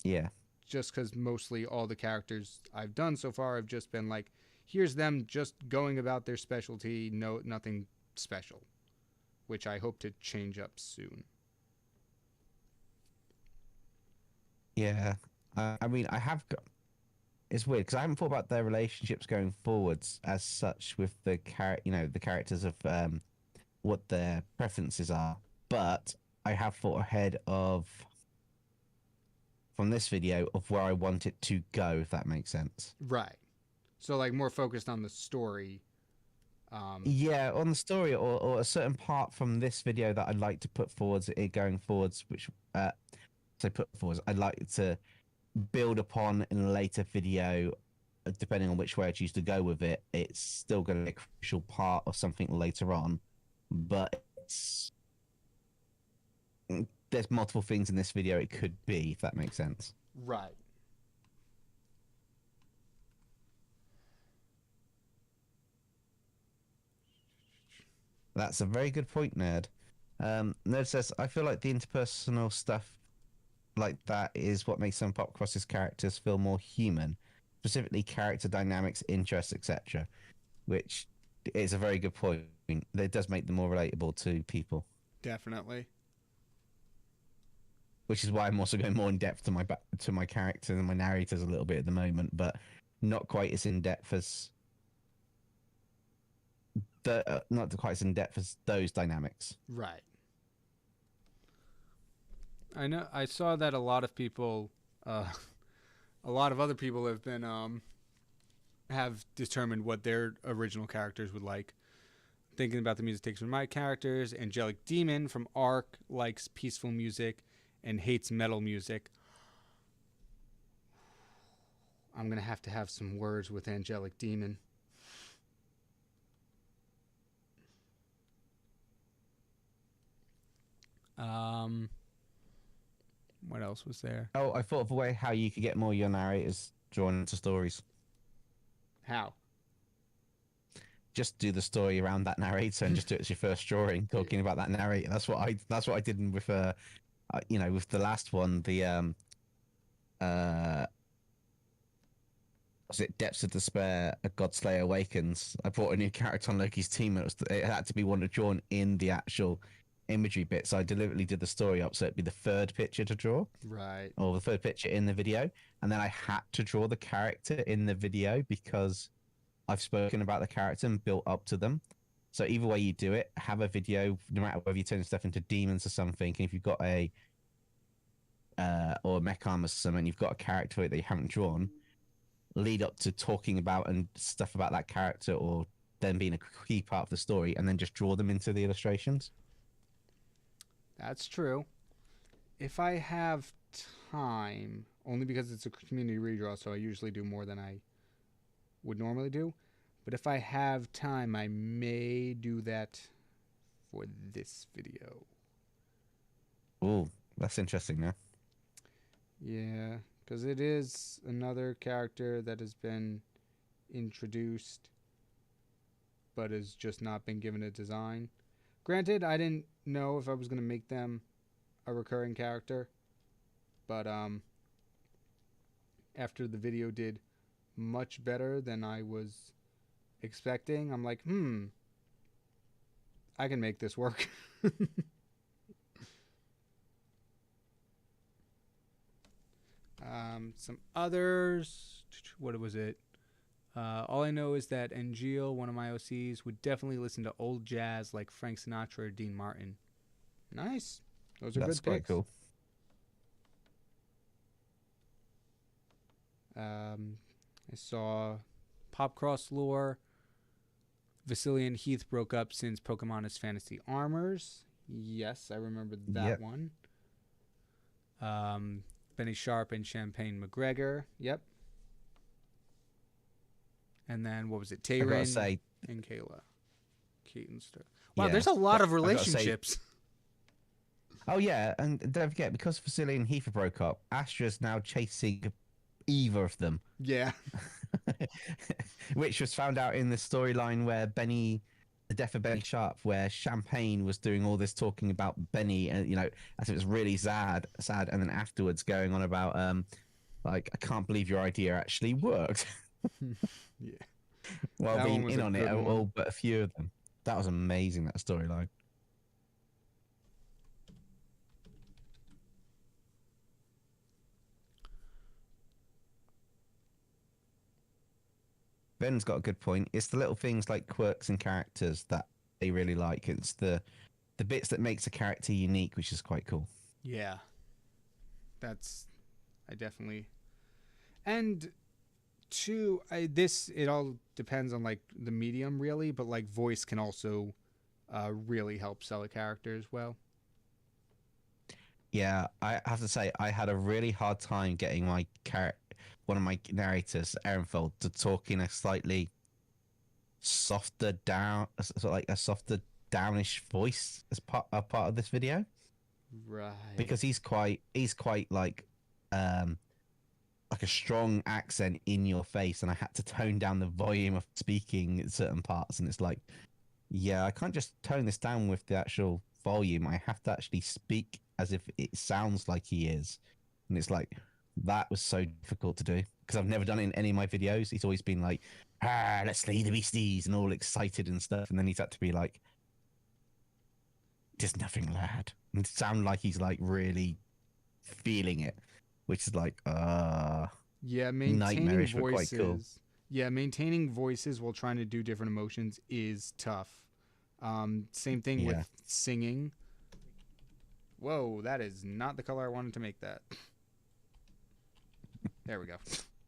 Yeah, Just because mostly all the characters I've done so far have just been like, here's them just going about their specialty, no nothing special, which I hope to change up soon. yeah. I mean, I have got. It's weird because I haven't thought about their relationships going forwards as such with the characters of what their preferences are. But I have thought ahead of from this video of where I want it to go, if that makes sense. Right. So like more focused on the story. Um, Yeah, on the story or a certain part from this video that I'd like to put forwards, it going forwards, which so put forwards, I'd like to build upon in a later video, depending on which way I choose to go with it. It's still going to be a crucial part of something later on, but there's multiple things in this video it could be, if that makes sense. right. That's a very good point, Nerd. Nerd says, I feel like the interpersonal stuff like that is what makes some pop cross's characters feel more human, specifically character dynamics, interests, etc. Which is a very good point. It does make them more relatable to people, Definitely. which is why I'm also going more in depth to my characters and my narrators a little bit at the moment, but not quite as in depth as not quite as in depth as those dynamics. Right. I know. I saw that a lot of people, a lot of other people have been have determined what their original characters would like. Thinking about the music takes from my characters, Angelic Demon from Arc likes peaceful music and hates metal music. I'm gonna have to have some words with Angelic Demon. Um, what else was there? Oh, I thought of a way how you could get more of your narrators drawn into stories. How? Just do the story around that narrator and just do it as your first drawing, talking about that narrator. That's what I did with with the last one, the uh was it Depths of Despair, a Godslayer Awakens. I brought a new character on Loki's team, and it had to be one drawn in the actual imagery bit. So I deliberately did the story up so it'd be the third picture to draw, Right. or the third picture in the video, and then I had to draw the character in the video because I've spoken about the character and built up to them. So either way you do it, have a video, no matter whether you turn stuff into demons or something, and if you've got a or a mech armor or something, you've got a character that you haven't drawn, lead up to talking about and stuff about that character or them being a key part of the story, and then just draw them into the illustrations. That's true. If I have time, only because it's a community redraw, so I usually do more than I would normally do. But if I have time, I may do that for this video. Oh, that's interesting now. Yeah, because it is another character that has been introduced but has just not been given a design. Granted, I didn't know if I was going to make them a recurring character, but after the video did much better than I was expecting, I'm like, I can make this work. Some others. What was it? All I know is that Angel, one of my OCs, would definitely listen to old jazz like Frank Sinatra or Dean Martin. Nice. Those are That's good quite picks. cool. I saw Popcross lore. Vasily and Heath broke up since Pokemon is Fantasy Armors. Yes, I remember that Yep. one. Benny Sharp and Champagne McGregor. Yep. And then what was it? I gotta Tayrin say, and Kayla. Keaton Star. Wow, yeah, there's a lot of I gotta say- relationships. oh yeah, and don't forget, because Vasily and Heifer broke up, Astra's now chasing either of them. Yeah. Which was found out in the storyline where Benny, the death of Benny Sharp, where Champagne was doing all this talking about Benny, and as it was really sad, and then afterwards going on about like, I can't believe your idea actually worked. Yeah. While That one being was in a on it, good one. all but a few of them. That was amazing, that storyline. Ben's got a good point. It's the little things like quirks and characters that they really like. It's the bits that makes a character unique, which is quite cool. Yeah. I definitely. And two, it all depends on like the medium really, but like voice can also really help sell a character as well. Yeah, I have to say, I had a really hard time getting one of my narrators, Ehrenfeld, to talk in a slightly softer down, sort of like a softer downish voice as part of this video, Right. because he's quite like a strong accent in your face, and I had to tone down the volume of speaking at certain parts, and it's like, yeah, I can't just tone this down with the actual volume. I have to actually speak as if it sounds like he is, and it's like, that was so difficult to do because I've never done it in any of my videos. He's always been like, let's slay the beasties and all excited and stuff, and then he's had to be like, "There's nothing, lad," and sound like he's like really feeling it, which is like, Yeah, maintaining nightmarish, but quite voices. cool. Yeah, maintaining voices while trying to do different emotions is tough. Same thing Yeah. with singing. Whoa, that is not the color I wanted to make that. There we go.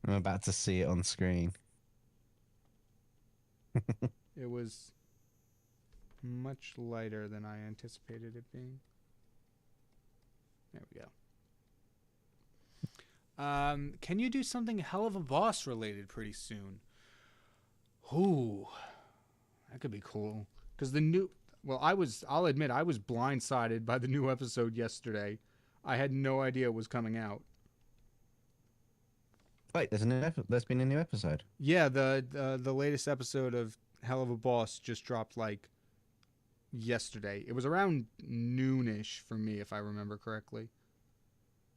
I'm about to see it on screen. It was much lighter than I anticipated it being. There we go. Can you do something Hell of a Boss related pretty soon? Ooh, that could be cool. Because I'll admit, I was blindsided by the new episode yesterday. I had no idea it was coming out. Wait, there's been a new episode. Yeah, the latest episode of Hell of a Boss just dropped like yesterday. It was around noonish for me, if I remember correctly.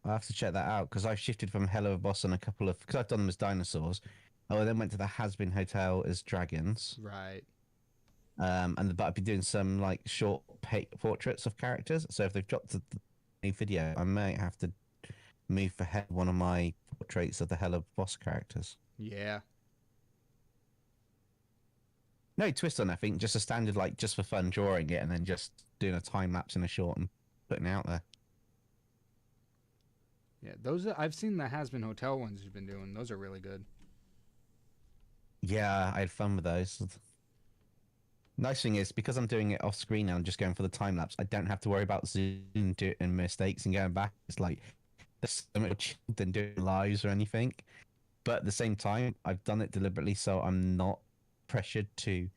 I have to check that out because I've shifted from Hell of a Boss on a couple of, because I've done them as dinosaurs. I then went to the Has-Been Hotel as dragons. Right. But I've been doing some like short portraits of characters. So if they've dropped the new video, I might have to move ahead one of my portraits of the Hell of Boss characters. Yeah. No twist on nothing, just a standard, like, just for fun, drawing it and then just doing a time lapse in a short and putting it out there. Yeah, I've seen the Has-Been Hotel ones you've been doing. Those are really good. Yeah, I had fun with those. Nice thing is, because I'm doing it off screen now, I'm just going for the time lapse. I don't have to worry about zoom and mistakes and going back. It's like, there's so much than doing lives or anything. But at the same time, I've done it deliberately, so I'm not pressured to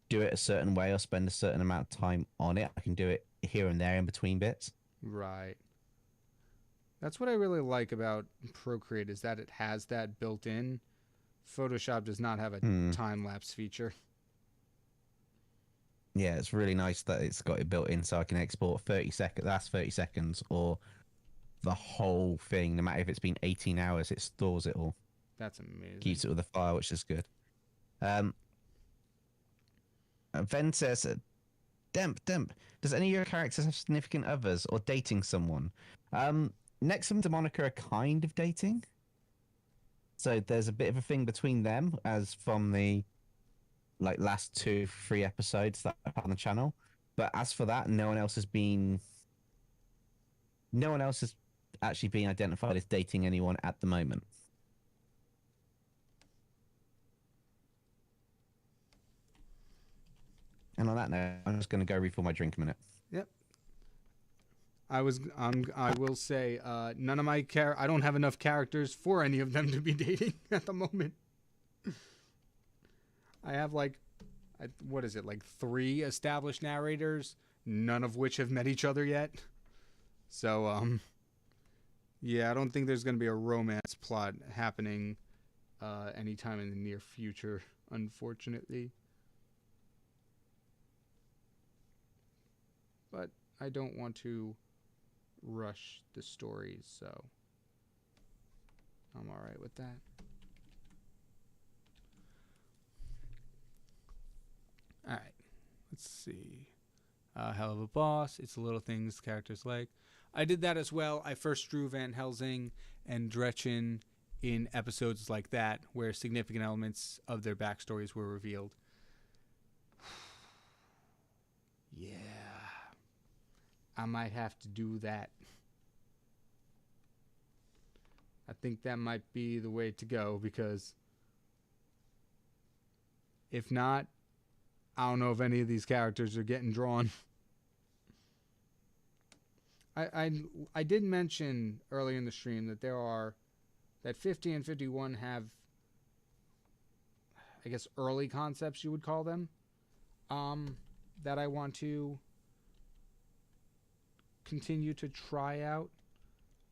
do it a certain way or spend a certain amount of time on it. I can do it here and there in between bits. Right. That's what I really like about Procreate, is that it has that built in. Photoshop does not have a time lapse feature. Yeah, it's really nice that it's got it built in, so I can export 30 seconds, last 30 seconds, or the whole thing. No matter if it's been 18 hours, it stores it all. That's amazing. Keeps it with a file, which is good. Ben says Demp. Does any of your characters have significant others or dating someone? Nexum and Demonica are kind of dating. So there's a bit of a thing between them, as from the like last 2, 3 episodes that I've had on the channel. But as for that, no one else has actually been identified as dating anyone at the moment. And on that note, I'm just going to go refill my drink a minute. Yep. I will say, none of my I don't have enough characters for any of them to be dating at the moment. I have like 3 established narrators, none of which have met each other yet. So, yeah, I don't think there's going to be a romance plot happening anytime in the near future, unfortunately. But I don't want to rush the stories, so I'm all right with that. All right, let's see. Hell of a boss. It's the little things characters like. I did that as well. I first drew Van Helsing and Gretchen in episodes like that, where significant elements of their backstories were revealed. Yeah. I might have to do that. I think that might be the way to go, because if not, I don't know if any of these characters are getting drawn. I did mention earlier in the stream that 50 and 51 have, I guess, early concepts, you would call them, that I want to continue to try out.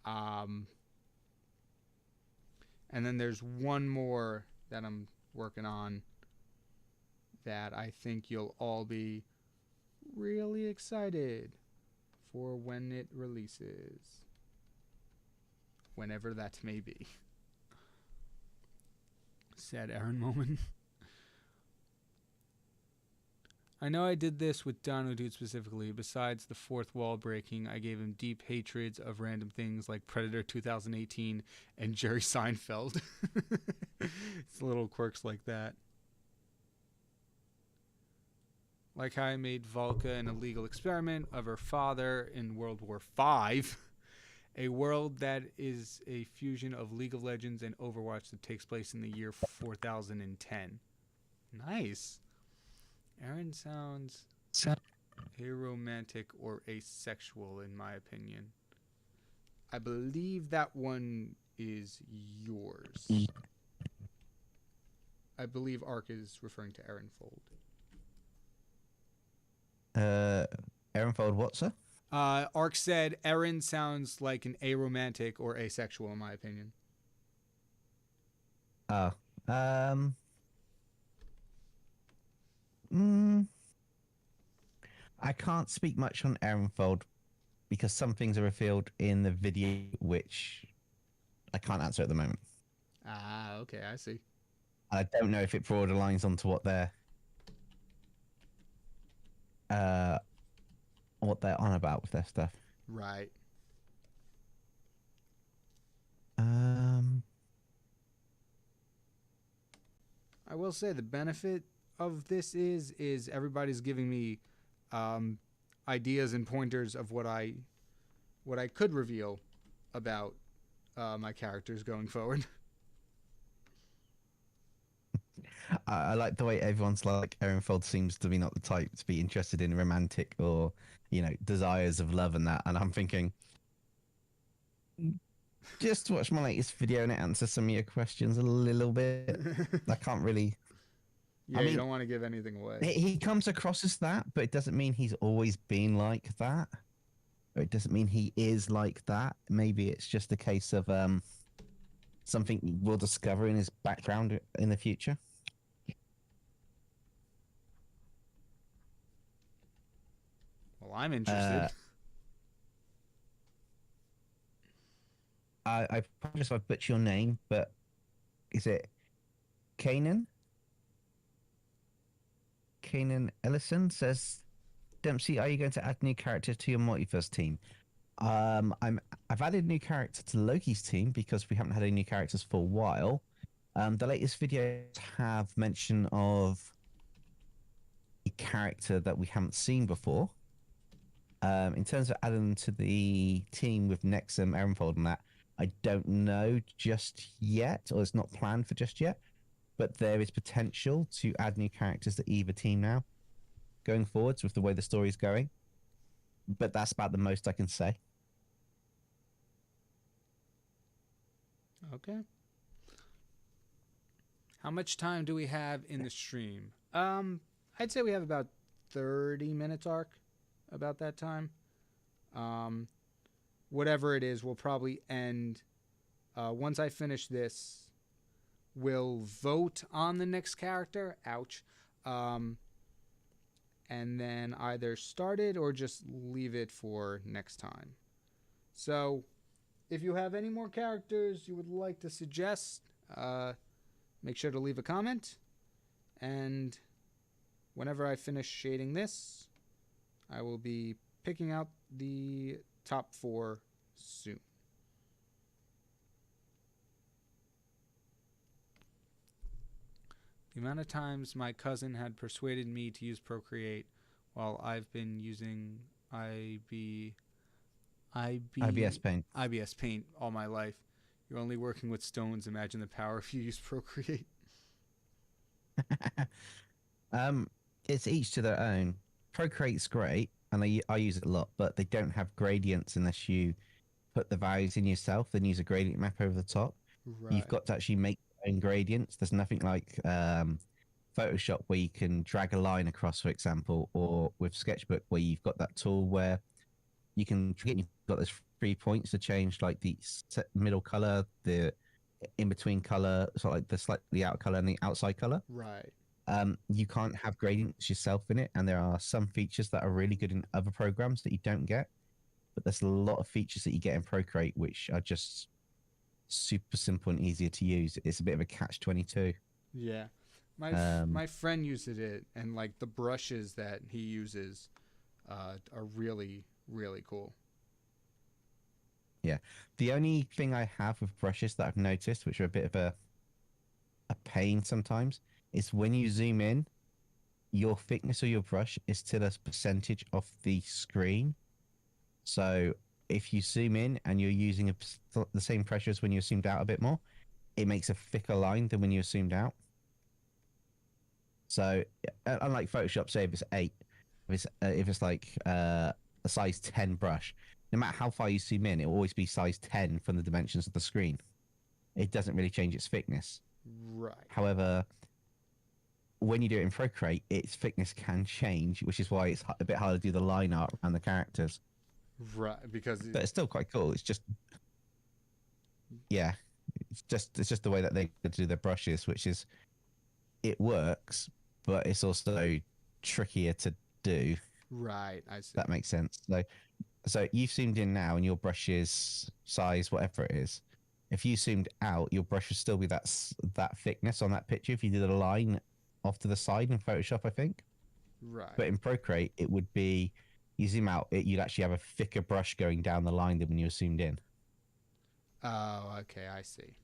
And then there's one more that I'm working on that I think you'll all be really excited for when it releases. Whenever that may be. Sad Aaron moment. I know I did this with Dino Dude specifically. Besides the fourth wall breaking, I gave him deep hatreds of random things like Predator 2018 and Jerry Seinfeld. It's little quirks like that. Like how I made Volka an illegal experiment of her father in World War V. A world that is a fusion of League of Legends and Overwatch that takes place in the year 4010. Nice. Aaron sounds aromantic or asexual, in my opinion. I believe that one is yours. I believe Ark is referring to Aaron Fold. Aaron Fold, what, sir? Ark said Aaron sounds like an aromantic or asexual, in my opinion. Oh. I can't speak much on Aaron Fold because some things are revealed in the video which I can't answer at the moment. Ah, okay, I see. I don't know if it borderlines onto what they're on about with their stuff. Right. I will say the benefit of this is everybody's giving me ideas and pointers of what I could reveal about my characters going forward. I like the way everyone's like, Aaron Fold seems to be not the type to be interested in romantic or, desires of love and that. And I'm thinking, just watch my latest video and it answers some of your questions a little bit. I can't really... Yeah, you don't want to give anything away. He comes across as that, but it doesn't mean he's always been like that. Or it doesn't mean he is like that. Maybe it's just a case of something we'll discover in his background in the future. Well, I'm interested. I apologize if I butcher your name, but is it Kanan? Kanan Ellison says, Dempsey, are you going to add new characters to your multiverse team? I've added new character to Loki's team because we haven't had any new characters for a while. The latest videos have mention of a character that we haven't seen before. In terms of adding them to the team with Nexum, Erenfold, and that, I don't know just yet, or it's not planned for just yet. But there is potential to add new characters to either team now, going forwards with the way the story's going. But that's about the most I can say. Okay. How much time do we have in the stream? I'd say we have about 30 minutes, Arc. About that time. Whatever it is, we'll probably end. Once I finish this, we'll vote on the next character. Ouch. And then either start it or just leave it for next time. So, if you have any more characters you would like to suggest, make sure to leave a comment. And whenever I finish shading this, I will be picking out the top 4 soon. The amount of times my cousin had persuaded me to use Procreate while I've been using IBS Paint. IBS Paint all my life. You're only working with stones. Imagine the power if you use Procreate. It's each to their own. Procreate's great, and I use it a lot, but they don't have gradients unless you put the values in yourself, then use a gradient map over the top. Right. You've got to actually make your own gradients. There's nothing like Photoshop where you can drag a line across, for example, or with Sketchbook where you've got that tool where you can you've got those 3 points to change like the middle color, the in-between color, so like the slightly out color and the outside color. Right. You can't have gradients yourself in it, and there are some features that are really good in other programs that you don't get. But there's a lot of features that you get in Procreate which are just super simple and easier to use. It's a bit of a catch-22. Yeah. My friend uses it, and like the brushes that he uses are really, really cool. Yeah. The only thing I have with brushes that I've noticed, which are a bit of a pain sometimes, is when you zoom in, your thickness of your brush is still a percentage of the screen. So if you zoom in and you're using the same pressure as when you're zoomed out a bit more, it makes a thicker line than when you're zoomed out. So unlike Photoshop, say if it's 8, if it's like a size 10 brush, no matter how far you zoom in, it will always be size 10 from the dimensions of the screen. It doesn't really change its thickness. Right. However, when you do it in Procreate, its thickness can change, which is why it's a bit harder to do the line art around the characters. Right, because but it's still quite cool. It's just, yeah, it's just the way that they do their brushes, which is, it works, but it's also trickier to do. Right, I see. That makes sense. So you've zoomed in now, and your brush is size whatever it is. If you zoomed out, your brush would still be that thickness on that picture. If you did a line off to the side in Photoshop, I think. Right. But in Procreate, it would be, you zoom out, you'd actually have a thicker brush going down the line than when you're zoomed in. Oh, okay, I see.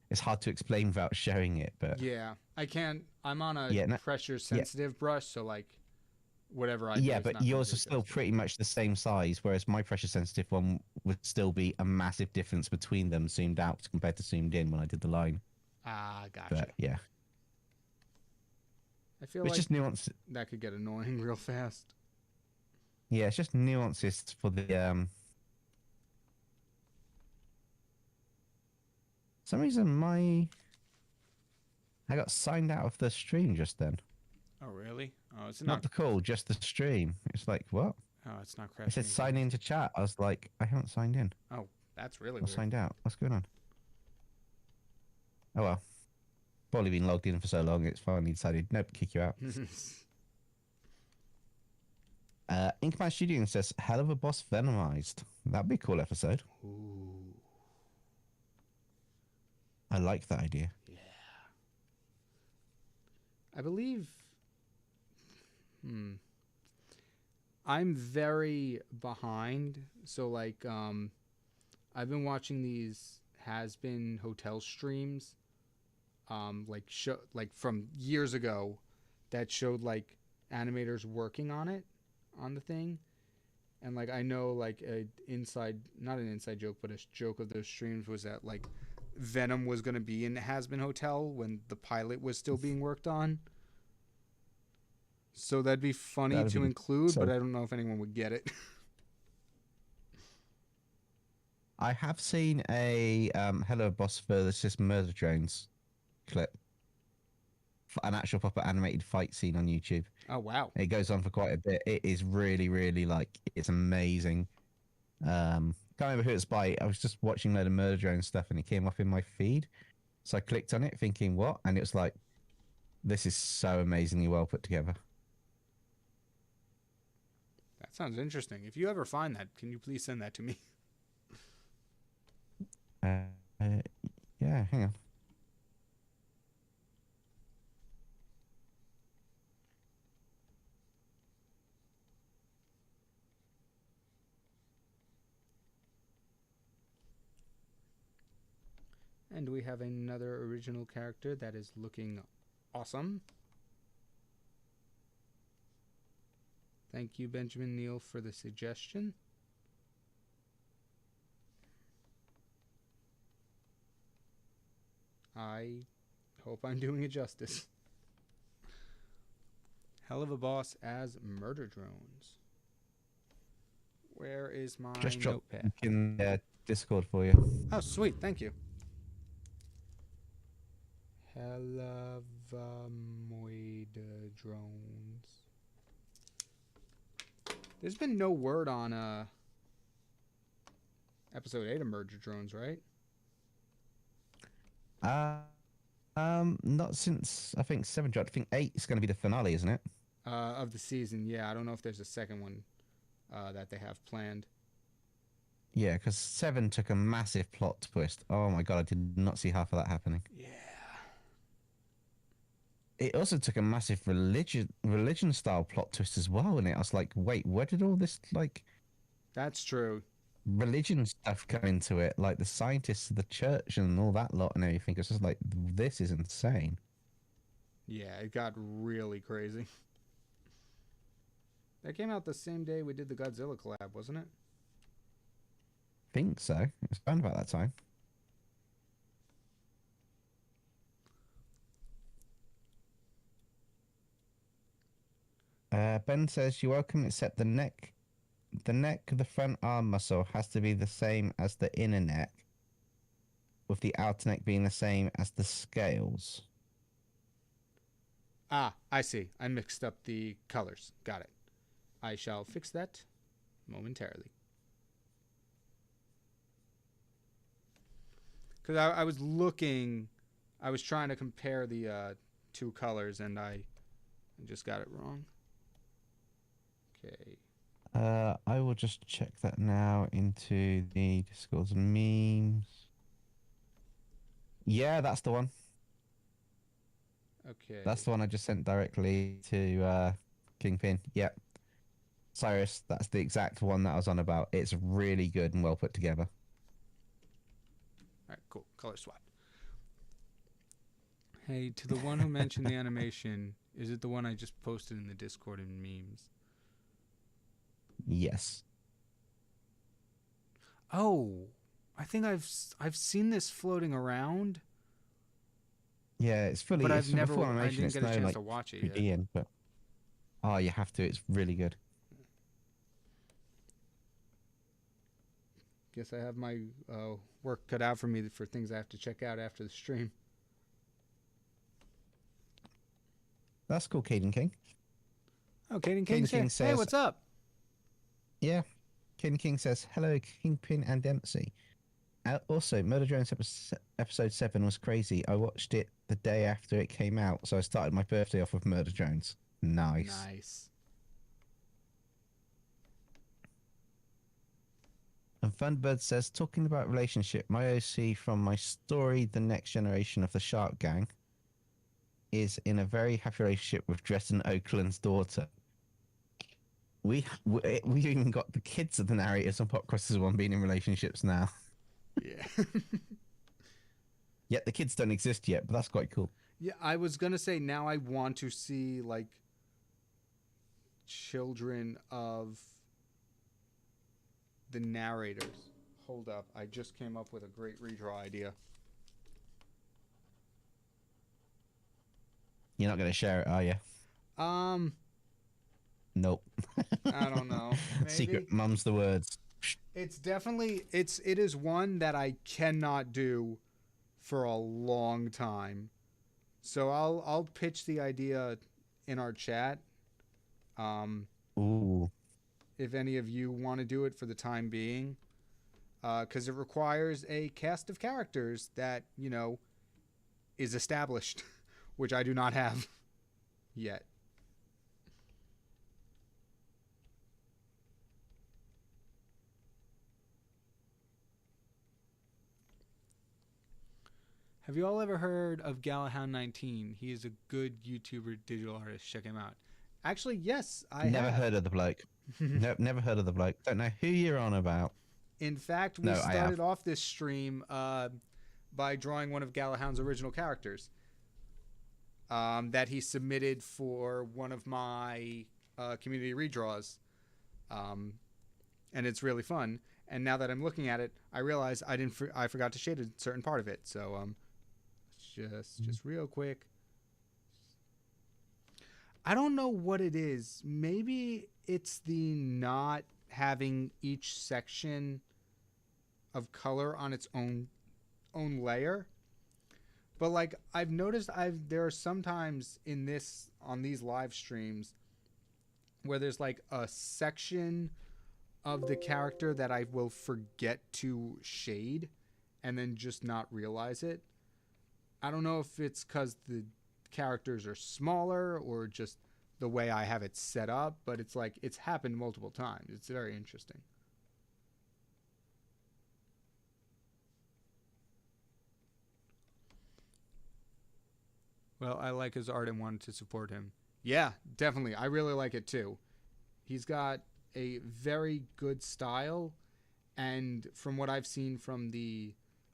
It's hard to explain without showing it, but yeah, I can't. I'm on a pressure sensitive brush, so like whatever I do but yours is still pretty much the same size, whereas my pressure sensitive one would still be a massive difference between them zoomed out compared to zoomed in when I did the line. Ah, gotcha. But yeah, I feel it's like just nuance. That could get annoying real fast. Yeah, it's just nuances for the some reason I got signed out of the stream just then. Oh really? Oh, it's not the call, just the stream. It's like, what? Oh, it's not crashing. It said sign in to chat. I was like, I haven't signed in. Oh, that's really weird. I signed out. What's going on? Oh well. Probably been logged in for so long, it's finally decided, nope, kick you out. Inkman Studio says, hell of a boss venomized. That'd be a cool episode. Ooh. I like that idea. Yeah. I believe Hmm. I'm very behind. So like I've been watching these has been hotel streams like from years ago that showed like animators working on it on the thing. And like I know like a inside not an inside joke but a joke of those streams was that like Venom was going to be in Has Been Hotel when the pilot was still being worked on. So that'd be funny That'd to be include, but so. I don't know if anyone would get it. I have seen a Hello Boss versus Murder Drones clip, an actual proper animated fight scene on YouTube. Oh wow. It goes on for quite a bit. It is really, really like it's amazing. Can't remember who it's by. I was just watching a load of Murder Drone stuff, and it came up in my feed. So I clicked on it, thinking, "What?" And it was like, "This is so amazingly well put together." That sounds interesting. If you ever find that, can you please send that to me? Uh, uh, yeah, hang on. And we have another original character that is looking awesome. Thank you, Benjamin Neal, for the suggestion. I hope I'm doing it justice. Hell of a boss as murder drones. Where is my Just drop notepad? in Discord for you. Oh, sweet. Thank you. Helavoid drones. There's been no word on episode 8 of Murder Drones, right? Not since I think 7 dropped. I think 8 is going to be the finale, isn't it? Of the season, yeah. I don't know if there's a second one that they have planned. Yeah, because 7 took a massive plot twist. Oh my god, I did not see half of that happening. Yeah. It also took a massive religion style plot twist as well, and I was like, wait, where did all this like That's true. religion stuff come into it? Like the scientists, the church, and all that lot and everything. It's just like this is insane. Yeah, it got really crazy. That came out the same day we did the Godzilla collab, wasn't it? Think so. It's around about that time. Ben says you're welcome, except the neck, the front arm muscle has to be the same as the inner neck, with the outer neck being the same as the scales. Ah, I see. I mixed up the colors. Got it. I shall fix that momentarily. Because I was looking, I was trying to compare the two colors, and I just got it wrong. Okay. I will just check that now into the Discord's memes. Yeah, that's the one. Okay. That's the one I just sent directly to KyngPin. Yep. Cyrus, that's the exact one that I was on about. It's really good and well put together. All right, cool. Color swap. Hey, to the one who mentioned the animation, is it the one I just posted in the Discord and memes? Yes. Oh, I think I've seen this floating around, Yeah, it's fully. but It's I've the never. full I animation. didn't It's get a no chance like to watch it 3D yet. in, but oh, you have to. It's really good. Guess I have my work cut out for me for things I have to check out after the stream. That's cool, Caden King. Oh, Kaden Caden King's here. King Hey, says, what's up? yeah. Caden King says, hello, Kingpin and Dempsey. Also, Murder Drones episode 7 was crazy. I watched it the day after it came out, so I started my birthday off with Murder Drones. Nice. Nice. And Funbird says, talking about relationship, my OC from my story, The Next Generation of the Shark Gang, is in a very happy relationship with Dresden Oakland's daughter. We even got the kids of the narrators on Pop Crosses One being in relationships now. Yeah. Yet the kids don't exist yet, but that's quite cool. Yeah, I was gonna say now I want to see like children of the narrators. Hold up, I just came up with a great redraw idea. You're not going to share it, are you? Um, Nope. I don't know. Maybe Secret. Mum's the words. it's definitely it is one that I cannot do for a long time. So I'll pitch the idea in our chat. Um, Ooh. if any of you want to do it for the time being, because it requires a cast of characters that is established, which I do not have yet. Have you all ever heard of Galahound19? He is a good YouTuber digital artist. Check him out. Actually, yes, I Never have. heard of the bloke. Nope, never heard of the bloke. Don't know who you're on about. In fact, we No, I have. started off this stream by drawing one of Galahound's original characters that he submitted for one of my community redraws. And it's really fun. And now that I'm looking at it, I realize I forgot to shade a certain part of it. So just real quick. I don't know what it is. Maybe it's the not having each section of color on its own layer. But like I've noticed there are sometimes on these live streams where there's like a section of the character that I will forget to shade and then just not realize it. I don't know if it's because the characters are smaller or just the way I have it set up, but it's happened multiple times. It's very interesting. Well, I like his art and wanted to support him. Yeah, definitely. I really like it too. He's got a very good style, and from what I've seen from the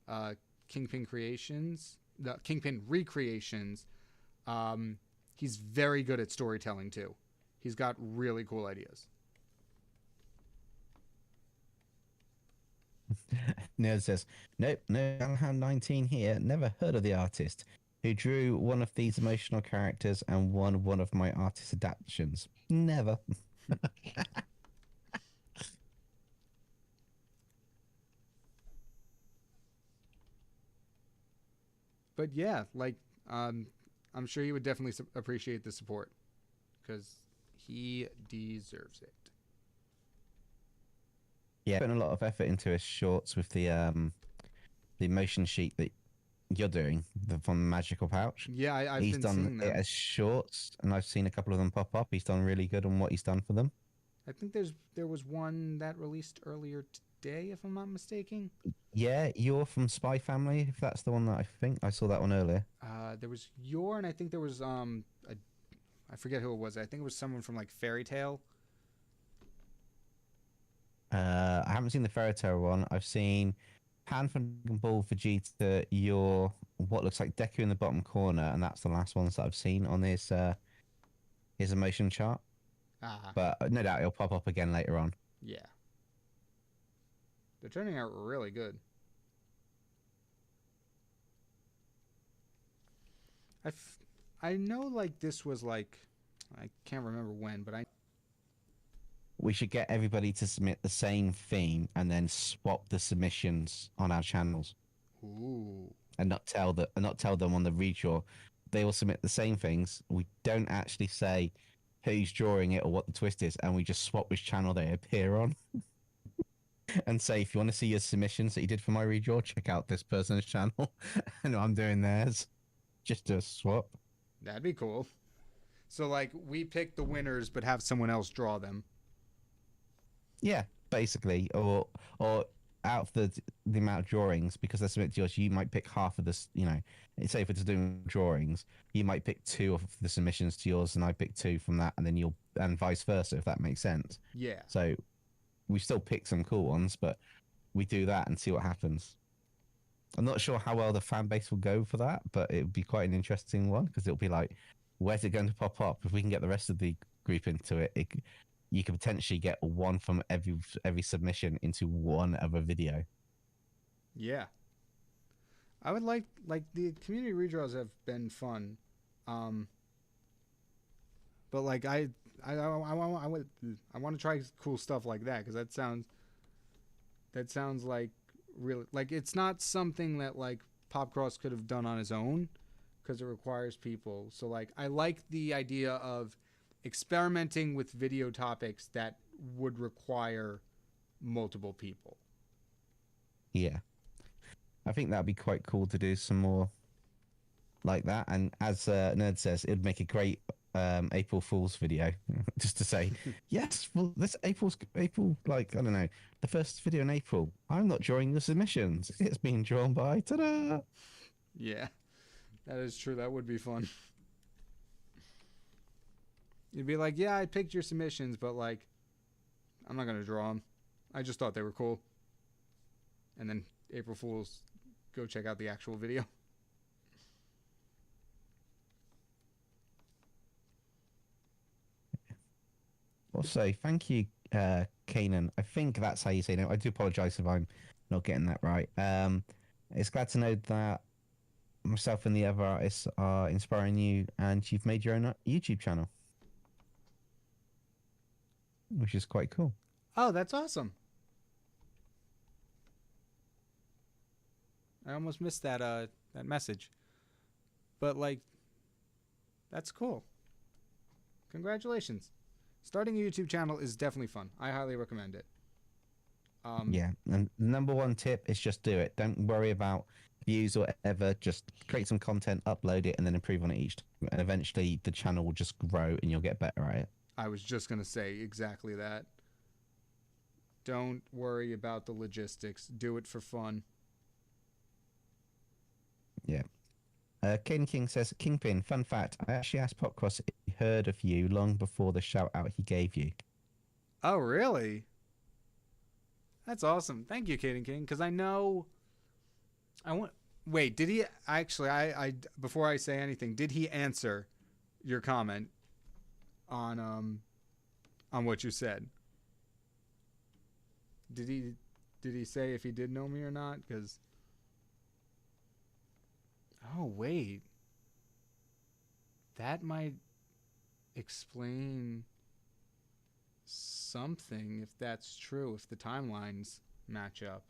KyngPin creations, the KyngPin recreations, he's very good at storytelling too. He's got really cool ideas. Nerd says, nope, no Galahound 19 here. Never heard of the artist who drew one of these emotional characters and one of my artist adaptations. Never. But yeah, like I'm sure he would definitely appreciate the support because he deserves it. Yeah, putting a lot of effort into his shorts with the motion sheet that you're doing from the Magical Pouch. Yeah, I've He's been done seeing it them. as shorts, and I've seen a couple of them pop up. He's done really good on what he's done for them. I think there was one that released earlier today, if I'm not mistaken. Yeah, you're from Spy Family, if that's the one that I think I saw that one earlier. There was and I think there was I forget who it was. I think it was someone from like Fairy Tale. I haven't seen the Fairy Tale one. I've seen Pan from Dragon Ball Vegeta, your what looks like Deku in the bottom corner, and that's the last ones that I've seen on his emotion chart. Ah, But no doubt it'll pop up again later on. yeah. They're turning out really good. I know like this was like I can't remember when, but We should get everybody to submit the same theme and then swap the submissions on our channels, ooh. and not tell them on the redraw. They will submit the same things. We don't actually say who's drawing it or what the twist is, and we just swap which channel they appear on. And say, if you want to see your submissions that you did for my redraw, check out this person's channel, and I'm doing theirs. Just do a swap. That'd be cool. So like we pick the winners but have someone else draw them. Yeah, basically, or out of the amount of drawings, because they're submitted to yours, you might pick half of this. Say if it's doing drawings, you might pick two of the submissions to yours, and I pick two from that, and then you'll and vice versa, if that makes sense. Yeah. So we still pick some cool ones, but we do that and see what happens. I'm not sure how well the fan base will go for that, but it would be quite an interesting one because it'll be like, where's it going to pop up? If we can get the rest of the group into it, you could potentially get one from every submission into one other video. Yeah. I would like the community redraws have been fun. But like I want to try cool stuff like that because that sounds like really like it's not something that like Popcross could have done on his own because it requires people. So like I like the idea of experimenting with video topics that would require multiple people. Yeah. I think that'd be quite cool to do some more like that. And as Nerd says, it'd make a great April Fool's video, just to say, yes, well, this April, like, I don't know, the first video in April, I'm not drawing the submissions. It's being drawn by, ta-da! Yeah, that is true. That would be fun. You'd be like, yeah, I picked your submissions, but like, I'm not going to draw them. I just thought they were cool. And then April Fool's, go check out the actual video. Also, thank you, Kanan. I think that's how you say it. I do apologize if I'm not getting that right. It's glad to know that myself and the other artists are inspiring you, and you've made your own YouTube channel, which is quite cool. Oh, that's awesome. I almost missed that that message. But like that's cool. Congratulations. Starting a YouTube channel is definitely fun. I highly recommend it. Yeah, and the number one tip is just do it. Don't worry about views or whatever. Just create some content, upload it, and then improve on it each time. And eventually the channel will just grow and you'll get better at it. I was just going to say exactly that. Don't worry about the logistics. Do it for fun. Yeah. Caden King says, KyngPin, fun fact, I actually asked Popcross if he heard of you long before the shout out he gave you. Oh, really? That's awesome. Thank you, Caden King, because I know wait, did he actually I before I say anything, did he answer your comment on what you said? Did he say if he did know me or not? Because oh, wait. That might explain something if that's true, if the timelines match up.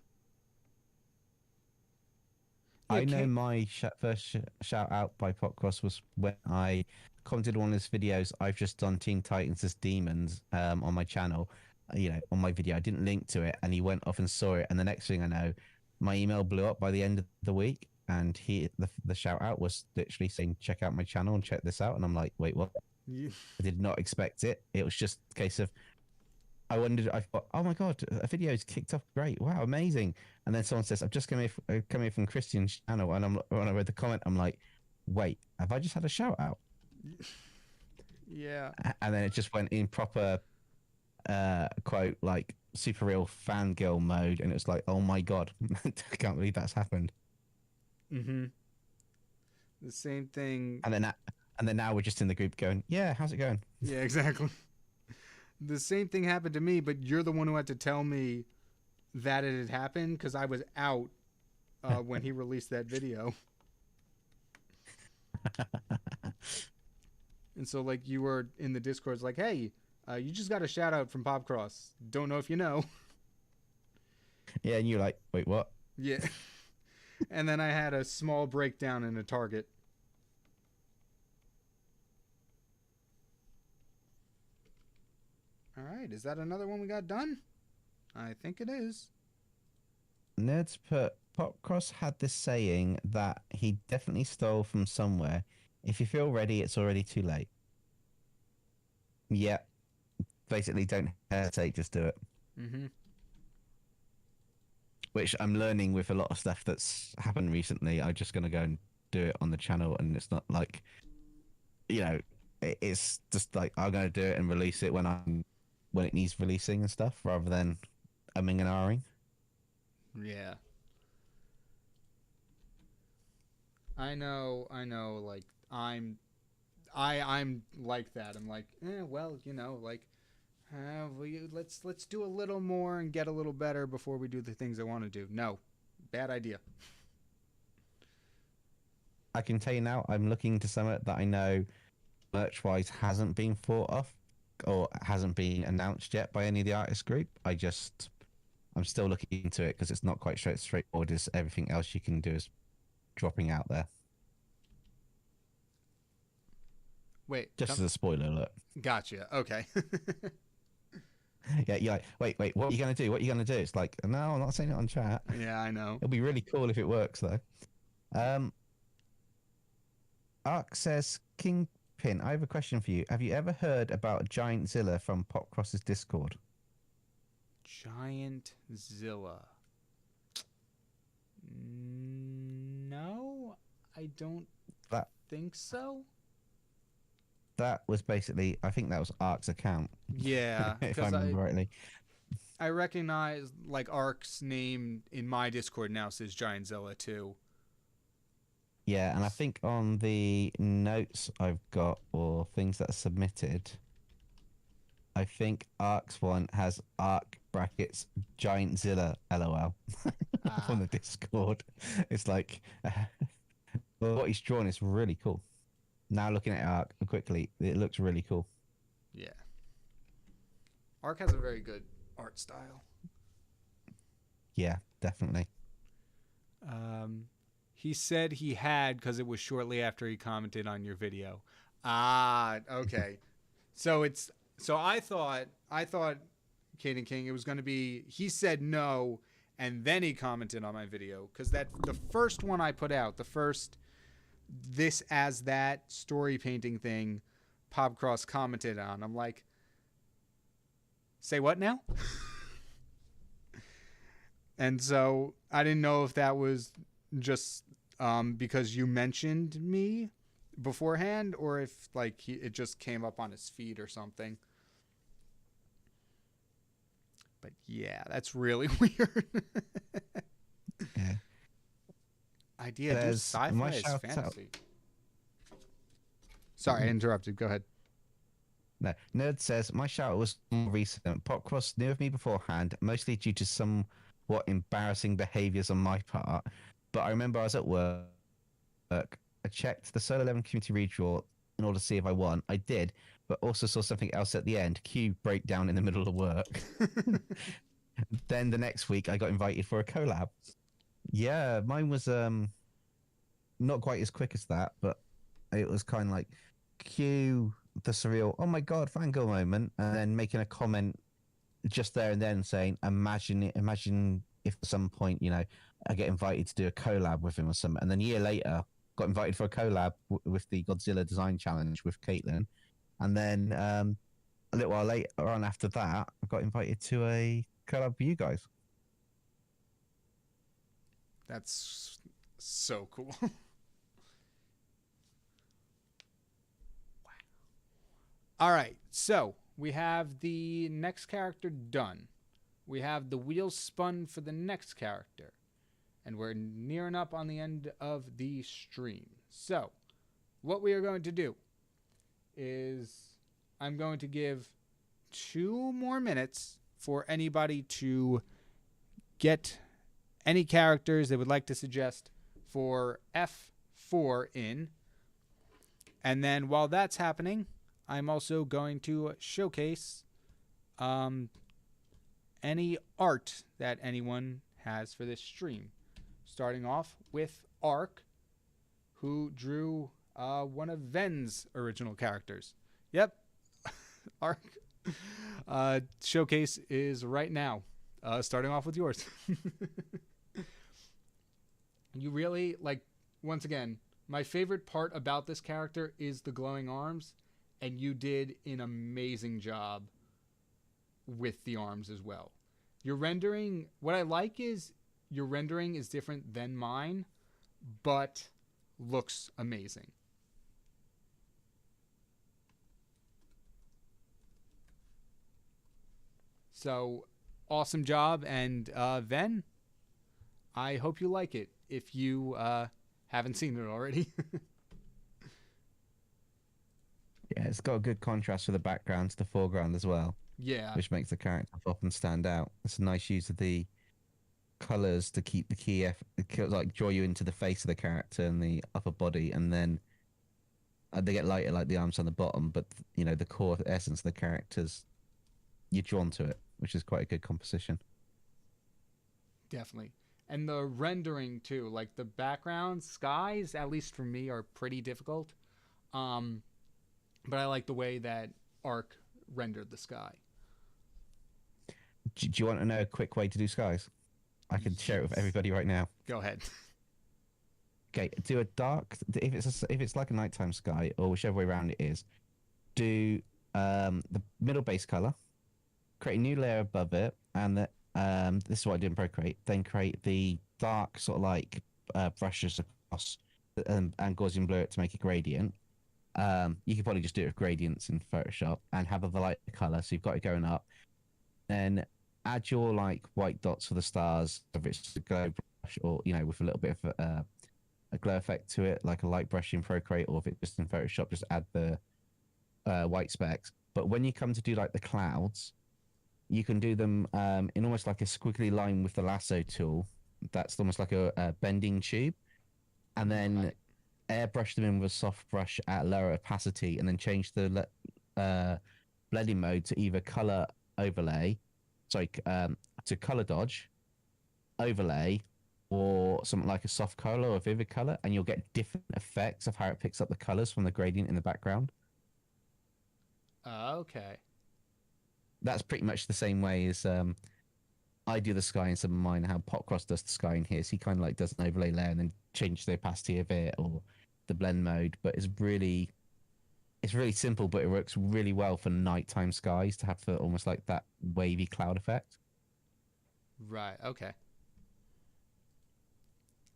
I know my first shout out by Popcross was when I commented on one of his videos. I've just done Teen Titans as Demons on my channel, on my video. I didn't link to it, and he went off and saw it. And the next thing I know, my email blew up by the end of the week. And the shout out was literally saying, check out my channel and check this out. And I'm like, wait, what? Yeah. I did not expect it. It was just a case of, I thought, oh my God, a video's kicked off. Great. Wow, amazing. And then someone says, I've just come here from Christian's channel. And when I read the comment, I'm like, wait, have I just had a shout out? Yeah. And then it just went in proper, quote, like super real fangirl mode. And it was like, oh my God, I can't believe that's happened. Mm-hmm. The same thing. And then now we're just in the group going, yeah, how's it going? Yeah, exactly. The same thing happened to me, but you're the one who had to tell me that it had happened because I was out when he released that video. And so, like, you were in the Discord, like, hey, you just got a shout out from Popcross. Don't know if you know. Yeah, and you're like, wait, what? Yeah. And then I had a small breakdown in a Target. All right, is that another one we got done? I think it is. Nerds put Popcross had this saying that he definitely stole from somewhere. If you feel ready, it's already too late. Yeah. Basically, don't hesitate, just do it. Mm-hmm. Which I'm learning with a lot of stuff that's happened recently. I'm just going to go and do it on the channel, and it's not like, it's just like I'm gonna do it and release it when it needs releasing and stuff, rather than umming and ahhing. Yeah. I know, like I'm like that. I'm like, well, like let's do a little more and get a little better before we do the things I want to do. No. Bad idea. I can tell you now, I'm looking to something that I know merch wise hasn't been thought of or hasn't been announced yet by any of the artist group. I'm still looking into it because it's not quite straightforward as everything else you can do is dropping out there. Wait, Just as a spoiler alert. gotcha. Okay. Yeah, you're like, wait, what are you gonna do? What are you gonna do? It's like, no, I'm not saying it on chat. Yeah, I know. It'll be really cool if it works though. Um, Ark says, Kingpin, I have a question for you. Have you ever heard about Giant Zilla from Popcross's Discord? Giant Zilla. No, I don't That think so. that was basically, I think that was Ark's account, Yeah, if I because remember rightly. I recognize like Ark's name in my Discord now says Giant Zilla too. Yeah, and I think on the notes I've got or things that are submitted, I think Ark's one has Ark brackets Giant Zilla LOL on the Discord. It's like what he's drawn is really cool. Now looking at Ark quickly, it looks really cool. Yeah. Ark has a very good art style. Yeah, definitely. He said he had because it was shortly after he commented on your video. Ah, okay. So I thought Kate and King it was going to be he said no and then he commented on my video because that the first one I put out, the first this as that story painting thing Popcross commented on. I'm like, say what now? And so I didn't know if that was just because you mentioned me beforehand or if like it just came up on his feed or something. But yeah, that's really weird. Yeah. Idea do There's sci-fi my is shout fantasy. Sorry, I interrupted. Go ahead. No, Nerd says my shout was more recent. Popcross knew of me beforehand, mostly due to somewhat embarrassing behaviours on my part. But I remember I was at work. I checked the Solo 11 community redraw in order to see if I won. I did, but also saw something else at the end. Queue breakdown in the middle of work. Then the next week, I got invited for a collab. Yeah, mine was not quite as quick as that, but it was kind of like cue the surreal, oh my god, fangirl moment, and then making a comment just there and then saying, imagine if at some point, I get invited to do a collab with him or something. And then a year later, got invited for a collab with the Godzilla Design Challenge with Caitlin. And then a little while later on after that, I got invited to a collab with you guys. That's so cool. All right, so we have the next character done. We have the wheels spun for the next character. And we're nearing up on the end of the stream. So, what we are going to do is I'm going to give 2 more minutes for anybody to get any characters they would like to suggest for F4 in. And then while that's happening, I'm also going to showcase any art that anyone has for this stream. Starting off with Ark, who drew one of Ven's original characters. Yep, Ark. Showcase is right now. Starting off with yours. You really, once again, my favorite part about this character is the glowing arms, and you did an amazing job with the arms as well. Your rendering, what I like is your rendering is different than mine, but looks amazing. So awesome job. And Ven, I hope you like it if you haven't seen it already. Yeah, it's got a good contrast with the background to the foreground as well, Yeah, which makes the character often stand out. It's a nice use of the colors to keep the like draw you into the face of the character and the upper body, and then they get lighter like the arms on the bottom, but you know the core essence of the characters, you're drawn to it, which is quite a good composition. definitely. And the rendering too, like the background skies, at least for me, are pretty difficult. Um, but I like the way that Arc rendered the sky. Do you want to know a quick way to do skies? I can share it with Yes. everybody right now. Go ahead. Okay, do a dark if it's like a nighttime sky or whichever way around it is. Do the middle base color, create a new layer above it, and this is what I did in Procreate. Then create the dark sort of like brushes across and Gaussian blur it to make a gradient. You could probably just do it with gradients in Photoshop and have a light color, so you've got it going up. Then add your like white dots for the stars, if it's a glow brush or you know with a little bit of a glow effect to it, like a light brush in Procreate, or if it's just in Photoshop, just add the white specks. But when you come to do like the clouds, you can do them in almost like a squiggly line with the lasso tool. That's almost like a bending tube, and then airbrush them in with a soft brush at lower opacity, and then change the blending mode to either color overlay, sorry, to color dodge, overlay, or something like a soft color or a vivid color, and you'll get different effects of how it picks up the colors from the gradient in the background. Okay. That's pretty much the same way as I do the sky in some of mine, how Popcross does the sky in his. He kind of like does an overlay layer and then changes the opacity of it or the blend mode. But it's really simple, but it works really well for nighttime skies to have the almost like that wavy cloud effect. Right. Okay.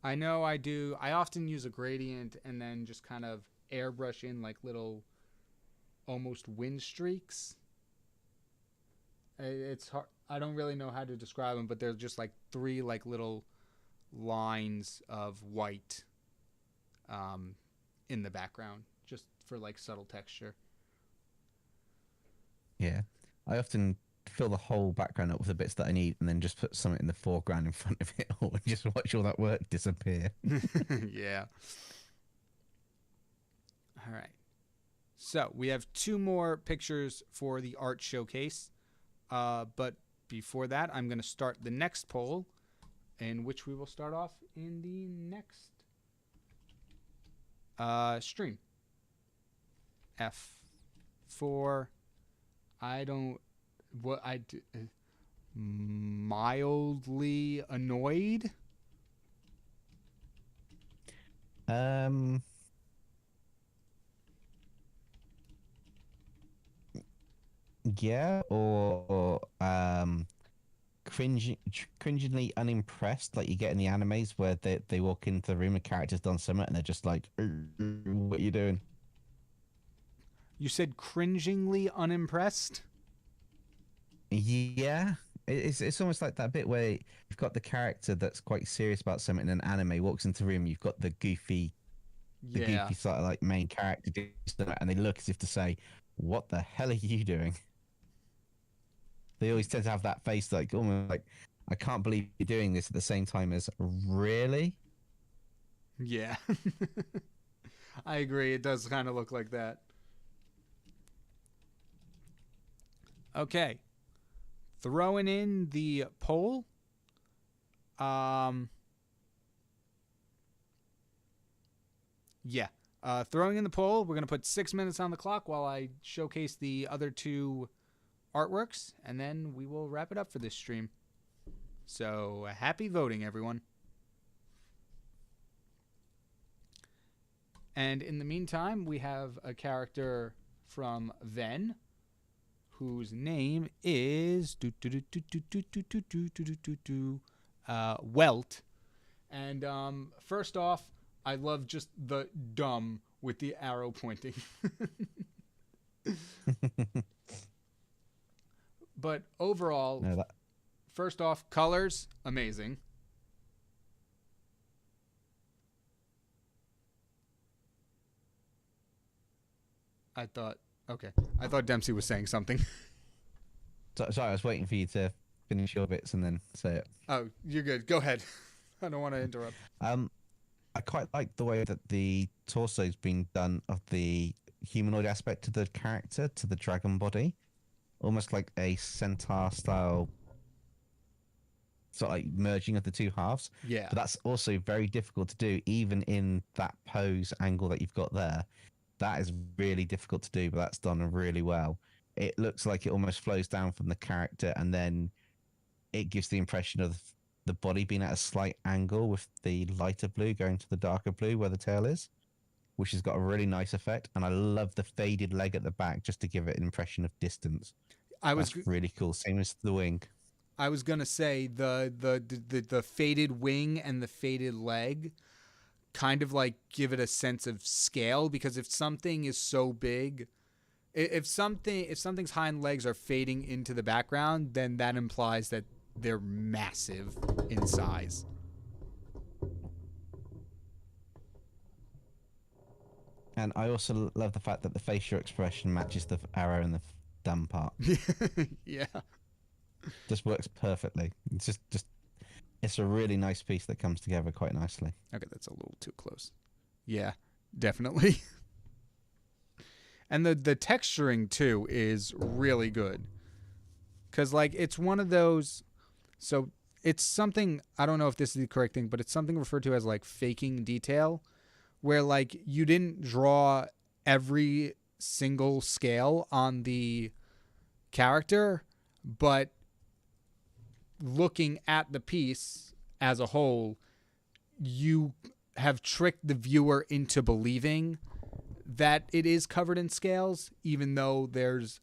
I know I do. I often use a gradient and then just kind of airbrush in like little almost wind streaks. It's hard. I don't really know how to describe them, but they're just like three like little lines of white in the background, just for like subtle texture. Yeah. I often fill the whole background up with the bits that I need and then just put something in the foreground in front of it all and just watch all that work disappear. Yeah. All right. So we have two more pictures for the art showcase. But before that, I'm going to start the next poll, in which we will start off in the next stream. F4. I don't. What I do. Mildly annoyed. Um, yeah, or cringingly unimpressed, like you get in the animes where they walk into the room, and characters done something, and they're just like, "What are you doing?" You said cringingly unimpressed? Yeah, it's almost like that bit where you've got the character that's quite serious about something in an anime walks into the room, you've got the Yeah. goofy sort of like main character, and they look as if to say, "What the hell are you doing?" They always tend to have that face, like almost like, "I can't believe you're doing this," at the same time as, "Really?" Yeah. I agree. It does kind of look like that. Okay. Throwing in the poll. Yeah. Throwing in the poll. We're going to put 6 minutes on the clock while I showcase the other two artworks, and then we will wrap it up for this stream. So happy voting, everyone. And in the meantime, we have a character from Ven, whose name is Welt. And first off, I love just the dumb with the arrow pointing. But overall, No, that first off, colors, amazing. I thought Dempsey was saying something. sorry, I was waiting for you to finish your bits and then say it. Oh, you're good. Go ahead. I don't want to interrupt. I quite like the way that the torso's been done of the humanoid aspect to the character, to the dragon body, almost like a centaur style, sort of like merging of the two halves. Yeah. But that's also very difficult to do, even in that pose angle that you've got there. That is really difficult to do, but that's done really well. It looks like it almost flows down from the character, and then it gives the impression of the body being at a slight angle with the lighter blue going to the darker blue where the tail is, which has got a really nice effect. And I love the faded leg at the back just to give it an impression of distance. That's really cool. Same as the wing. I was gonna say the faded wing and the faded leg kind of like give it a sense of scale, because if something is so big, if something's hind legs are fading into the background, then that implies that they're massive in size. And I also love the fact that the facial expression matches the arrow in the thumb part. Yeah. Just works perfectly. It's just it's a really nice piece that comes together quite nicely. Okay, that's a little too close. Yeah, definitely. And the texturing too is really good. 'Cause like it's one of those, so it's something, I don't know if this is the correct thing, but it's something referred to as like faking detail, where like you didn't draw every single scale on the character, but looking at the piece as a whole, you have tricked the viewer into believing that it is covered in scales, even though there's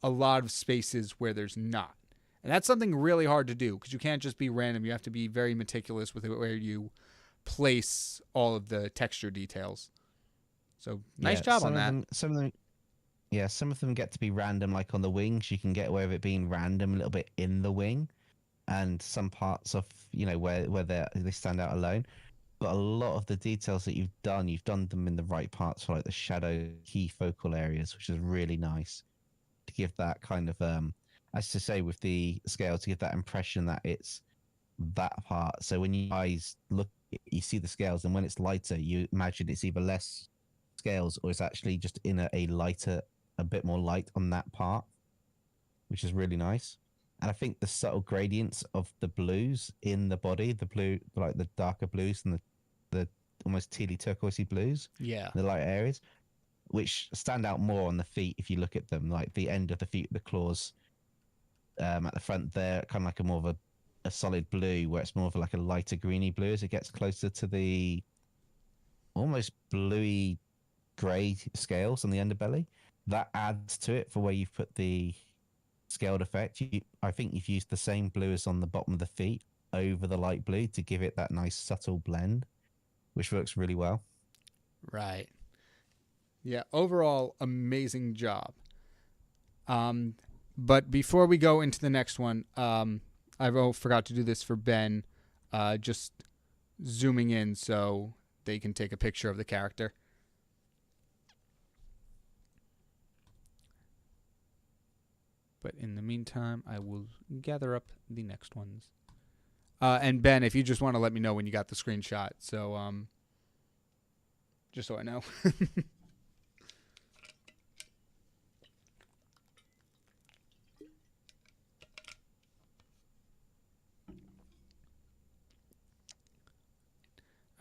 a lot of spaces where there's not. And that's something really hard to do, because you can't just be random. You have to be very meticulous with where you place all of the texture details. So nice job on that. Some of them get to be random, like on the wings. You can get away with it being random a little bit in the wing, and some parts of where they stand out alone. But a lot of the details that you've done them in the right parts for like the shadow key focal areas, which is really nice to give that kind of as to say with the scale, to give that impression that it's that part. So when your eyes look, you see the scales, and when it's lighter, you imagine it's either less scales or it's actually just in a lighter, a bit more light on that part, which is really nice. And I think the subtle gradients of the blues in the body, the blue, like the darker blues and the almost tealy turquoisey blues, Yeah. the light areas, which stand out more on the feet if you look at them, like the end of the feet, the claws at the front, they're kind of like a more of a solid blue, where it's more of like a lighter greeny blue as it gets closer to the almost bluey grey scales on the underbelly. That adds to it for where you've put the scaled effect. I think you've used the same blue as on the bottom of the feet over the light blue to give it that nice subtle blend, which works really well. Right. Yeah, overall, amazing job. But before we go into the next one, I forgot to do this for Ben, just zooming in so they can take a picture of the character. But in the meantime, I will gather up the next ones. And Ben, if you just want to let me know when you got the screenshot, so just so I know.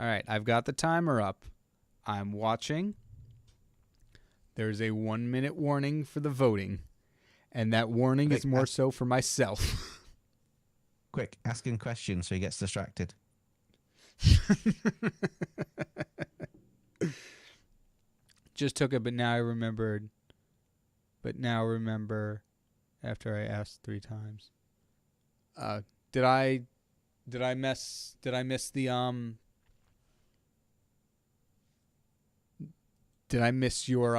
All right, I've got the timer up. I'm watching. There's a 1 minute warning for the voting, and that warning is more so for myself. Quick, ask him questions so he gets distracted. Just took it, but now I remembered. But now remember after I asked 3 times. Did I miss the Did I miss your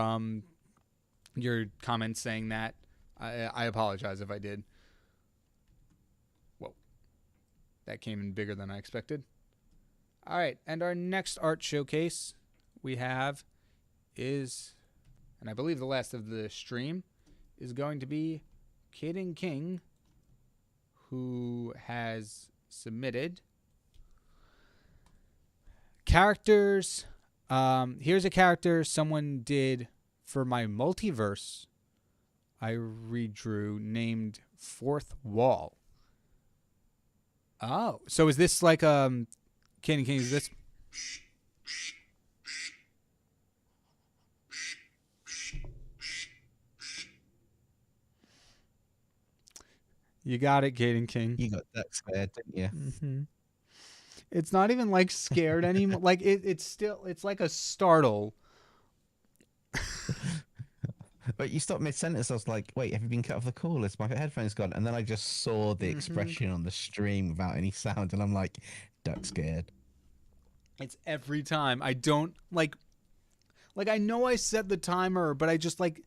comment saying that? I apologize if I did. That came in bigger than I expected. All right, and our next art showcase we have is, and I believe the last of the stream, is going to be King, who has submitted characters. Here's a character someone did for my multiverse I redrew named Fourth Wall. Oh, so is this like King, is this? You got it, King. You got that scared, didn't you? Mm-hmm. It's not even like scared anymore. Like it's like a startle. But you stopped mid-sentence. I was like, wait, have you been cut off the call? Is my headphones gone? And then I just saw the expression on the stream without any sound. And I'm like, duck scared. It's every time. I don't like I know I set the timer, but I just like,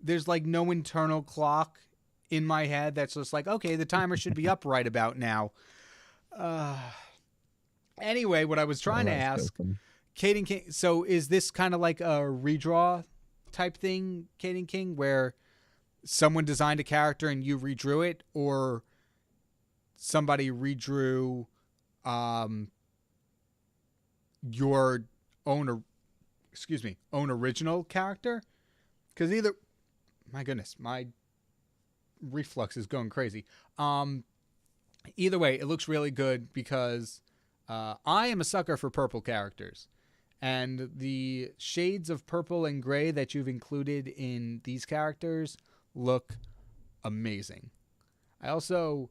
there's like no internal clock in my head that's just like, okay, the timer should be up right about now. Anyway, what I was trying to ask, King, so is this kind of like a redraw type thing, King, where someone designed a character and you redrew it, or somebody redrew your own original character? Because either, my goodness, my reflux is going crazy. Either way, it looks really good because I am a sucker for purple characters, and the shades of purple and gray that you've included in these characters look amazing. I also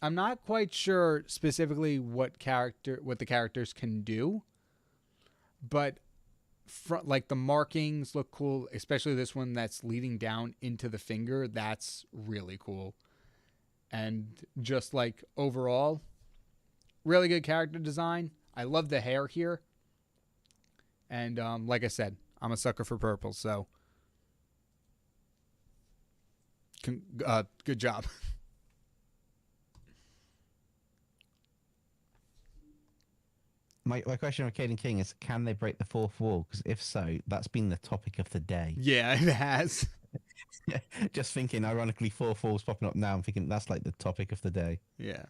I'm not quite sure specifically what the characters can do, but the markings look cool, especially this one that's leading down into the finger. That's really cool. And just like overall, really good character design. I love the hair here. And like I said, I'm a sucker for purple, so good job. My question with King is, can they break the fourth wall? Because if so, that's been the topic of the day. Yeah, it has. Just thinking, ironically, fourth wall's popping up now. I'm thinking that's like the topic of the day. Yeah.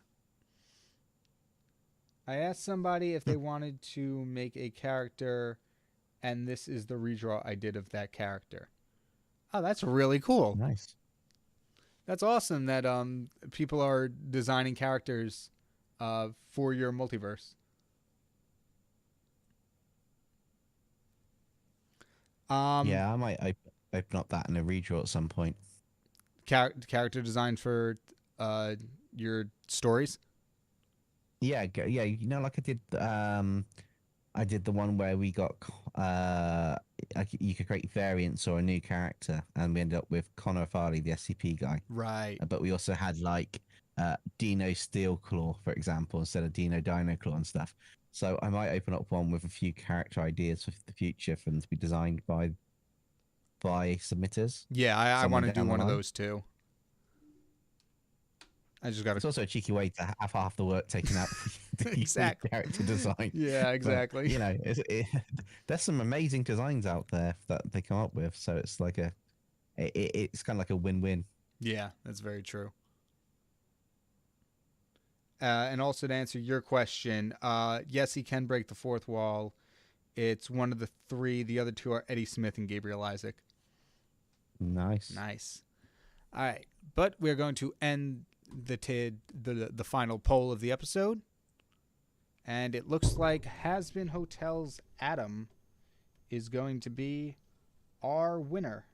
I asked somebody if they wanted to make a character, and this is the redraw I did of that character. Oh, that's really cool. Nice. That's awesome that people are designing characters for your multiverse. Yeah, I might open up that in a redraw at some point. Character design for your stories? Yeah. You know, like I did the one where we got you could create variants or a new character, and we ended up with Connor Farley, the SCP guy. Right. But we also had like Dino Steelclaw, for example, instead of Dino Dinoclaw and stuff. So I might open up one with a few character ideas for the future for them to be designed by submitters. Yeah, I want to do one of those too. I just got to. It's also a cheeky way to have half the work taken out for exactly. character design. Yeah, exactly. But, you know, there's some amazing designs out there that they come up with. So it's like it's kind of like a win-win. Yeah, that's very true. And also to answer your question, yes, he can break the fourth wall. It's one of the three. The other two are Eddie Smith and Gabriel Isaac. Nice. All right, but we're going to end the final poll of the episode, and it looks like Has-Been Hotels Adam is going to be our winner,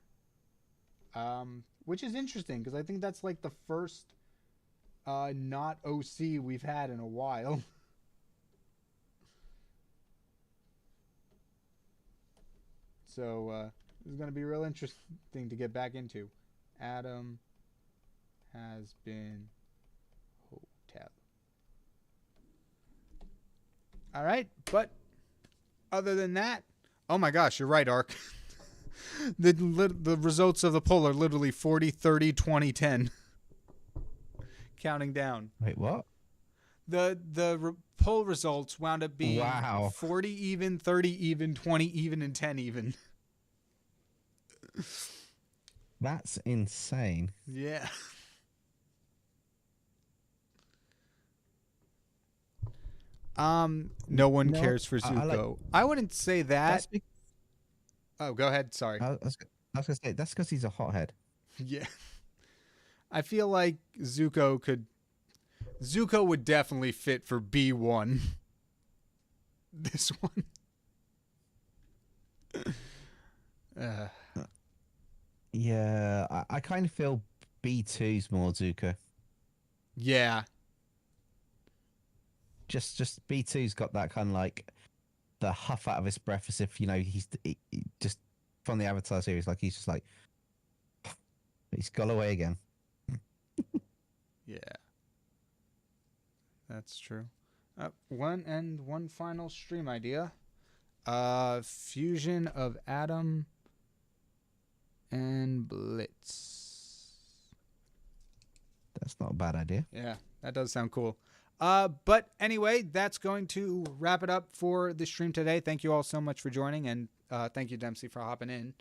which is interesting because I think that's like the first not OC we've had in a while. So this is going to be real interesting to get back into. Adam Has-Been Hotel. All right, but other than that, oh my gosh, you're right, Ark. The results of the poll are literally 40, 30, 20, 10. counting down. Wait, what? The poll results wound up being Wow. 40 even, 30 even, 20 even, and 10 even. That's insane. Yeah. No one No, cares for Zuko. I wouldn't say that. That's be- Oh, go ahead. Sorry. I was gonna say that's because he's a hothead. Yeah. I feel like Zuko would definitely fit for B1. This one. Yeah, I kind of feel B2's more Zuko. Yeah. Just B2's got that kind of like the huff out of his breath, as if he just from the Avatar series, like he's just like he's gone away again. Yeah. That's true. One final stream idea. Fusion of Atom and Blitz. That's not a bad idea. Yeah, that does sound cool. But anyway, that's going to wrap it up for the stream today. Thank you all so much for joining, and thank you, Dempsey, for hopping in.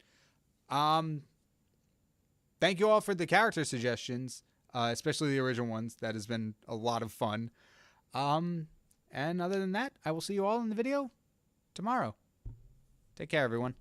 Thank you all for the character suggestions, especially the original ones. That has been a lot of fun. And other than that, I will see you all in the video tomorrow. Take care, everyone.